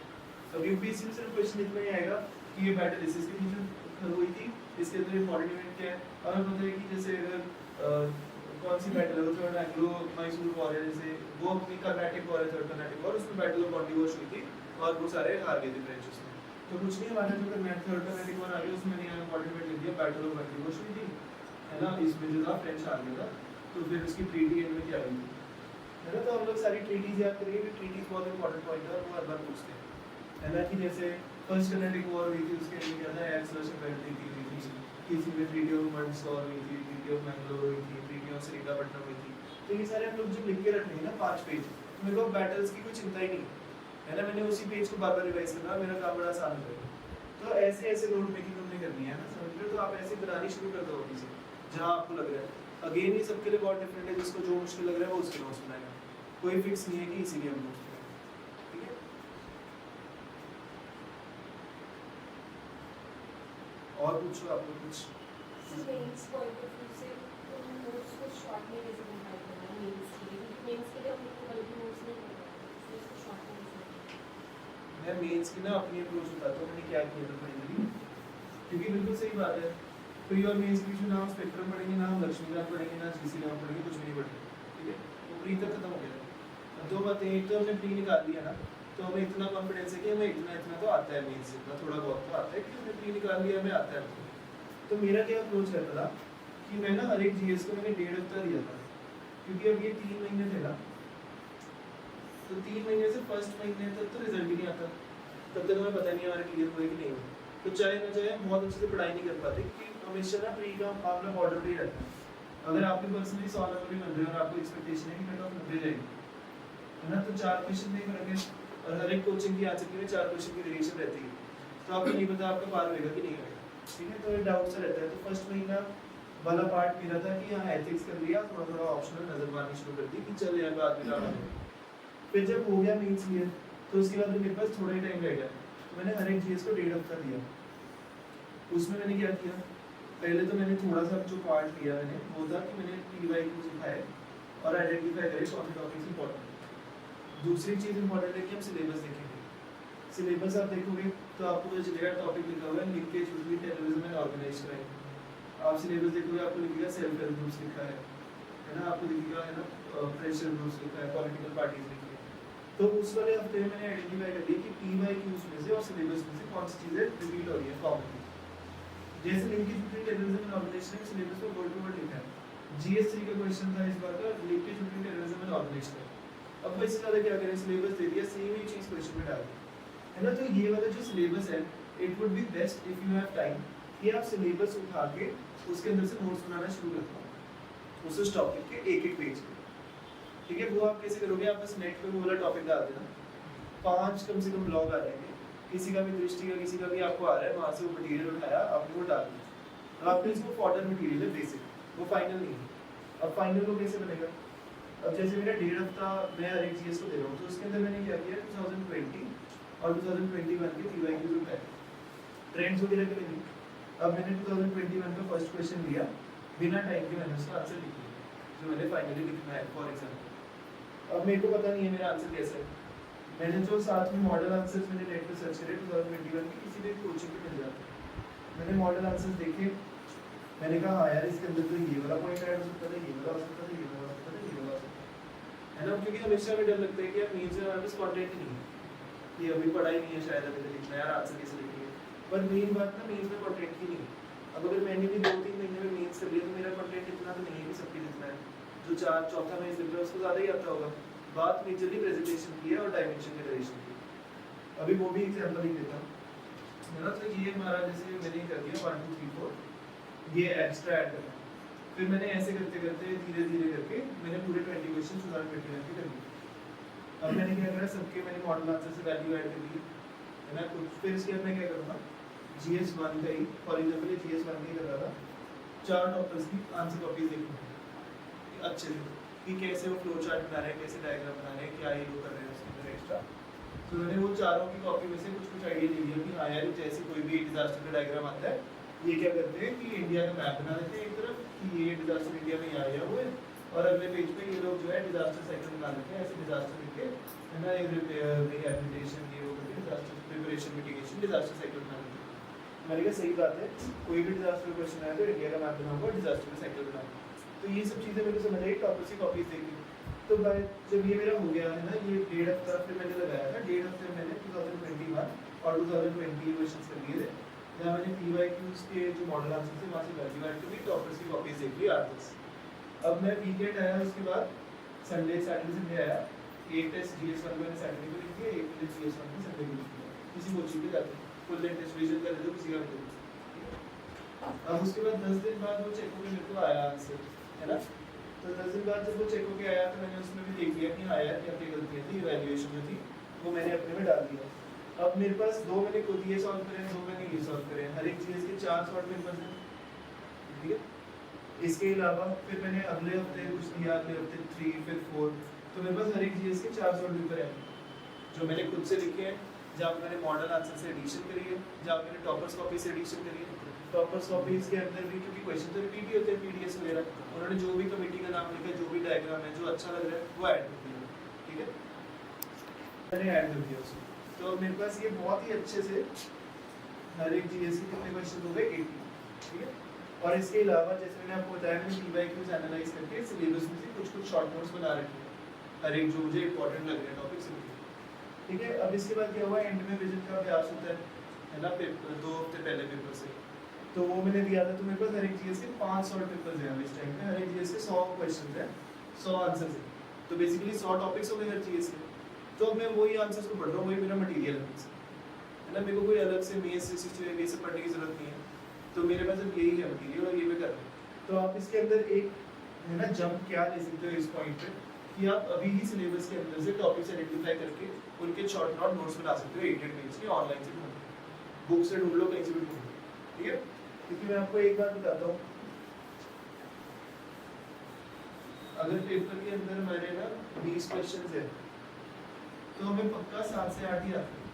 अब यूपीएससी में सिर्फ क्वेश्चन इतना ही आएगा कि ये बैटल इसके बीच हुई थी, इसके अंदर इंपॉर्टेंट इवेंट क्या है, और हमें पता है कि जैसे अगर कौन सी बैटल है, थर्ड एंग्लो मैसूर वॉर है, जैसे वो अपनी कर्नाटिक वॉर है, थर्ड कर्नाटिक वॉर, उसमें बैटल ऑफ बॉन्डिवोश हुई थी और वो सारे हार गए थे फ्रेंच उसमें, तो कुछ नहीं हमारा जो थर्ड कर्नाटिक वॉर आ गया उसमें मैंने इंपॉर्टेंट इवेंट लिख दिया बैटल ऑफ बॉन्डिवोश हुई थी, है ना, इसमें जो था फ्रेंच हार गया था, तो फिर उसकी ट्रीटी एंड में क्या हुई थी, है ना। तो हम लोग सारी ट्रीटीज याद करेंगे कि ट्रीटीज बहुत इंपॉर्टेंट पॉइंट है और वो हर बार पूछते हैं, है ना, कि जैसे फर्स्ट कर्नाटिक वॉर हुई थी उसके एंड क्या था, एक्स-वर्सेस किसी में ट्रीटी ऑफ मंडसौर हुई थी, ट्रीटी ऑफ मैंगलोर हुई थी, ट्रीटी ऑफ श्रीरंगपट्टनम हुई थी, तो ये सारे हम लोग जब लिख के रखेंगे ना 5 पेज, तो मेरे को बैटल्स की कोई चिंता ही नहीं है ना, मैंने उसी पेज को बार बार रिवाइज करना, मेरा काम बड़ा आसान हो जाएगा। तो ऐसे ऐसे नोट मेकिंग हमने करनी है ना, समझ रहे हो, तो आप ऐसे बनानी शुरू कर दो अभी से जहाँ आपको लग रहा है, अगेन ये सबके लिए बहुत डिफरेंट है, जिसको जो मुश्किल लग रहा है वो उसके नोट्स बनाएगा, कोई फिक्स नहीं है कि इसीलिए हम नोट्स बनाएंगे, ठीक है। और पूछो आपको कुछ मेंस पॉइंट ऑफ व्यू से नोट्स को शॉर्ट में कैसे कंपाइल करना है मेंस के लिए, क्योंकि मेंस के लिए हम लोग को बल्कि नोट्स नहीं करना है, इसलिए इसको शॉर्ट में कैसे। मैं मेंस की ना अपनी अप्रोच बताता हूँ मैंने क्या किया था फाइनली, क्योंकि बिल्कुल सही बात है, प्री और मेंस के बीच में ना हम स्पेक्ट्रम पढ़ेंगे, ना हम लक्ष्मीकांत पढ़ेंगे, ना जीसी नाम पढ़ेंगे, कुछ भी नहीं पढ़ेंगे, ठीक है, तो प्री तक खत्म हो गया, दो बातें, एक तो हमने प्री निकाल लिया ना, तो हमें इतना कॉन्फिडेंस है कि हमें इतना इतना तो आता है, मेन से इतना थोड़ा बहुत तो आता है कि हमने प्री निकाल लिया, हमें आता है। तो मेरा क्या अप्रोच रहता था कि मैं ना हर एक जीएस को मैंने 1.5 हफ्ता दिया था, क्योंकि अब ये 3 महीने थे ना, तो 3 महीने से फर्स्ट महीने तक तो रिजल्ट ही नहीं आता, तब तक हमें पता नहीं हमारे क्लियर हुए कि नहीं हुए। तो चाहे ना चाहे बहुत अच्छे से पढ़ाई नहीं कर पाते, क्योंकि हमेशा ना प्री का मामला बॉर्डर पे ही रहता है। अगर आपके पर्सनली 100 नंबर भी बन रहे हैं और आपको एक्सपेक्टेशन है कि कट ऑफ 90 जाएगी, है ना, तो 4 क्वेश्चन नहीं करेंगे, और हर एक कोचिंग की आंसर की में 4 क्वेश्चन की वेरिएशन रहती है, तो आपको नहीं पता आपका पार होएगा कि नहीं होएगा, ठीक है। तो ये डाउट सा रहता है। तो फर्स्ट महीना वाला पार्ट मेरा था कि हाँ एथिक्स कर लिया, थोड़ा थोड़ा ऑप्शनल नजर मारनी शुरू कर दी कि चल यार बाद में डालना है। फिर जब हो गया मेंस क्लियर, तो उसके बाद मेरे पास थोड़ा ही टाइम रह गया, तो मैंने हर एक जीएस को 1.5 हफ्ता दिया। उसमें मैंने क्या किया, पहले तो मैंने थोड़ा सा जो पार्ट लिया मैंने वो था कि मैंने पीवाई को सिखाया और आइडेंटिफाई करे कौन से टॉपिक्स इंपॉर्टेंट। दूसरी चीज़ इंपॉर्टेंट है कि हम सिलेबस देखेंगे। सिलेबस आप देखोगे तो आपको पता चलेगा टॉपिक लिखा हुआ है linkage between terrorism and organised crime. आप सिलेबस देखोगे आपको लिखेगा सेल्फ हेल्प ग्रुप्स लिखा है ना, आपको दिखेगा है ना प्रेशर ग्रुप्स लिखा है, पॉलिटिकल पार्टीज लिखी है। तो उस वाले हफ्ते में मैंने आइडेंटिफाई कर लिया कि पीवाईक्यूज में से और सिलेबस में से कौन सी चीज़ें रिपीट हो रही है कॉमन। जैसे linkage between terrorism and organisation syllabus में वर्ड टू वर्ड लिखा है। जीएस3 का क्वेश्चन था इस बार का, linkage between terrorism and organisation. अब मैं इससे ज़्यादा क्या करें, सिलेबस दे दिया, सेम ही चीज़ क्वेश्चन में डाल दी, है ना। तो ये वाला जो सिलेबस है, it would be best if you have time कि आप सिलेबस उठा के उसके अंदर से नोट्स बनाना शुरू कर दो उस टॉपिक के एक एक पेज पे, ठीक है। वो आप कैसे करोगे, आप बस नेट पे वो वाला टॉपिक डाल देना, 5 कम से कम ब्लॉग आ जाएंगे, किसी का भी दृष्टि का किसी का भी आपको आ रहा है, वहाँ से वो मटेरियल उठाया आपने वो डाल दिया। अब आपने इसको फॉर्डर मटेरियल है बेसिक, वो फाइनल नहीं है। अब फाइनल वो कैसे बनेगा, अब जैसे मेरा 1.5 हफ्ता मैं हर एक चीज़ को दे रहा हूँ, तो उसके अंदर मैंने क्या किया 2020 और 2021 के पीवाईक्यूज उठाए, ट्रेंड्स वगैरह के लिए। अब मैंने 2021 का फर्स्ट क्वेश्चन लिया, बिना टाइम के मैंने उसका आंसर लिख लिया जो मैंने फाइनली लिखना है फॉर एग्जाम्पल। अब मेरे को पता नहीं है मेरा आंसर कैसा है, मैंने जो साथ में मॉडल आंसर्स मैंने नेट पे सर्च करे 2021 के किसी भी कोचिंग पे मिल जाते हैं, मैंने मॉडल आंसर्स देखे, मैंने कहा हाँ यार इसके अंदर तो ये वाला पॉइंट ऐड हो सकता था, ये वाला हो सकता था, ये वाला हो सकता था, ये वाला हो सकता है ना। क्योंकि हमेशा हमें डर लगता है कि यार मीन्स में हमारे पास कंटेंट ही नहीं है, कि अभी पढ़ाई नहीं है शायद अभी तक लिखना यार आंसर कैसे लिखेंगे। पर मेन बात ना मीन्स में कंटेंट ही नहीं है। अब अगर मैंने भी 2-3 महीने में मीन्स कर लिया तो मेरा कंटेंट इतना तो नहीं है कि सबके जितना है, जो चौथा मेंस लिख रहा है उसको ज़्यादा ही आता होगा। बात मेजरली प्रेजेंटेशन की है और डायमेंशन के नरेशन की। अभी वो भी एग्जांपल ही देता हूँ, है ना। तो ये हमारा जैसे मैंने कर दिया 1 2 3 4, ये एक्स्ट्रा ऐड करना, फिर मैंने ऐसे करते करते धीरे धीरे करके मैंने पूरे 20 क्वेश्चन 2021 के कर लिए। अब मैंने क्या करा, सबके मैंने मॉडल आंसर से वैल्यू ऐड कर दी, है ना। कुछ फिर इसके बाद मैं क्या करूँगा, GS1 का ही फॉर एग्जाम्पल GS1 का ही कर रहा था, 4 टॉपर्स की आंसर कॉपीज देखूँगा अच्छे से कि कैसे वो फ्लो चार्ट बना रहे हैं, कैसे डायग्राम बना रहे हैं, क्या ये लोग कर रहे हैं उसके अंदर एक्स्ट्रा। तो मैंने वो चारों की कॉपी में से कुछ आइडिया ले लिया कि हाँ यार जैसे कोई भी डिजास्टर का डायग्राम आता है, ये क्या करते हैं कि इंडिया का मैप बना देते हैं एक तरफ कि ये डिजास्टर इंडिया में यहाँ आया हुआ है, और अगले पेज पे ये लोग जो है डिजास्टर साइकिल बना देते हैं, ऐसे डिजास्टर लिख के, है ना, रिपेयर रिहेबिलिटेशन ये वो करके disaster preparation mitigation disaster cycle बना देते हैं। मैंने कहा सही बात है, कोई भी डिजास्टर क्वेश्चन आया तो इंडिया का मैप बनाऊंगा, डिजास्टर का साइकिल बनाऊंगा। तो ये सब चीज़ें मेरे को समझ आई, टॉपर्स की कॉपीज देखी। तो भाई जब ये मेरा हो गया है ना, ये 1.5 हफ्ता फिर मैंने लगाया था, 1.5 हफ्ते मैंने 2021 और 2020 क्वेश्चन कर लिए थे, जहाँ मैंने पीवाईक्यूज के जो मॉडल आंसर थे वहाँ से वैल्यू ऐड कर दी, टॉपर्स की कॉपीज देख ली 8-10। अब मैं वीकेंड आया, उसके बाद सैटरडे आया, एक टेस्ट GS1 को मैंने सैटरडे को लिख दिया, एक टेस्ट GS1 को संडे को लिख दिया, किसी कोचिंग पे जाते फुल लेंथ टेस्ट रिवीजन कर दो किसी का भी। अब उसके बाद 10 दिन बाद वो चेक होकर मेरे को आया आंसर, है ना। तो 10 दिन बाद जब वो चेक होके आया तो मैंने उसमें भी देख लिया कि हाँ यार क्या क्या गलतियाँ थी, इवैल्यूएशन जो थी वो मैंने अपने में डाल दिया। अब मेरे पास 2 मैंने खुद ये सॉल्व करे, 2 मैंने ये सॉल्व करे, हर एक चीज़ के 4 सॉल्व मेरे पास है, ठीक है। इसके अलावा फिर मैंने अगले हफ्ते कुछ दिया, अगले हफ्ते 3 फिर 4, तो मेरे पास हर एक चीज़ के 4 सॉल्व पेपर है जो मैंने खुद से लिखे हैं, जहाँ मैंने मॉडल आंसर से एडिशन करी है, जहाँ मैंने टॉपर्स कॉपी से एडिशन करी है। टॉपर्स कॉपीज के अंदर भी क्योंकि क्वेश्चन तो रिपीट ही होते हैं पीडीएस वगैरह, उन्होंने जो भी कमेटी का नाम लिखा है, जो भी डायग्राम है, जो अच्छा लग रहा है वो ऐड कर दिया, ठीक है, मैंने ऐड कर दिया उसको। तो मेरे पास ये बहुत ही अच्छे से हर एक जीएस के कितने क्वेश्चन हो गए 80, ठीक है। और इसके अलावा जैसे मैंने आपको बताया, मैंने पीवाईक्यूज एनालाइज करके सिलेबस में से कुछ शॉर्ट नोट्स बना रखे हैं, हर एक जो मुझे इंपॉर्टेंट लग रहे हैं टॉपिक्स लिखे। ठीक है, अब इसके बाद क्या हुआ, एंड में विजन का अभ्यास होता है ना, पेपर 2 हफ्ते पहले पेपर से, तो वो मैंने दिया था। तो मेरे पास हर एक जीएस के 5 शॉर्ट पेपर्स हैं इस टाइम पे, हर एक जीएस के 100 क्वेश्चंस हैं, 100 आंसर्स हैं, तो बेसिकली 100 टॉपिक्स हो गए हर जीएस के। तो अब मैं वही आंसर्स को पढ़ रहा हूँ, वही मेरा मटेरियल है ना, मेरे को कोई अलग से मेंस ये सब पढ़ने की जरूरत नहीं है, तो मेरे पास अब यही है मटेरियल और ये मैं कर रहा हूँ। तो आप इसके अंदर एक है ना जंप क्या ले सकते हो इस पॉइंट पे कि आप अभी ही सिलेबस के अंदर से टॉपिक्स आइडेंटिफाई करके उनके शॉर्ट नोट्स बना सकते हो 8 पेज के, ऑनलाइन से ढूंढ लो, बुक से ढूंढ लो, कहीं से भी ढूंढ लो। ठीक है, क्योंकि मैं आपको एक बात बताता हूँ, अगर पेपर के अंदर हमारे ना 20 क्वेश्चन है तो हमें पक्का 7 से 8 ही आते हैं।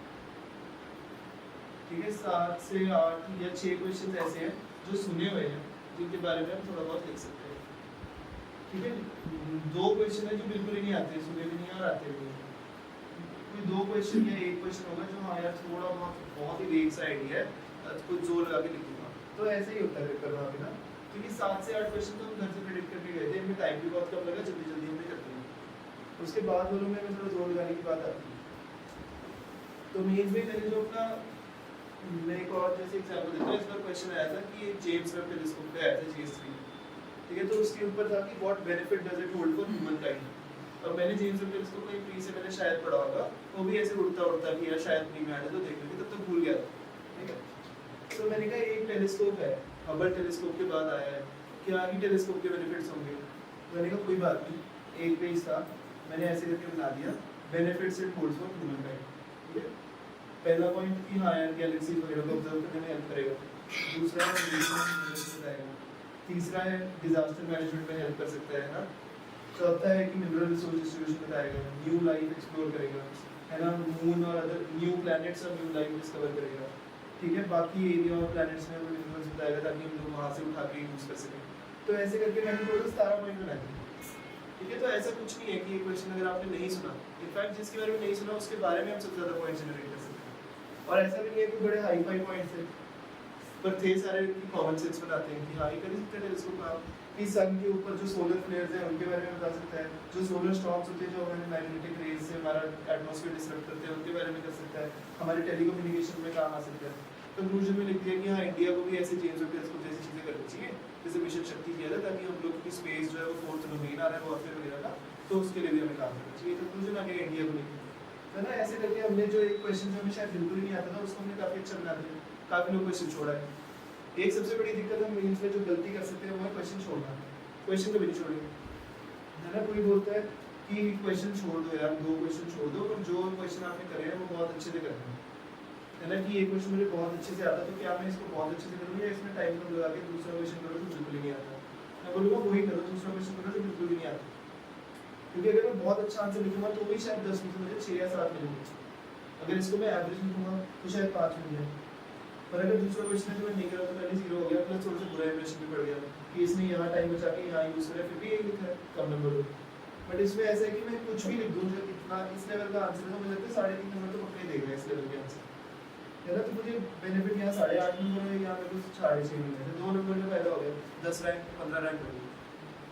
ठीक है, 7 से 8 या 6 क्वेश्चन ऐसे हैं जो सुने हुए हैं, जिनके बारे में हम थोड़ा बहुत लिख सकते हैं। ठीक है, 2 क्वेश्चन है जो बिल्कुल ही नहीं आते, सुने भी नहीं और आते भी नहीं। कोई 2 क्वेश्चन या 1 क्वेश्चन होगा जो हाँ यार थोड़ा बहुत ही वेग सा आइडिया है, कुछ जोर लगा के लिख दूंगा, तो ऐसे ही होता है पेपर वहाँ पे ना, क्योंकि 7 से 8 क्वेश्चन तो हम घर से प्रेडिक्ट करके गए थे, इनमें टाइम भी बहुत कम लगा, जल्दी जल्दी हमने कर दिया। उसके बाद वालों में थोड़ा जोर लगाने की बात आती है। तो मेंस में मैंने जो अपना, मैं एक और जैसे एग्जांपल देता हूँ, इस बार क्वेश्चन आया था कि जेम्स वेब टेलीस्कोप पे आया था GS3, ठीक है, तो उसके ऊपर था कि what benefit does it hold for human kind. और मैंने जेम्स वेब टेलीस्कोप को प्री से मैंने शायद पढ़ा होगा, वो भी ऐसे उड़ता उड़ता कि यार शायद प्री में आया तो देख लेंगे, तब तक भूल गया था। ठीक है, तो मैंने कहा एक टेलीस्कोप है, हबल टेलीस्कोप के बाद आया है, क्या ही टेलीस्कोप के बेनिफिट्स होंगे। तो मैंने कहा कोई बात नहीं, एक पेज था, मैंने ऐसे करके बना दिया, benefits it holds for human kind. ठीक है, पहला पॉइंट कि हाँ यार गैलेक्सी वगैरह को ऑब्जर्व करने में हेल्प करेगा, दूसरा है तीसरा है डिजास्टर मैनेजमेंट में हेल्प कर सकता है ना, चौथा है कि मिनरल रिसोर्स डिस्ट्रीब्यूशन बताएगा, न्यू लाइफ एक्सप्लोर करेगा, है ना, मून और अदर न्यू प्लैनेट्स और न्यू लाइफ डिस्कवर करेगा। ठीक है, बाकी एरिया और प्लैनेट्स में मिनरल्स बताएगा ताकि हम लोग वहाँ से उठा के यूज़ कर सकें। तो ऐसे करके मैंने टोटल 17 पॉइंट बनाए थे। ठीक है, तो ऐसा कुछ नहीं है कि ये क्वेश्चन अगर आपने नहीं सुना, इनफैक्ट जिसके बारे में नहीं सुना उसके बारे में हम सबसे ज़्यादा पॉइंट जनरेट कर सकते हैं। और ऐसा भी नहीं है कि बड़े हाई फाई पॉइंट्स हैं, पर थे सारे की कॉमन सेंस बनाते हैं कि हाँ ये कर ही सकते हैं टेलीस्कोप काम, कि सन के ऊपर जो सोलर फ्लेयर्स हैं उनके बारे में बता सकता है, जो सोलर स्टॉर्म्स होते हैं जो हमारे मैग्नेटिक रेज से हमारा एटमॉस्फेयर डिस्टर्ब करते हैं उनके बारे में कर सकता है, हमारे टेलीकम्युनिकेशन में काम आ सकता है। कंक्लूजन में लिख दिया कि हाँ इंडिया को भी ऐसे जेम्स वेब टेलीस्कोप जैसी चीज़ें करनी चाहिए, जैसे मिशन शक्ति किया था, ताकि हम लोग की स्पेस जो है वो 4th डोमेन आ रहा है वॉरफेयर वगैरह का, तो उसके लिए भी हमें काम करना चाहिए। कंक्लूजन आ गया इंडिया को लेकर, है ना। ऐसे करके हमने जो एक क्वेश्चन जो हमें शायद बिल्कुल ही नहीं आता था उसको हमने काफ़ी अच्छा बना दिया, काफ़ी लोग क्वेश्चन छोड़ा है। एक सबसे बड़ी दिक्कत हम मेंस में जो गलती कर सकते हैं वो है क्वेश्चन छोड़ना, क्वेश्चन कभी नहीं छोड़ेंगे, है ना। कोई बोलता है कि क्वेश्चन छोड़ दो यार, 2 क्वेश्चन छोड़ दो, पर जो क्वेश्चन आपने करे हैं वो बहुत अच्छे से करना है ना, कि ये क्वेश्चन मुझे बहुत अच्छे से आता तो क्या मैं इसको बहुत अच्छे से करूँगा या इसमें टाइम कम लगा के दूसरा क्वेश्चन करो तो बिल्कुल ही नहीं आता। मैं बोलूँगा वही करो, दूसरा क्वेश्चन करो तो बिल्कुल ही नहीं आता, क्योंकि अगर मैं बहुत अच्छा आंसर लिखूंगा तो भी शायद 10 में से मुझे 6 या 7 मिलेंगे, अगर इसको मैं एवरेज लिखूंगा तो शायद 5 मिल जाए। पर अगर दूसरा क्वेश्चन है जो मैं नहीं करा तो पहले 0 हो गया, प्लस थोड़ा सा बुरा इंप्रेशन भी पड़ गया कि इसने यहाँ टाइम बचा के यहाँ यूज़ करा, फिर भी यही लिखा है कम नंबर हो। बट इसमें ऐसा है कि मैं कुछ भी लिख दूँ जो इतना इस लेवल का आंसर है, मुझे लगता है 3.5 नंबर तो पक्का ही देगा इस लेवल के आंसर, है ना। तो मुझे बेनिफिट यहाँ 8.5 नंबर है, यहाँ मेरे को 6.5 मिले थे, 2 नंबर में फायदा हो गया, 10 रैंक 15 रैंक हो गई।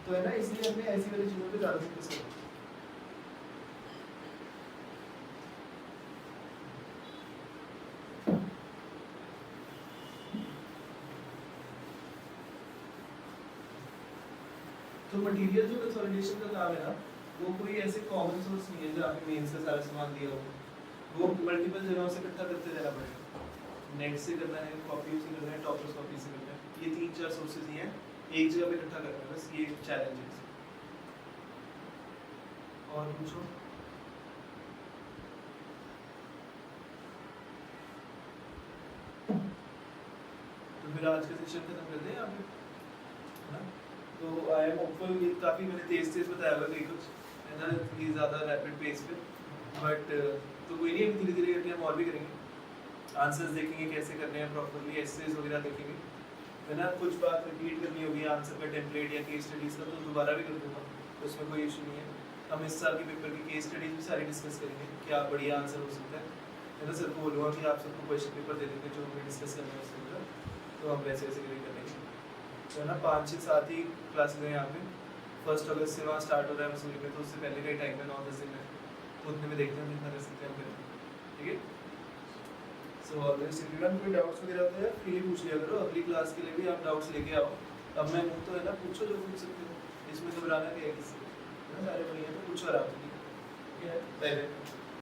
तो है ना, इसलिए हमने ऐसी वाली चीज़ों पर ज़्यादा फोकस करा। तो मटेरियल जो कंसोलिडेशन का काम है ना, वो कोई ऐसे कॉमन सोर्स नहीं है जहाँ पे मेंस का सारा सामान दिया हो, वो मल्टीपल जगहों से इकट्ठा करते जाना पड़ेगा। नेट से करना है, कॉपी से करना है, टॉपर्स कॉपी से करना है, ये 3-4 सोर्सेज ही हैं, एक जगह पे इकट्ठा करना है, बस ये चैलेंज है। और पूछो। तो फिर आज का सेशन खत्म कर दें यहाँ पे, है ना। तो आई एम होपफुल, ये काफ़ी मैंने तेज बताया होगा कहीं कुछ, है ना, इतनी ज़्यादा रैपिड पेस पे, बट तो कोई नहीं, धीरे धीरे करके हम और भी करेंगे, आंसर्स देखेंगे कैसे करने हैं प्रॉपरली, एसेज वगैरह देखेंगे, है ना। कुछ बात रिपीट करनी होगी आंसर का टेम्पलेट या केस स्टडीज़ का, तो दोबारा भी कर दूँगा, तो उसमें कोई इशू नहीं है। हम इस साल के पेपर की केस स्टडीज़ भी सारी डिस्कस करेंगे, क्या बढ़िया आंसर हो सकता है ना। सर को बोलूँगा कि आप सबको क्वेश्चन पेपर दे देंगे जो हमें डिस्कस करना है उसके ऊपर, तो हम वैसे वैसे करके कर लेंगे, तो है ना। 5 से 7 ही क्लासेज हैं यहाँ पे, 1 अगस्त से वहाँ स्टार्ट हो रहा है मसूरी में, तो उससे पहले का ही टाइम है 9-10 दिन में, तो उतने में देखते हैं जितना कर सकते हैं हम करें, ठीक है। सो ऑलवेज इफ यू कोई डाउट्स वगैरह होते हैं फ्रीली पूछ लिया करो, अगली क्लास के लिए भी आप डाउट्स लेके आओ। अब मैं हूँ तो है ना, पूछो जो पूछ सकते हो, इसमें घबराना क्या है किसी को, है ना, सारे बढ़िया, तो पूछो आराम से, ठीक है, बाय बाय।